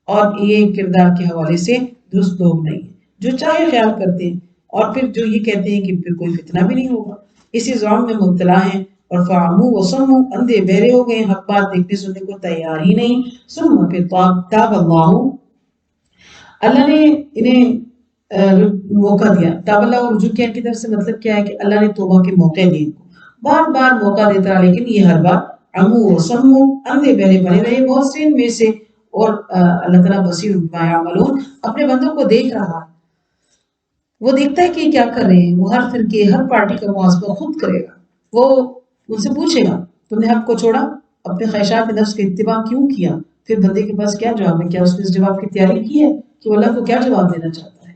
اور یہ کردار کے حوالے سے درست لوگ نہیں ہیں جو چاہے خیال کرتے ہیں اور پھر جو یہ کہتے ہیں کہ پھر کوئی فتنہ بھی نہیں ہوگا اسی ظلم میں مبتلا ہیں اور فعموا وصموا اندھے بہرے ہو گئے حق بات دیکھنے سننے کو تیار ہی نہیں. ثم پھر تاب اللہ نے انہیں موقع دیا. تاب اللہ اور رجوع کیا ان کی طرف سے مطلب کیا ہے کہ اللہ نے توبہ کے موقع دیے بار بار موقع دیتا رہا لیکن یہ ہر بار عمو و سمو اندھے بہرے بنے رہے بہت سے ان میں سے. اور اللہ تعالیٰ بصیر بما یعملون اپنے بندوں کو دیکھ رہا وہ دیکھتا ہے کہ یہ کیا کر رہے ہیں. وہ ہر فرقے ہر پارٹی کا محاسبہ خود کرے گا. وہ ان سے پوچھے گا تم نے حق کو چھوڑا اپنے خواہشات نفس کے اتباع کیوں کیا. پھر بندے کے پاس کیا جواب ہے. کیا اس نے اس جواب کی تیاری کی ہے کہ وہ اللہ کو کیا جواب دینا چاہتا ہے.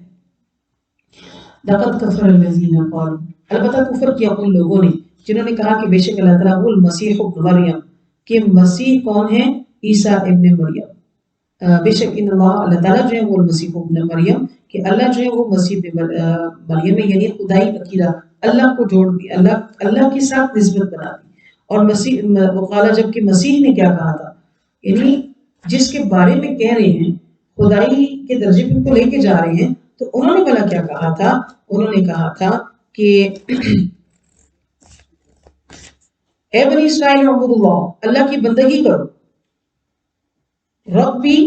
لقد کفر الذین قالوا البتہ کفر کیا ان لوگوں نے جنہوں نے کہا کہ بے شک اللہ تعالیٰ وہ المسیح ابن مریم کہ مسیح کون ہے عیسیٰ ابن مریم. بے شک ان اللہ تعالیٰ جو ہے وہ المسیح ابن مریم کہ اللہ جو ہے وہ مسیح مریم ہے یعنی خدائی عقیدہ اللہ کو جوڑ دی اللہ کے ساتھ نسبت بنا دی. اور مسیح وقالا جب کہ مسیح نے کیا کہا تھا یعنی جس کے بارے میں کہہ رہے ہیں خدائی کے درجے پہ کو لے کے جا رہے ہیں تو انہوں نے بھلا کیا کہا تھا. انہوں نے کہا تھا کہ اے بنی اسرائیل عبد اللہ کی بندگی کرو ربی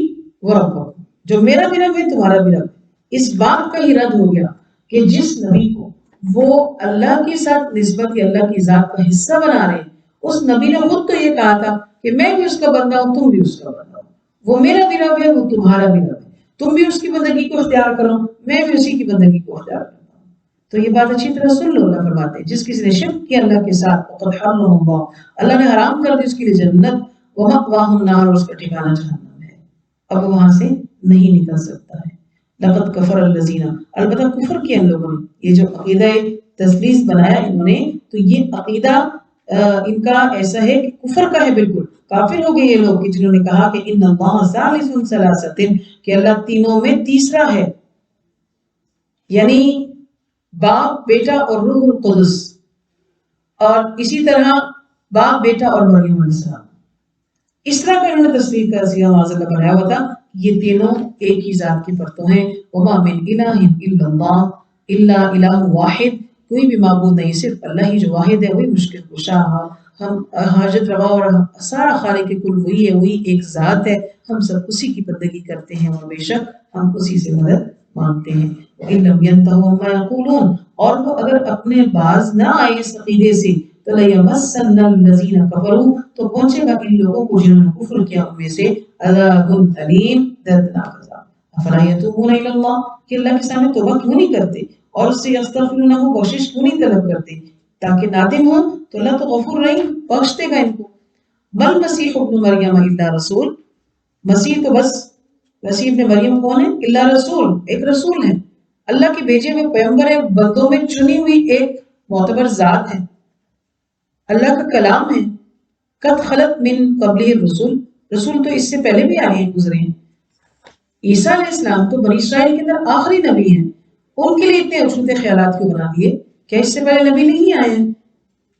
و ربکم جو میرا بھی رب ہے تمہارا بھی رب ہے. اس بات کا ہی رد ہو گیا کہ جس نبی کو وہ اللہ کے ساتھ نسبت یا اللہ کی ذات کا حصہ بنا رہے ہیں اس نبی نے خود تو یہ کہا تھا کہ میں بھی اس کا بندہ ہوں تم بھی اس کا بندہ ہو. وہ میرا بھی رب ہے وہ تمہارا بھی رب ہے. تم بھی اس کی بندگی کو اختیار کرو میں بھی اسی کی بندگی کو اختیار کرتا ہوں. تو یہ بات اچھی طرح سن لو. اللہ فرماتے ہیں جس کسی نے شرک کیا اللہ کے ساتھ فقد حرم اللہ نے حرام کر دی اس کے لیے جنت ومأواہ النار اور اس کا ٹھکانہ جہنم ہے اب وہاں سے نہیں نکل سکتا ہے. لقد کفر الذین البتہ کفر کیا ان لوگوں نے یہ جو عقیدہ تثلیث بنایا انہوں نے تو یہ عقیدہ ان کا ایسا ہے کہ کفر کا ہے بالکل کافر ہو گئے یہ لوگ کہ جنہوں نے کہا کہ ان اللہ ثالث ثلاثۃ کہ اللہ تینوں میں تیسرا ہے یعنی باپ بیٹا اور روح القدس اور اسی طرح باپ بیٹا اور مریم علیہ السلام اس طرح کا انہوں نے تصویر کا صیغہ معاذ بنایا ہوا تھا. یہ تینوں ایک ہی ذات کی پرتوں ہیں. وما من الہ الا اللہ الا الہ واحد کوئی بھی معبود نہیں صرف اللہ ہی جو واحد ہے وہی مشکل کشا ہم حاجت روا اور سارا خالق کل وہی ہے، وہی ایک ذات ہے، ہم سب اسی کی بندگی کرتے ہیں اور بے شک ہم اسی سے مدد مانگتے ہیں۔ وَإِن لَّمْ يَنْتَهُوا عَمَّا يَقُولُونَ، اور وہ اگر اپنے باز نہ آئے اس عقیدے سے تو لَيَمَسَّنَّ الَّذِينَ كَفَرُوا، تو پہنچے گا ان لوگوں کو جنہوں نے کفر کیا ان میں سے عذاب علیم، دردناک عذاب۔ افلا یتوبون الی اللہ، کہ اللہ کے سامنے توبہ کیوں نہیں کرتے اور اس سے یستغفرون، بخشش کیوں نہیں طلب کرتے تاکہ نادم ہوں، تو اللہ تو غفور رحیم بخش دے گا ان کو۔ بل مسیح ابن مریم الا رسول، مسیح تو بس، مسیح ابن مریم کون ہے؟ الا رسول، ایک رسول ہے، اللہ کے بھیجے ہوئے پیغمبر ہے، بندوں میں چنی ہوئی ایک معتبر ذات ہے، اللہ کا کلام ہے۔ قد خلت من قبلہ الرسل، رسول تو اس سے پہلے بھی آئے ہیں، گزرے ہیں۔ عیسیٰ علیہ السلام تو بنی اسرائیل کے اندر آخری نبی ہیں، ان کے لیے اتنے اچھوتے خیالات کیوں بنا دیے؟ کیا اس سے پہلے نبی نہیں آئے ہیں؟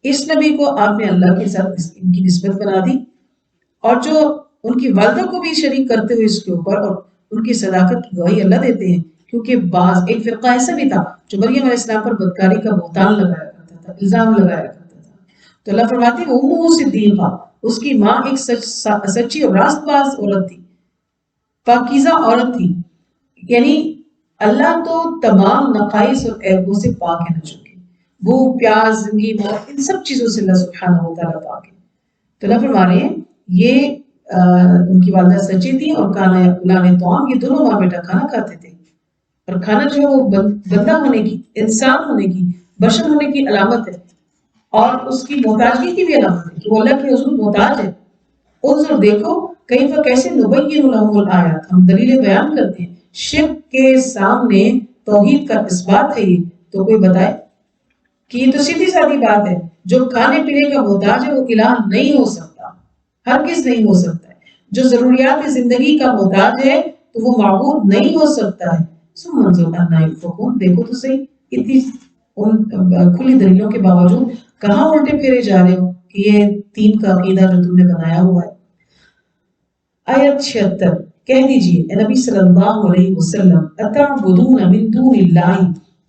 اس نبی کو آپ نے اللہ کے ساتھ ان کی نسبت بنا دی، اور جو ان کی والدہ کو بھی شریک کرتے ہوئے اس کے اوپر، اور ان کی صداقت کی گواہی اللہ دیتے ہیں، کیونکہ بعض ایک فرقہ ایسا بھی تھا جو مریم علیہ السلام پر بدکاری کا بہتان لگایا کرتا تھا، الزام لگایا کرتا تھا۔ تو اللہ فرماتے ہیں امہ صدیقہ، اس کی ماں ایک سچی اور راست باز عورت تھی، پاکیزہ عورت تھی، یعنی اللہ تو تمام نقائص اور عیبوں سے پاک ہے، نہ چکے، وہ پیاس، زندگی، موت، ان سب چیزوں سے اللہ سبحانہ و تعالیٰ پاک ہے۔ تو اللہ فرما رہے ہیں یہ ان کی والدہ سچی تھی، اور کانا یاکلان طعام، یہ دونوں ماں بیٹا کھانا کھاتے تھے، اور کھانا جو ہے وہ بندہ ہونے کی، انسان ہونے کی، بشر ہونے کی علامت ہے، اور اس کی محتاجگی کی بھی علامت ہے کہ وہ اللہ کے حضور محتاج ہے۔ انظر دیکھو کیف کیسے نبین لہم الآیات، ہم دلیلیں بیان کرتے ہیں، شرک کے سامنے توحید کا اثبات ہے یہ، تو کوئی بتائے کہ یہ تو سیدھی سادی بات ہے، جو کھانے پینے کا محتاج ہے وہ الہ نہیں ہو سکتا، ہرگز نہیں ہو سکتا ہے، جو ضروریات زندگی کا محتاج ہے تو وہ معبود نہیں ہو سکتا ہے۔ ثم انظر انا یؤفکون، دیکھو تو صحیح، اتنی کھلی دلیلوں کے باوجود کہاں الٹے پھیرے جا رہے ہو کہ یہ تین کا عقیدہ جو تم نے بنایا ہوا ہے۔ آیت 76، کہہ دیجئے اے نبی صلی اللہ علیہ وسلم، اتعبدون من دون اللہ،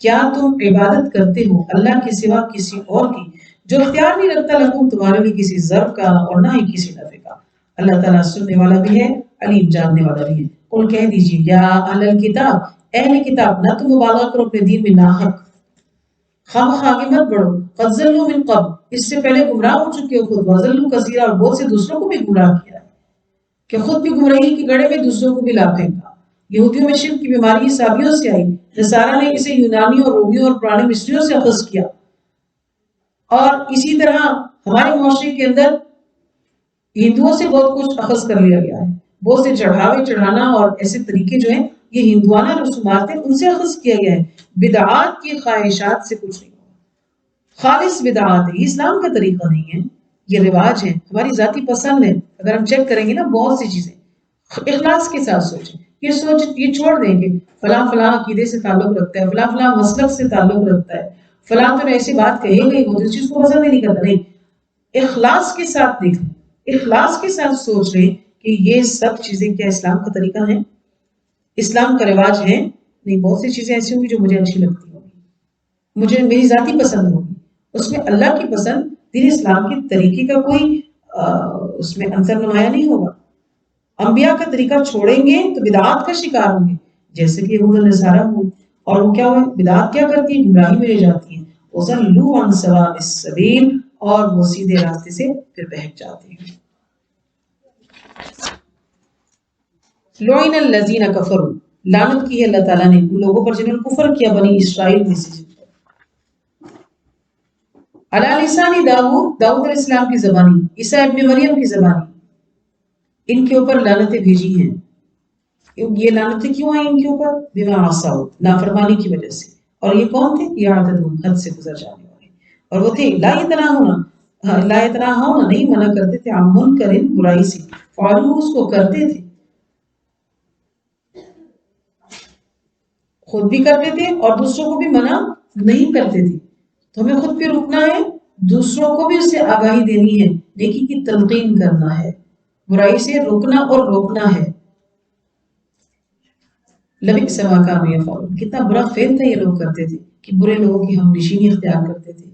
کیا تم عبادت کرتے ہو اللہ کے سوا کسی اور کی جو اختیار نہیں رکھتا لکم تمہارے لیے کسی ضرر کا اور نہ ہی کسی نفع کا، اللہ تعالیٰ سننے والا بھی ہے، علیم جاننے والا بھی ہے۔ قل کہہ دیجئے یا اہل الکتاب، اہل کتاب، نہ تم مبالغہ کرو اپنے دین میں ناحق، خواہ آگے مت بڑھو، قد ضلوا من قبل، اس سے پہلے گمراہ ہو چکے ہو خود، وضلوا کثیرا، اور بہت سے دوسروں کو بھی گمراہ کیا ہے، کہ خود بھی گمراہی کے گڑھے میں دوسروں کو بھی لا پھینکا۔ یہودیوں میں شرک کی بیماری عیسائیوں سے آئی، نصارہ نے اسے یونانیوں اور رومیوں اور پرانے مصریوں سے اخذ کیا، اور اسی طرح ہمارے معاشرے کے اندر ہندوؤں سے بہت کچھ اخذ کر لیا گیا ہے، بہت سے چڑھاوے چڑھانا اور ایسے طریقے جو ہیں یہ ہندوانہ رسومات ہیں، ان سے اخذ کیا گیا ہے، بدعات کی خواہشات سے کچھ نہیں، خالص بدعات ہے، یہ اسلام کا طریقہ نہیں ہے، یہ رواج ہے، ہماری ذاتی پسند ہے۔ اگر ہم چیک کریں گے نا بہت سی چیزیں اخلاص کے ساتھ سوچیں، یہ چھوڑ دیں کہ فلاں فلاں عقیدے سے تعلق رکھتا ہے، فلاں فلاں مسلک سے تعلق رکھتا ہے، فلاں تو ایسی بات کہے گئی، وہ اس چیز کو پسند ہی نہیں کرتا، نہیں، اخلاص کے ساتھ دیکھیں، اخلاص کے ساتھ سوچ رہے کہ یہ سب چیزیں کیا اسلام کا طریقہ ہے، اسلام کا رواج ہے؟ نہیں، بہت سی چیزیں ایسی ہوں گی جو مجھے اچھی لگتی ہوں گی، مجھے میری ذاتی پسند ہوگی، اس میں اللہ کی پسند دین اسلام کے طریقے کا کوئی اس میں عنصر نمایاں نہیں ہوگا۔ انبیاء کا طریقہ چھوڑیں گے تو بدعات کا شکار ہوں گے، جیسے کہ یہود و نصارہ ہوئے، اور وہ کیا ہوئے؟ بدعات کیا کرتی ہیں؟ گمراہی میں لے جاتی ہیں، وَضَلُّوا عَنْ سَوَاءِ السَّبِيلِ، اور وہ سیدھے راستے سے پھر بہک جاتے ہیں۔ لُعِنَ الَّذِينَ كَفَرُوا، لعنت کی ہے اللہ تعالیٰ نے ان لوگوں پر جنہوں نے کفر کیا، بنی اسرائیل میں سے، علی لسان داؤد، داؤد علیہ السلام کی زبانی، عیسیٰ ابن مریم کی زبانی، ان کے اوپر لعنتیں بھیجی ہیں۔ یہ لعنتیں کیوں آئیں ان کے اوپر؟ بما عصوا، نافرمانی کی وجہ سے، اور یہ کون تھے؟ یعتدون، حد سے گزر جانے والے، اور وہ تھے لا یتناہون، نہیں منع کرتے تھے، عن منکر، برائی سے، فعلوا، اس کو کرتے تھے، خود بھی کرتے تھے اور دوسروں کو بھی منع نہیں کرتے تھے۔ تو ہمیں خود پہ رکنا ہے، دوسروں کو بھی اس سے آگاہی دینی ہے، نیکی کی تلقین کرنا ہے، برائی سے روکنا اور روکنا ہے۔ لبئس ما کانوا یفعلون، کتنا برا فعل تھا یہ لوگ کرتے تھے کہ برے لوگوں کی ہم نشینی اختیار کرتے تھے۔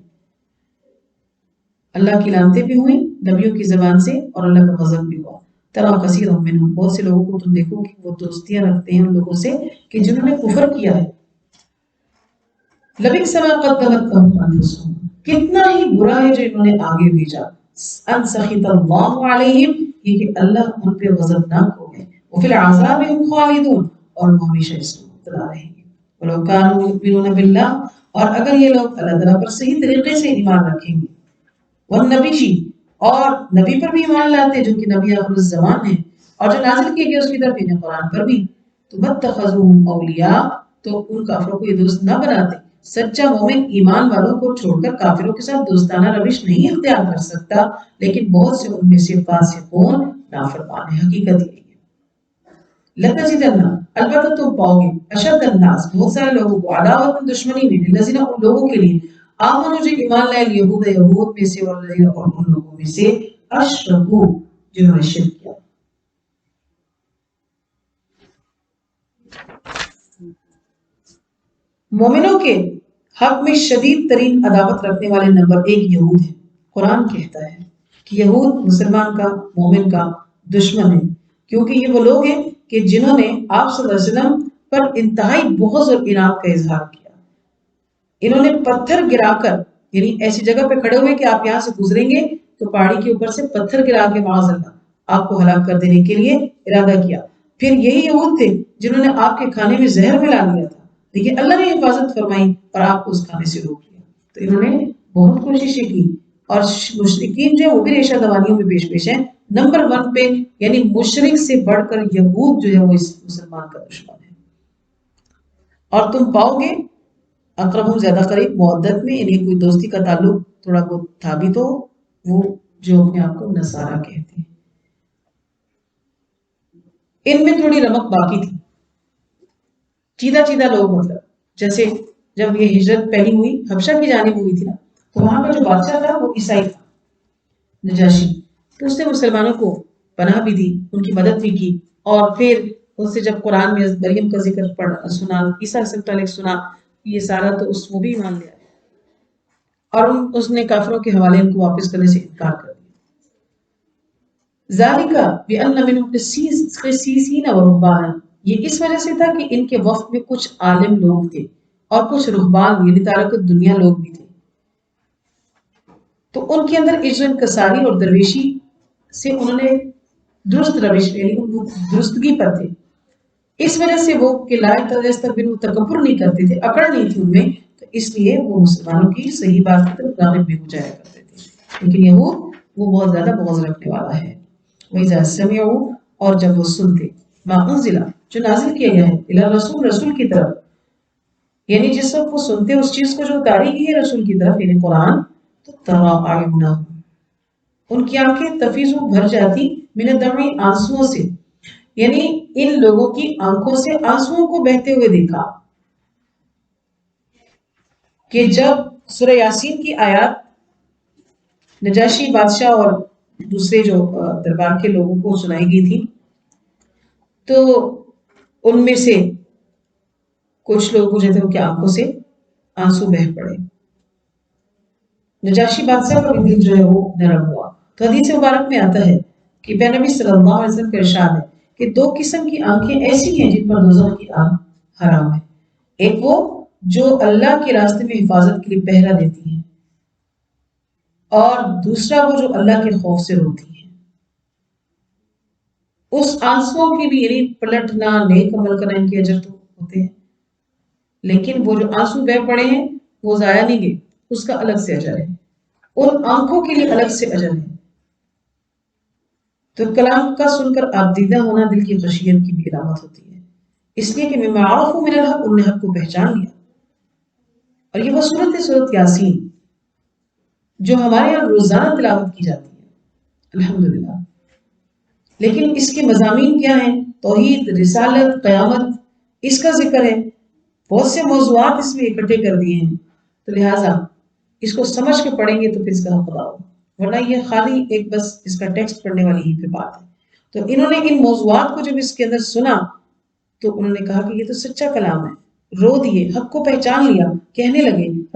اللہ کی لعنتیں بھی ہوئیں نبیوں کی زبان سے اور اللہ کا غضب بھی ہوا. ترا کثیر منہم، بہت سے لوگوں کو تم دیکھو کہ وہ دوستیاں رکھتے ہیں ان لوگوں سے کہ جنہوں نے کفر کیا ہے. لبئس ما قدمت لهم انفسهم، کتنا ہی برا ہے جو انہوں نے آگے بھیجا. ان سخط اللہ علیہم، یہ کہ اللہ ان پہ غضبناک ہو گئے. وفی العذاب هم خالدون، اور وہ ہمیشہ اس میں مبتلا رہیں گے. ولو كانوا يؤمنون باللہ، اور اگر یہ لوگ اللہ تعالیٰ پر صحیح طریقے سے ایمان رکھیں گے، والنبی، اور نبی پر بھی ایمان لاتے جو کہ نبی آخر الزمان ہے اور جو نازل کیے گئے اس کی طرف یعنی قرآن پر بھی، تو متخذوہم اولیاء، تو ان کافروں کو یہ دوست نہ بناتے. سچا مومن ایمان والوں کو چھوڑ کر کافروں کے ساتھ دوستانہ روش نہیں اختیار کر سکتا، لیکن بہت سے ان میں سے فاسقون نافرمان ہیں. حقیقت یہ ہے. لَتَجِدَنَّ، البتہ تم پاؤ گے، اشد الناس، بہت سارے لوگوں کو، عداوت دشمنی میں، للذین، ان لوگوں کے لیے، آمنوا جو ایمان لائے، یہود یہود میں سے، والذین، اور ان لوگوں میں سے، اشرکوا جنہوں نے شرک کیا. مومنوں کے حق میں شدید ترین عداوت رکھنے والے نمبر ایک یہود ہیں. قرآن کہتا ہے کہ یہود مسلمان کا، مومن کا دشمن ہے، کیونکہ یہ وہ لوگ ہیں کہ جنہوں نے آپ صلی اللہ علیہ وسلم پر انتہائی بغض اور اناد کا اظہار کیا. انہوں نے پتھر گرا کر، یعنی ایسی جگہ پہ کھڑے ہوئے کہ آپ یہاں سے گزریں گے تو پہاڑی کے اوپر سے پتھر گرا کے معاذ اللہ آپ کو ہلاک کر دینے کے لیے ارادہ کیا. پھر یہی یہود تھے جنہوں نے آپ کے کھانے میں زہر ملا دیا تھا، لیکن اللہ نے حفاظت فرمائی اور آپ کو اس کھانے سے روک لیا. تو انہوں نے بہت کوششیں کی، اور مشرکین جو ہے وہ بھی ریشہ دوانیوں میں پیش ہیں. نمبر 1 پہ یعنی مشرک سے بڑھ کر یہود جو ہے وہ اس مسلمان کا دشمن ہے. اور تم پاؤ گے اقربہم، زیادہ قریب، مودت میں، یعنی کوئی دوستی کا تعلق تھوڑا بہت تھا بھی تو وہ جو اپنے آپ کو نصارہ کہتے ہیں. ان میں تھوڑی رمق باقی تھی، چیدہ لوگ، مطلب جیسے جب یہ ہجرت پہلی ہوئی حبشہ کی جانب ہوئی تھی نا، تو وہاں کا جو بادشاہ تھا وہ عیسائی تھا، نجاشی. تو اس نے مسلمانوں کو پناہ بھی دی، ان کی مدد بھی کی، اور پھر ان سے جب قرآن میں مریم کا ذکر سنا، عیسیٰ علیہ سنا، یہ سارا تو اس وہ بھی مان لیا، اور اس نے کافروں کے حوالے ان کو واپس کرنے سے انکار کر دیا. ذالک بأن منهم قسیسین ورہبانا، یہ اس وجہ سے تھا کہ ان کے وفد میں کچھ عالم لوگ تھے اور کچھ رہبان یعنی تارک الدنیا لوگ بھی تھے. تو ان کے اندر عجز و انکساری اور درویشی سے انہوں نے درست روش، یعنی درستگی پر تھے. اس وجہ سے وہ کہ لا یستکبرون، تکبر نہیں کرتے تھے، اکڑ نہیں تھی ان میں، تو اس لیے وہ مسلمانوں کی صحیح بات کی طرف راغب بھی ہو جایا کرتے تھے. لیکن یہود وہ بہت زیادہ بغض رکھنے والا ہے. وَإِذَا سَمِعُوا، اور جب وہ سنتے، مَا أُنزِلَ، جو نازل کیا گیا ہے، إِلَى الرَّسُولِ، رسول کی طرف، یعنی جس وقت وہ سنتے اس چیز کو جو اتاری گئی ہے رسول کی طرف، یعنی قرآن، تو تَرَىٰ أَعْيُنَهُمْ، ان کی آنکھیں تفیض بھر جاتی، من الدمع، آنسوؤں سے، یعنی ان لوگوں کی آنکھوں سے آنسوؤں کو بہتے ہوئے دیکھا کہ جب سورہ یاسین کی آیات نجاشی بادشاہ اور دوسرے جو دربار کے لوگوں کو سنائی گئی تھی، تو ان میں سے کچھ لوگ جو تھے ان کی آنکھوں سے آنسو بہ پڑے. نجاشی بادشاہ کا بھی دل جو ہے وہ نرم ہوا. تو حدیث مبارک میں آتا ہے کہ نبی صلی اللہ علیہ وسلم کا ارشاد ہے کہ 2 قسم کی آنکھیں ایسی ہیں جن پر دوزخ کی آگ حرام ہے. ایک وہ جو اللہ کے راستے میں حفاظت کے لیے پہرا دیتی ہیں، اور دوسرا وہ جو اللہ کے خوف سے روتی ہیں. اس آنسوؤں کی بھی یعنی پلٹنا، نیک عمل کرنا، ان کے اجر تو ہوتے ہیں، لیکن وہ جو آنسو بہ پڑے ہیں وہ ضائع نہیں گئے، اس کا الگ سے اجر ہے. ان آنکھوں کے لیے الگ سے اجر ہے. تو کلام کا سن کر آبدیدہ ہونا دل کی خشیت کی بھی علامت ہوتی ہے، اس لیے کہ مما عرفوا من الحق، انہوں نے حق کو پہچان لیا. اور یہ وہ سورت یاسین جو ہمارے یہاں روزانہ تلاوت کی جاتی ہے الحمدللہ، لیکن اس کے مضامین کیا ہیں؟ توحید، رسالت، قیامت، اس کا ذکر ہے. بہت سے موضوعات اس میں اکٹھے کر دیے ہیں، تو لہٰذا اس کو سمجھ کے پڑھیں گے تو پھر اس کا حق ادا ہوگا، ورنہ یہ خالی ایک بس اس کا ٹیکسٹ پڑھنے والی ہی پہ بات ہے. تو انہوں نے ان موضوعات کو جب اس کے اندر سنا تو انہوں نے کہا کہ یہ تو سچا کلام ہے، رو دیے، حق کو پہچان لیا، کہنے لگے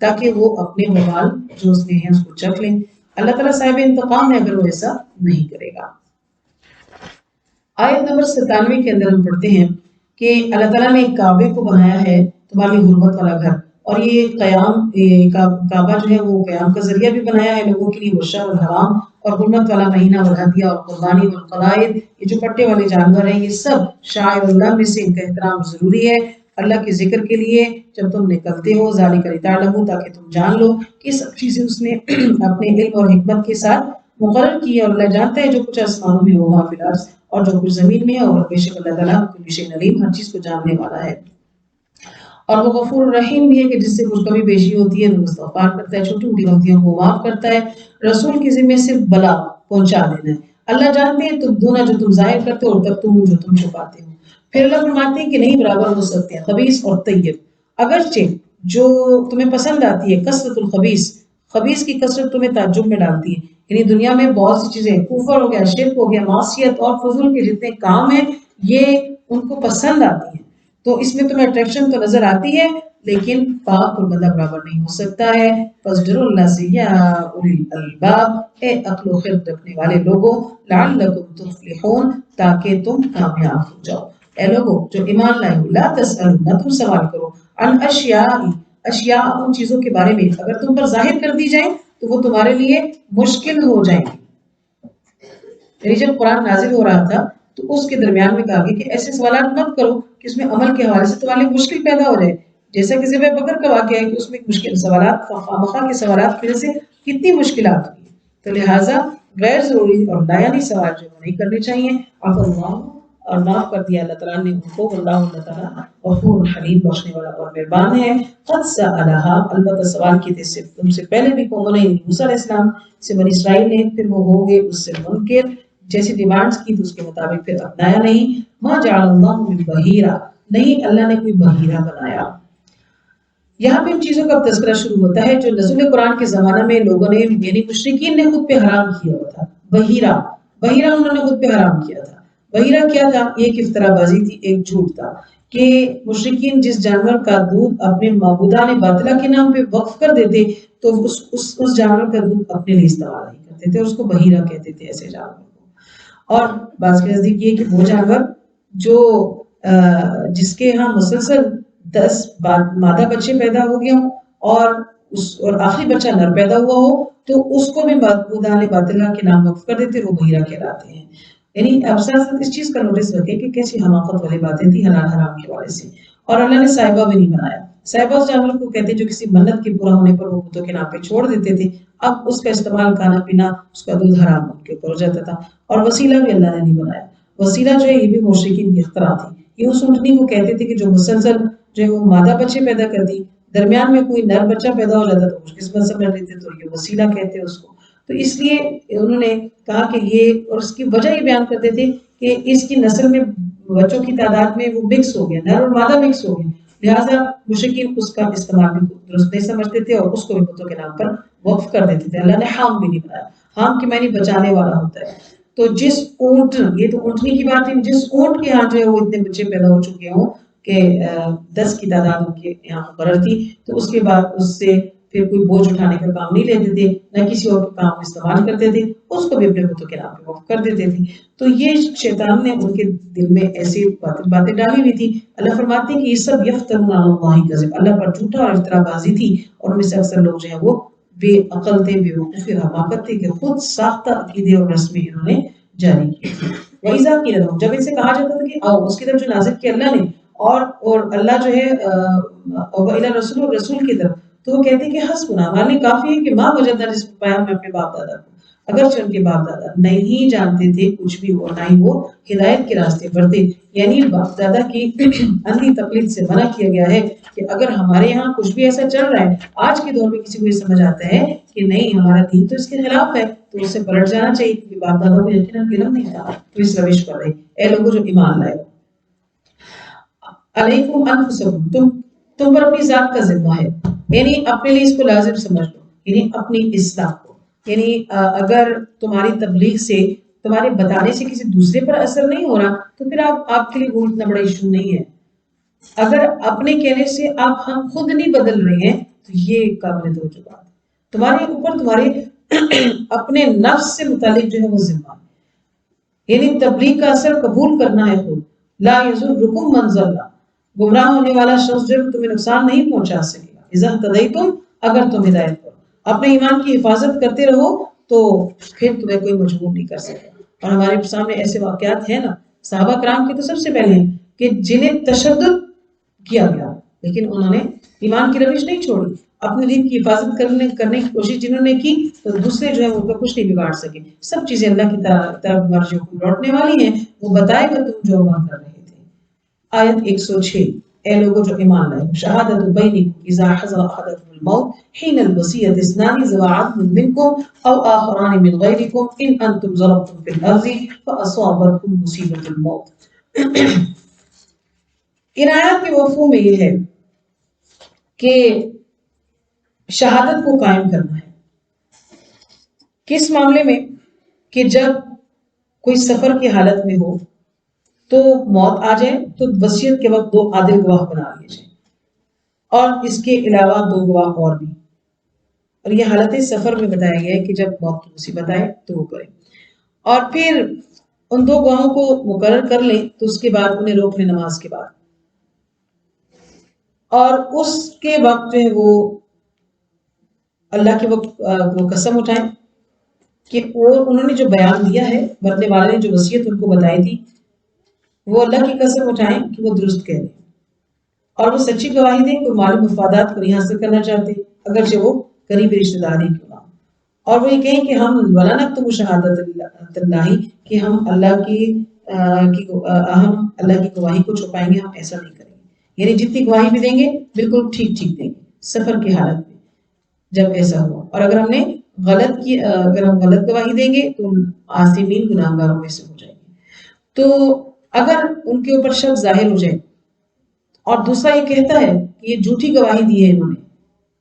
تاکہ وہ اپنے وبال جو اس میں ہے اس کو چکھ لیں. اللہ تعالیٰ صاحب انتقام ہے اگر وہ ایسا نہیں کرے گا. آیت نمبر 97 کے اندر ہم پڑھتے ہیں کہ اللہ تعالیٰ نے کعبے کو بنایا ہے تمہاری حرمت والا گھر، اور یہ قیام کعبہ جو ہے وہ قیام کا ذریعہ بھی بنایا ہے لوگوں کے لیے. وہ شہر الحرام اور حرمت والا مہینہ اور ہدیہ اور قربانی اور قلائد، یہ جو پٹے والے جانور ہیں یہ سب شاعر اللہ میں سے، ان کا احترام ضروری ہے اللہ کے ذکر کے لیے جب تم نکلتے ہو. ذالک لتعلموا، تاکہ تم جان لو کہ سب چیزیں اس نے اپنے علم اور حکمت کے ساتھ مقرر کی ہے. اور اللہ جانتا ہے جو کچھ آسمانوں میں ہو فی الارض، اور جو کچھ زمین میں ہے، اور بے شک اللہ تعالیٰ کل شیء علیم، ہر چیز کو جاننے والا ہے. اور وہ غفور الرحیم بھی ہے کہ جس سے کچھ کمی بیشی ہوتی ہے تو استغفار کرتا ہے، چھوٹی موٹی غلطیوں کو معاف کرتا ہے. رسول کی ذمہ صرف بلاغ پہنچا دینا ہے. اللہ جانتے ہیں تم دونوں جو تم ظاہر کرتے ہو اور تکتمون جو تم چھپاتے ہو. پھر اللہ فرماتے ہیں کہ نہیں برابر ہو سکتے ہیں خبیث اور طیب، اگرچہ جو تمہیں پسند آتی ہے کثرت الخبیث، خبیث کی کثرت تمہیں تعجب میں ڈالتی ہے. یعنی دنیا میں بہت سی چیزیں، کفر ہو گیا، شرک ہو گیا، معصیت اور فضول کے جتنے کام ہیں یہ ان کو پسند آتی ہیں، تو اس میں تمہیں اٹریکشن تو نظر آتی ہے، لیکن پاک اور بندہ برابر نہیں ہو سکتا ہے. فَاصْبِرُوا اللہ سے یا اولی الالباب، اے عقل و خرد رکھنے والے لوگوں، لعلکم تفلحون، تاکہ تم کامیاب ہو جاؤ. اے لوگوں جو ایمان لائے ہو، لا تسألوا، نہ تم سوال کرو، عن اشیاء ان چیزوں کے بارے میں اگر تم پر ظاہر کر دی جائیں تو وہ تمہارے لیے مشکل ہو جائیں گی. یعنی جب قرآن نازل ہو رہا تھا تو اس کے درمیان میں کہا گیا کہ ایسے سوالات مت کرو کہ اس میں عمل کے حوالے سے تمہارے لیے مشکل پیدا ہو جائے. جیسا کہ ذبح بکر کا واقعہ ہے کہ اس میں مشکل سوالات، خواہ کے سوالات کی وجہ سے کتنی مشکلات ہوئی. تو لہٰذا غیر ضروری اور لایانی سوال جو نہیں کرنے چاہیے. عفا اللہ، اور معاف کر دیا اللہ تعالیٰ نے ان کو. اللہ تعالیٰ غفور حلیم، بخشنے والا اور مہربان ہے. قد سألہا، البتہ سوال کیے تھے صرف تم سے پہلے بھی قوموں نے، موسیٰ علیہ السلام سے بنی اسرائیل نے، پھر وہ ہو گئے اس سے منکر، جیسی ڈیمانڈز کی تو اس کے مطابق پھر اپنایا نہیں. ما جعل اللہ من بحیرہ، نہیں اللہ نے کوئی بحیرہ بنایا. یہاں پہ ان چیزوں کا تذکرہ شروع ہوتا ہے جو نزول قرآن کے زمانہ میں لوگوں نے، یعنی مشرکین نے خود پہ حرام کیا ہوا تھا. بحیرہ انہوں نے خود پہ حرام کیا تھا. بحیرہ کیا تھا؟ ایک افترا بازی تھی، ایک جھوٹ تھا کہ مشرکین جس جانور کا دودھ اپنے معبودان باطلہ کے نام پہ وقف کر دیتے تو اس جانور کا دودھ اپنے لیے استعمال نہیں کرتے تھے، اس کو بحیرہ کہتے تھے ایسے جانور کو. اور بعض کے نزدیک یہ کہ وہ جانور جو جس کے ہاں مسلسل 10 مادہ بچے پیدا ہو گئے ہوں اور آخری بچہ نر پیدا ہوا ہو تو اس کو بھی معبودان باطلہ کے نام وقف کر دیتے، وہ بحیرہ کہلاتے ہیں. یعنی اب ساتھ اس چیز کا نوٹس رکھیں کہ کیسی حماقت والی باتیں تھی حلال حرام کے حوالے سے. اور اللہ نے صاحبہ بھی نہیں بنایا. صاحبہ اس جانور کو کہتے جو کسی منت کے پورا ہونے پر وہ بتوں کے نام پہ چھوڑ دیتے تھے، اب اس کا استعمال، کھانا پینا، اس کا دودھ حرام ان کے اوپر ہو جاتا تھا. اور وسیلہ بھی اللہ نے نہیں بنایا. وسیلہ جو ہے یہ بھی مشرکین کی اختراع تھی. یہ اس اونٹنی کو کہتے تھے کہ جو مسلسل جو ہے وہ مادہ بچے پیدا کرتی، درمیان میں کوئی نر بچہ پیدا ہو جاتا تو خوش قسمت سمجھ لیتے تو یہ وسیلہ کہتے اس کو. تو اس لیے انہوں نے کہا کہ یہ، اور اس کی وجہ یہ بیان کرتے تھے کہ اس کی نسل میں بچوں کی تعداد میں وہ مکس ہو گیا، نر اور مادہ مکس ہو گئے، لہٰذا مشرکین اس کا استعمال بھی درست نہیں سمجھتے تھے اور اس کو بھی بتوں کے نام پر وقف کر دیتے تھے. اللہ نے حام بھی نہیں بنایا. حام کے معنی بچانے والا ہوتا ہے. تو جس اونٹ، یہ تو اونٹنی کی بات ہے، جس اونٹ کے ہاں جو ہے وہ اتنے بچے پیدا ہو چکے ہوں کہ 10 کی تعداد ان کے یہاں مقرر تھی، تو اس کے بعد اس سے پھر کوئی بوجھ اٹھانے کا کام نہیں لیتے تھے، نہ کسی اور کا کام استعمال کرتے تھے، اس کو بھی اپنے بتوں کے نام پہ وقف کر دیتے تھے. تو یہ شیطان نے ان کے دل میں ایسی باتیں ڈالی ہوئی تھی. اللہ فرماتے ہیں کہ یہ سب یفترون علی اللہ کذب، اللہ پر جھوٹا اور افترا بازی تھی. اور ان میں سے اکثر لوگ جو ہیں وہ بے عقل تھے، بے وقوف اور حماقت تھے کہ خود ساختہ عقیدے اور رسمیں انہوں نے جاری کی تھی. وَإِذَا قِيلَ لَهُمْ، جب ان سے کہا جاتا تھا کہ آؤ، اس کی طرف جو نازل کیا اللہ نے، اور اللہ جو ہے وَإِلَى الرَّسُولِ، رسول کی طرف، تو وہ کہتے ہیں کہ حسبنا، ہمارے لیے کافی ہے کہ ماں وجدنا، جس پایا ہم نے اپنے باپ دادا کو. اگرچہ ان کے باپ دادا نہیں جانتے تھے کچھ بھی، اور نہ ہی وہ ہدایت کے راستے پر تھے. یعنی باپ دادا کی اندھی تقلید سے منع کیا گیا ہے کہ اگر ہمارے یہاں کچھ بھی ایسا چل رہا ہے، آج کے دور میں کسی کو یہ سمجھ آتا ہے کہ نہیں ہمارا دین تو اس کے خلاف ہے، تو اس سے پلٹ جانا چاہیے، کیونکہ باپ دادا کو یقیناً علم نہیں تھا تو اس روش پر رہے. اے لوگوں جو ایمان لائے، علیکم انفسکم، تم پر اپنی ذات کا ذمہ ہے، یعنی اپنے لیے اس کو لازم سمجھ لو، یعنی اپنی اصلاح کو. یعنی اگر تمہاری تبلیغ سے، تمہارے بتانے سے کسی دوسرے پر اثر نہیں ہو رہا تو پھر آپ کے لیے وہ اتنا بڑا ایشو نہیں ہے. اگر اپنے کہنے سے ہم خود نہیں بدل رہے ہیں تو یہ قابل توجہ بات ہے. تمہارے اوپر تمہارے اپنے نفس سے متعلق جو ہے وہ ذمہ ہے، یعنی تبلیغ کا اثر قبول کرنا ہے خود. لا یضرکم من ضل، گمراہ ہونے والا شخص جو تمہیں نقصان نہیں پہنچا سکے گا. اذا اہتدیتم، اگر تم ہدایت کرو، اپنے ایمان کی حفاظت کرتے رہو تو پھر تمہیں کوئی مجبور نہیں کر سکتا. اور ہمارے سامنے ایسے واقعات ہیں نا، صحابہ کرام کے تو سب سے پہلے ہیں کہ جنہیں تشدد کیا گیا لیکن انہوں نے ایمان کی روش نہیں چھوڑی، اپنے دین کی حفاظت کرنے کی کوشش جنہوں نے کی تو دوسرے جو ہے ان کا کچھ نہیں بگاڑ سکے. سب چیزیں اللہ کی طرف مرجع لوٹنے والی ہیں، وہ بتائے گا تم جو عمل کر رہے تھے. آیت 106، اے لوگوں جو ایمان لائے، شہادت بینکم اذا حضر احدکم الموت حین الوصیۃ اثنان ذوی عدل منکم او آخران من غیرکم ان انتم ضربتم فی الارض فاصابتکم مصیبۃ الموت. ان آیات کے مفہوم میں یہ ہے کہ شہادت کو قائم کرنا ہے. کس معاملے میں؟ کہ جب کوئی سفر کی حالت میں ہو تو موت آ جائے تو وصیت کے وقت 2 عادل گواہ بنا لیے جائیں، اور اس کے علاوہ 2 گواہ اور بھی. اور یہ حالت سفر میں بتایا گیا ہے کہ جب موت کی مصیبت آئے تو وہ کریں. اور پھر ان 2 گواہوں کو مقرر کر لیں تو اس کے بعد انہیں روک لیں نماز کے بعد، اور اس کے وقت جو ہے وہ اللہ کے وقت وہ قسم اٹھائیں کہ انہوں نے جو بیان دیا ہے، مرنے والے نے جو وصیت ان کو بتائی تھی، وہ اللہ کی قسم اٹھائیں کہ وہ درست کہہ رہے ہیں، اور وہ سچی گواہی دیں کہ مالی مفادات کو نہیں حاصل کرنا چاہتے اگرچہ وہ قریبی رشتہ دار ہی کیوں نہ. اور وہ یہ کہیں کہ ہم ولا نکتم شہادت اللہ، کہ ہم اللہ کی گواہی کو چھپائیں گے، ہم ایسا نہیں کریں گے. یعنی جتنی گواہی بھی دیں گے بالکل ٹھیک ٹھیک دیں گے سفر کی حالت میں جب ایسا ہوا. اور اگر ہم غلط گواہی دیں گے تو عاصمین گناہگاروں میں سے ہو جائیں گے. تو اگر ان کے اوپر شک ظاہر ہو جائے اور دوسرا یہ کہتا ہے کہ یہ جھوٹی گواہی دی ہے انہوں نے،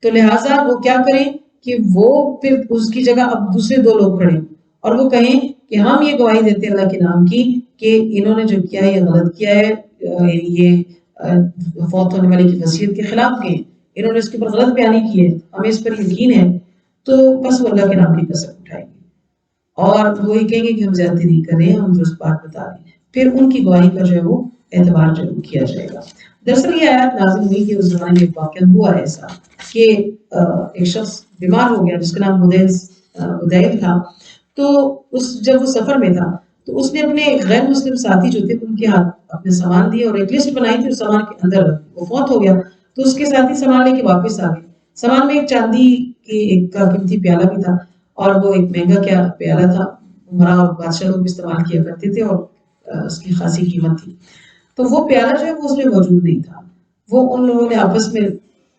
تو لہٰذا وہ کیا کریں کہ وہ پھر اس کی جگہ اب دوسرے 2 لوگ کھڑے اور وہ کہیں کہ ہم یہ گواہی دیتے ہیں اللہ کے نام کی کہ انہوں نے جو کیا ہے یہ غلط کیا ہے، یہ فوت ہونے والے کی وصیت کے خلاف گئے، انہوں نے اس کے اوپر غلط بیانی کی ہے، ہمیں اس پر یقین ہے. تو بس وہ اللہ کے نام کی قسم اٹھائیں گے اور وہ یہ کہیں گے کہ ہم زیادتی نہیں کر رہے ہیں، ہم درست بات بتا رہے ہیں. پھر ان کی گواہی کا جو ہے وہ اعتبار جو کیا جائے گا. دراصل یہ آیات نازل ہوئی کہ اس زمانے میں ایک واقعہ ہوا ایسا کہ ایک شخص بیمار ہو گیا جس کا نام بدیل تھا. تو جب وہ سفر میں تھا تو اس نے اپنے غیر مسلم ساتھی جو تھے ان کے ہاتھ اپنے سامان دیے اور ایک لسٹ بنائی تھی، اس سامان کے اندر وہ فوت ہو گیا. تو اس کے ساتھی سامان لے کے واپس آ گئے. سامان میں ایک چاندی کی ایک قیمتی پیالہ بھی تھا اور وہ ایک مہنگا کیا پیالہ تھا، عمرہ اور بادشاہ لوگ استعمال کیا کرتے تھے اور اس کی خاصی قیمت تھی. تو وہ پیالہ جو ہے وہ اس میں موجود نہیں تھا، وہ ان لوگوں نے آپس میں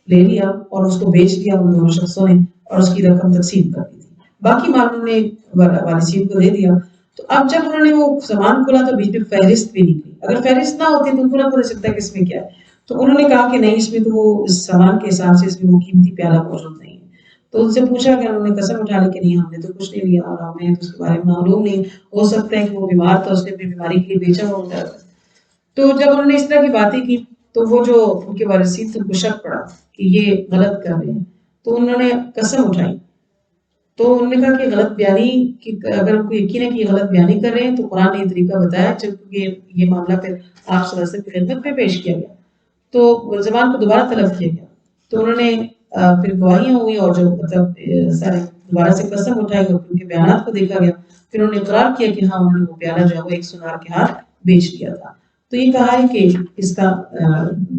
لے لیا اور اس کو بیچ دیا ان دونوں شخصوں نے اور اس کی رقم تقسیم کر دی تھی. باقی مال انہوں نے وارثین کو دے دیا. تو اب جب انہوں نے وہ سامان کھولا تو بیچ میں فہرست بھی نکلی. اگر فہرست نہ ہوتی تو ان کو نہ پتہ چلتا کہ اس میں کیا ہے. تو انہوں نے کہا کہ نہیں، اس میں تو وہ اس سامان کے حساب سے اس میں وہ قیمتی پیالہ موجود نہیں ہے. تو ان سے پوچھا کہ انہوں نے قسم اٹھا لی کہ نہیں، ہم نے تو کچھ نہیں لیا اور ہمیں تو اس کے بارے میں معلوم نہیں، ہو سکتا ہے کہ وہ بیمار تھا، اس نے اپنی بیماری کے لیے بیچا ہوگا. تو جب انہوں نے اس طرح کی باتیں کی تو وہ جو ان کے وارثین تھے ان کو شک پڑا کہ یہ غلط کر رہے ہیں. تو انہوں نے قسم اٹھائی. تو انہوں نے کہا کہ غلط بیانی کی اگر ان کو یقین ہے کہ یہ غلط بیانی کر رہے ہیں تو قرآن نے یہ طریقہ بتایا، جبکہ یہ معاملہ پھر آپ صلی اللہ علیہ وسلم کی خدمت میں پیش کیا گیا تو زبان کو دوبارہ طلب کیا گیا. تو انہوں نے پھر گواہیاں ہوئی اور جو مطلب سارے دوبارہ سے قسم اٹھائی اور ان کے بیانات کو دیکھا گیا. پھر انہوں نے اقرار کیا کہ ہاں انہوں نے وہ پیالہ جو ہے وہ ایک سنار کے ہاتھ بیچ دیا تھا. تو یہ کہا ہے کہ اس کا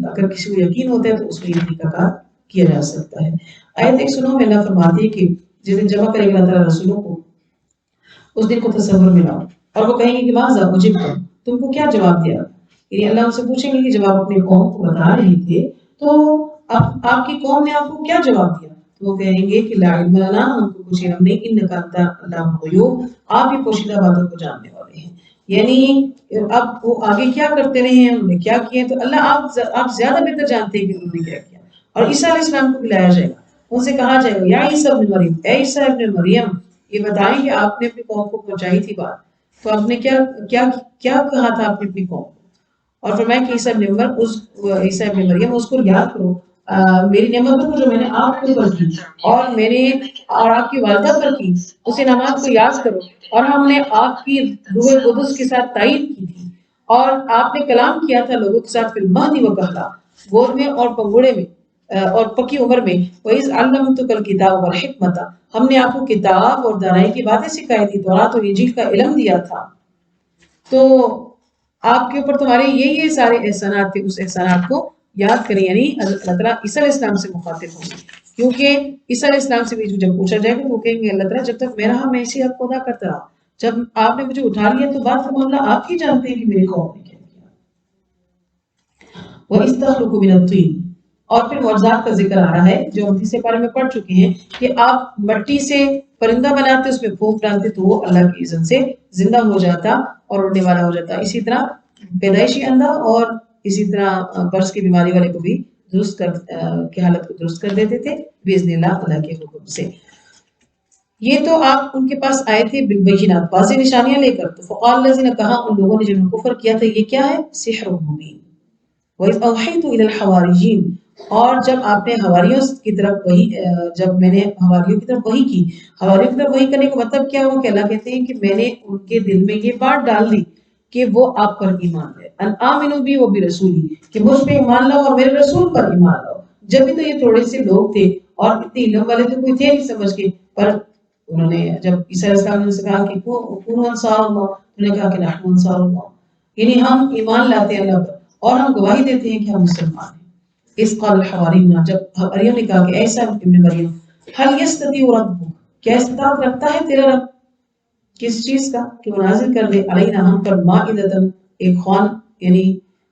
اگر کسی کو یقین ہوتا ہے تو اس میں یہ طریقہ کار کیا جا سکتا ہے. آیت 109 میں اللہ فرماتی ہے کہ جس دن جمع کرے گا اللہ تعالیٰ رسولوں کو، اس دن کو تصور میں لاؤ اور وہ کہیں گے کہ ماذا اجبتم، تم کو کیا جواب دیا. یعنی اللہ ان سے پوچھیں گے کہ جب آپ اپنی قوم کو بتا رہے تھے تو آپ کی قوم نے آپ کو کیا جواب دیا. تو وہ کہیں گے کہ لا علم لنا، ہم کو کچھ علم نہیں، انک انت علام الغیوب، آپ ہی پوشیدہ باتوں کو جاننے والے ہیں. یعنی اب وہ آگے کیا کرتے رہے ہیں، انہوں نے کیا کیا، تو اللہ آپ زیادہ بہتر جانتے ہیں کہ انہوں نے کیا کیا. اور عیسیٰ علیہ السلام کو بلایا جائے گا، ان سے کہا جائے گا یا عیسیٰ ابن مریم، اے عیسیٰ ابن مریم، یہ بتائیں کہ آپ نے اپنی قوم کو پہنچائی تھی بات، تو آپ نے کیا کہا تھا اپنی قوم کو. اور فرمایا کہ عیسیٰ ابن مریم اس کو یاد کرو میری نعمتوں کو جو میں نے آپ کے اوپر کی اور آپ کی والدہ پر کی، اس انعامات کو یاد کرو، اور ہم نے آپ کی روح قدس کے ساتھ تائید کی تھی، اور آپ نے کلام کیا تھا لوگوں کے ساتھ فی المہدی و کہلا، گود میں اور پنگوڑے میں اور پکی عمر میں، وَإِذْ عَلَّمْتُكَ الْكِتَابَ وَالْحِکْمَةَ، ہم نے آپ کو کتاب اور دانائی کی باتیں سکھائی تھی، تورات اور انجیل کا علم دیا تھا۔ تو آپ کے اوپر تمہارے یہ سارے احسانات تھے، اس احسانات کو یاد کریں، یعنی اللہ تعالیٰ عیسیٰ علیہ السلام سے مخاطب ہوں گے، کیونکہ عیسیٰ علیہ السلام سے بھی جب پوچھا جائے گا وہ کہیں گے اللہ تعالیٰ جب تک میں رہا میں اسی حق کو ادا کرتا رہا، جب آپ نے مجھے اٹھا لیا تو بات کا معاملہ آپ ہی جانتے ہیں کہ میری قوم نے کیا کیا۔ وَإِذْ تَخْلُقُ مِنَ الطِّينِ، اور پھر معجزات کا ذکر آ رہا ہے جو ہم تیسرے پارے میں پڑھ چکے ہیں کہ آپ مٹی سے پرندہ بناتے، اس میں پھونک ڈالتے تو وہ اللہ کی اذن سے زندہ ہو جاتا اور اڑنے والا ہو جاتا۔ اسی طرح پیدائشی اندھا اور اسی طرح برس کی بیماری والے کو بھی درست کی حالت کو درست کر دیتے تھے باذن اللہ کے حکم سے۔ یہ تو آپ ان کے پاس آئے تھے بالبینات، واضح نشانیاں لے کر، تو فقال الذین، کہا ان لوگوں نے جنہوں نے کفر کیا تھا یہ کیا ہے؟ سحر مبین۔ وَإِذْ أَوْحَيْتُ إِلَى الْحَوَارِيِّينَ، اور جب آپ نے حواریوں کی طرف جب میں نے حواریوں کی طرف وحی کی، حواریوں کی طرف وحی کرنے کا مطلب کیا ہوا کہ اللہ کہتے ہیں کہ میں نے ان کے دل میں یہ بات ڈال دی کہ وہ آپ پر ایمان لے، ان آمنوا بی و برسولی، کہ مجھ پہ ایمان لاؤ اور میرے رسول پر ایمان لاؤ۔ جب بھی تو یہ تھوڑے سے لوگ تھے اور اتنے علم والے تو کوئی تھے نہیں سمجھ کے، پر انہوں نے جب عیسیٰ علیہ السلام نے کہا کہ کونوا انصار اللہ، انہوں نے کہا کہ نحن انصار اللہ، یعنی ہم ایمان لاتے ہیں اللہ پر اور ہم گواہی دیتے ہیں کہ ہم مسلمان ہیں۔ اس قال الحواریون، جب حواریوں نے کہا کہ اے عیسیٰ ابن مریم، هل يستطيع ربك، کیا استطاعت رکھتا ہے تیرا رب کس چیز کا کہ وہ نازل کر دے علینا ہم پر مائدۃ، ایک خوان یعنی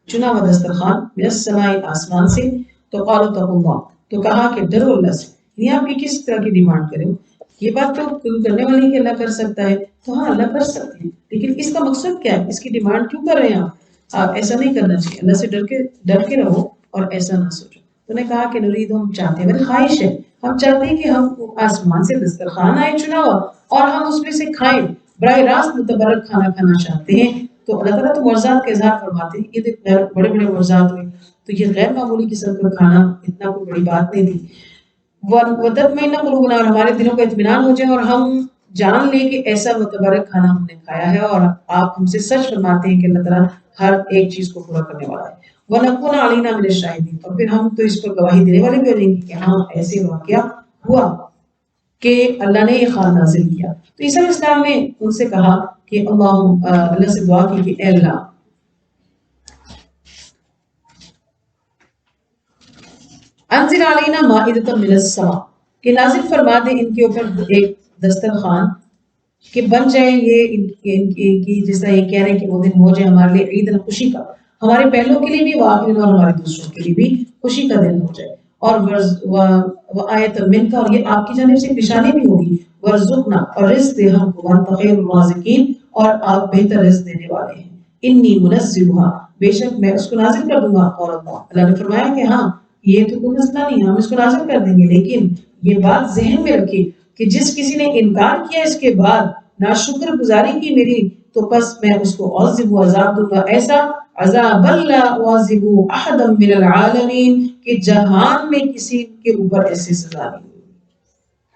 چنا ہوا دسترخوان، من السماء آسمان سے، تو قالوا اتقوا اللہ، تو کہا کہ ڈرو اللہ سے، یعنی آپ کی کس طرح کی ڈیمانڈ کریں؟ یہ بات تو کرنے والی کہ اللہ کر سکتا ہے، تو ہاں اللہ کر سکتے ہیں، لیکن اس کا مقصد کیا ہے؟ اس کی ڈیمانڈ کیوں کر رہے ہیں آپ ایسا نہیں کرنا چاہیے، اللہ سے ڈر کے رہو اور ایسا نہ سوچو۔ تو نے کہا کہ نرید، ہم چاہتے ہیں، میری خواہش ہے، ہم چاہتے ہیں کہ ہم آسمان سے دسترخوان آئے چنا ہوا اور ہم اس میں سے کھائیں، براہ راست متبرک کھانا کھانا چاہتے ہیں۔ تو اللہ تعالیٰ تو معجزات کا اظہار فرماتے ہیں، یہ بڑے بڑے معجزات ہوئے، تو یہ غیر معمولی قسم کا کھانا اتنا کوئی بڑی بات نہیں تھی۔ وَتَطْمَئِنَّ قُلُوبُنَا، اور ہمارے دلوں کا اطمینان ہو جائے اور ہم جان لیں کہ ایسا متبرک کھانا ہم نے کھایا ہے اور آپ ہم سے سچ فرماتے ہیں کہ اللہ تعالیٰ ہر ایک چیز کو پورا کرنے والا ہے۔ وَنَكُونَ عَلَيْنَا مِنَ الشَّاهِدِينَ، اور پھر ہم تو اس پر گواہی دینے والے بھی ہو جائیں گے کہ ہاں ایسے واقعہ ہوا کہ اللہ نے یہ خوان نازل کیا۔ تو عیسیٰ علیہ السلام نے ان سے کہا کہ اللہ سے دعا کی کہ اے اللہ انزل علینا مائدۃ من السماء، کہ نازل فرما دے ان کے اوپر ایک دسترخوان، کہ بن جائے یہ ان کی جس طرح یہ کہہ رہے ہیں کہ وہ دن ہو جائے ہمارے لیے عید خوشی کا، ہمارے پہلوں کے لیے بھی وآخرین، اور ہمارے دوسروں کے لیے بھی خوشی کا دن ہو جائے، اور آیت من کا، اور یہ آپ کی جانب سے نشانی بھی ہوگی، ورزقنا، اور رزق دے ہم کو، وانت خیر الرازقین، اور آپ بہتر رزق دینے والے ہیں، انی منزلھا، بے شک میں اس کو نازل کر دوں گا، اور اللہ نے فرمایا کہ ہاں یہ تو کوئی مسئلہ نہیں ہے، ہم اس کو نازل کر دیں گے، لیکن یہ بات ذہن میں رکھیے کہ جس کسی نے انکار کیا اس کے بعد ناشکر گزاری کی میری، تو پس میں اس کو عذب عذاب دوں گا، ایسا عذاب لا اعذب احدا من العالمین، کہ جہان میں کسی کے اوپر ایسی سزا نہیں ہوئی،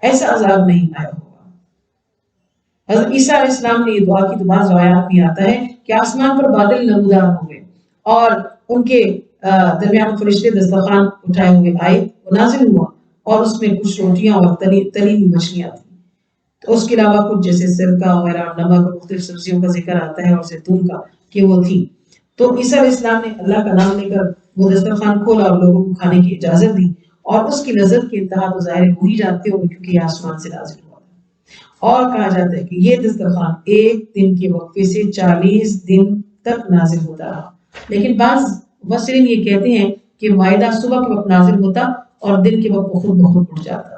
ایسا عذاب نہیں آیا ہوگا۔ حضرت عیسیٰ علیہ السلام نے یہ دعا کی تو بعض روایات میں آتا ہے کہ آسمان پر بادل نمودار ہو گئے اور ان کے درمیان فرشتے دسترخوان اٹھائے ہوئے آئے، وہ نازل ہوا اور اس میں کچھ روٹیاں اور تلی ہوئی مچھلیاں تھیں، تو اس کے علاوہ کچھ جیسے سرکہ وغیرہ، نمک اور مختلف سبزیوں کا ذکر آتا ہے اور زیتون کا کہ وہ تھی۔ تو عیسیٰ علیہ السلام نے اللہ کا نام لے کر وہ دسترخوان کھولا اور لوگوں کو کھانے کی اجازت دی، اور اس کی لذت کی انتہا تو ظاہر وہی جانتے ہوں گے کیونکہ یہ آسمان سے نازل ہوا تھا۔ اور کہا جاتا ہے کہ یہ دسترخوان ایک دن کے وقفے سے 40 دن تک نازل ہوتا رہا، لیکن بعض مفسرین یہ کہتے ہیں کہ مائدہ صبح کے وقت نازل ہوتا اور دن کے وقت خود بخود اٹھ جاتا،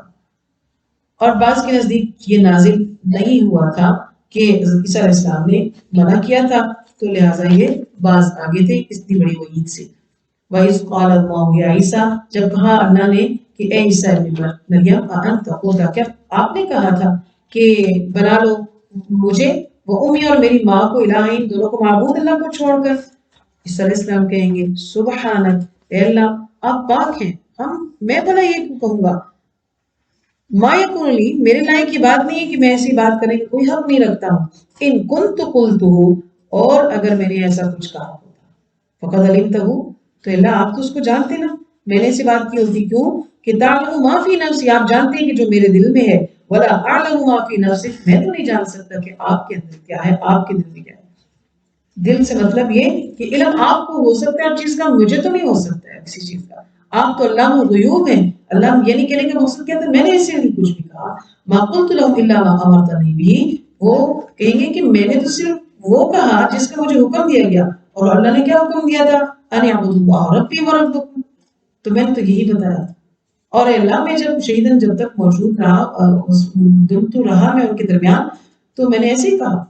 اور بعض کے نزدیک یہ نازل نہیں ہوا تھا کہ حضرت عیسیٰ علیہ السلام نے منع کیا تھا، تو لہٰذا یہ بعض آگے تھے اتنی بڑی وعید سے۔ وَإِذْ قَالَ اللَّهُ يَا عِيسَىٰ، جب کہا اللہ نے کہ اے عیسیٰ ابن مریم، أَأَنْتَ قُلْتَ، کیا آپ نے کہا تھا کہ بنا لو مجھے وہ امی اور میری ماں کو الہین، دونوں کو معبود اللہ کو چھوڑ کر؟ عیسیٰ علیہ السلام کہیں گے سبحانک، اے اللہ آپ پاک ہیں، میں بھلا یہ کہوں گا ما یکون لی، میرے لائق کی بات نہیں ہے کہ میں ایسی بات کرنے کا کوئی حق نہیں رکھتا ہوں. ان کنت قلتہ، اور اگر میں نے ایسا کچھ کہا ہوتا، فقد علمتہ، تو اللہ آپ تو اس کو جانتے نا، میں نے ایسی بات کی ہوتی. کیوں کہ تعلم ما فی نفسی، آپ جانتے ہیں کہ جو میرے دل میں ہے، ولا اعلم ما فی نفسک، میں تو نہیں جان سکتا کہ آپ کے اندر کیا ہے، آپ کے دل میں کیا ہے. دل سے مطلب یہ کہ علم آپ کو ہو سکتا ہے ہر چیز کا، مجھے تو نہیں ہو سکتا ہے کسی چیز کا. آپ تو علام الغیوب ہیں. اللہ یہ نہیں کہنے کا مقصد کیا تھا، میں نے ایسے نہیں کچھ بھی کہا. ما قلت لهم الا ما امرتنی به، وہ کہیں گے کہ میں نے تو صرف وہ کہا جس کا مجھے حکم دیا گیا، اور اللہ نے کیا حکم دیا تھا، ان اعبدوا اللہ ربی وربکم، تو میں نے تو یہی بتایا تھا. اور اللہ میں جب شہیدن جب تک موجود رہا، دل تو رہا میں ان کے درمیان، تو میں نے ایسے ہی کہا.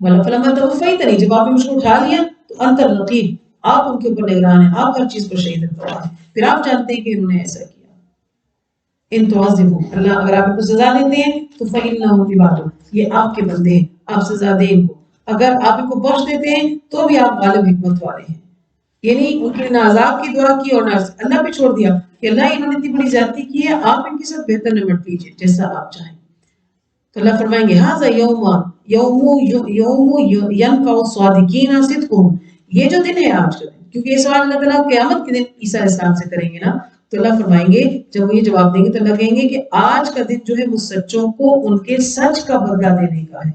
فلما توفیتنی، جب آپ نے مجھ کو اٹھا لیا، تو انت الرقیب، آپ ان کے اوپر نگران ہیں، آپ ہر چیز پر شہید ہیں. پھر آپ جانتے ہیں کہ انہوں نے ایسا کیا. ان تعذبوا، اللہ اگر آپ ان کو سزا دیتے ہیں تو فإنهم عباد، یہ آپ کے بندے ہیں، آپ سزا دیں ان کو. اگر آپ ان کو بخش دیتے ہیں تو بھی آپ غالب حکمت والے ہیں. یعنی ان کے نہ عذاب کی دعا کی اور نہ اللہ پہ چھوڑ دیا کہ اللہ انہوں نے اتنی بڑی زیادتی کی ہے، آپ ان کے ساتھ بہتر نمٹ لیجیے جیسا آپ چاہیں. تو اللہ فرمائیں گے ھذا یوم ینفع الصادقین صدقہم، یہ جو دن ہے آج کا دن، کیونکہ یہ سوال اللہ تعالیٰ قیامت کے دن عیسیٰ علیہ السلام سے کریں گے نا، تو اللہ فرمائیں گے جب وہ یہ جواب دیں گے تو اللہ کہیں گے کہ آج کا دن جو ہے وہ سچوں کو ان کے سچ کا بدلہ دینے کا ہے.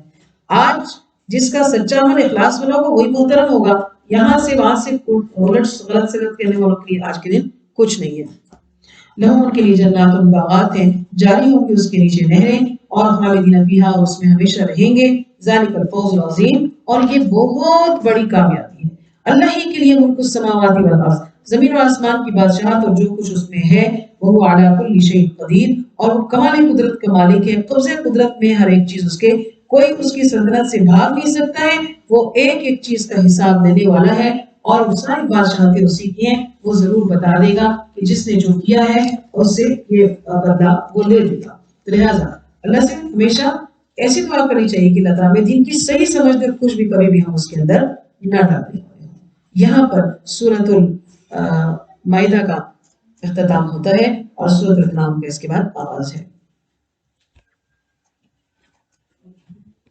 آج جس کا سچا عمل اخلاص والا ہوگا وہی محترم ہوگا. یہاں سے وہاں سے غلط سلط کہنے والوں کے لیے آج کے دن کچھ نہیں ہے. لہم، ان کے لیے جنات باغات ہیں، جاری ہوں گے اس کے نیچے نہریں، اور خالدین فیہا، اور اس میں ہمیشہ رہیں گے. ذالک الفوز العظیم، اور یہ بہت بڑی کامیابی ہے. اللہ ہی کے لیے ملک السماوات والارض، زمین و آسمان کی بادشاہت اور جو کچھ اس میں ہے. وہ علی کل شیء قدیر، اور وہ کمال قدرت کا مالک ہے. قبضہ قدرت میں ہر ایک چیز اس کے، کوئی اس کی سلطنت سے بھاگ نہیں سکتا ہے. وہ ایک ایک چیز کا حساب دینے والا ہے، اور وہ ساری بادشاہتیں اسی کی ہیں. وہ ضرور بتا دے گا کہ جس نے جو کیا ہے اس سے یہ بدلہ وہ لے لے گا. لہٰذا اللہ سے ہمیشہ ایسی دعا کرنی چاہیے کہ اللہ تعالیٰ دین کی صحیح سمجھ دے، کچھ بھی کبھی بھی ہم اس کے اندر نہ ڈالیں. یہاں پر سورۃ المائدہ کا اختتام ہوتا ہے اور سورۃ الانعام کا اس کے بعد آغاز ہے.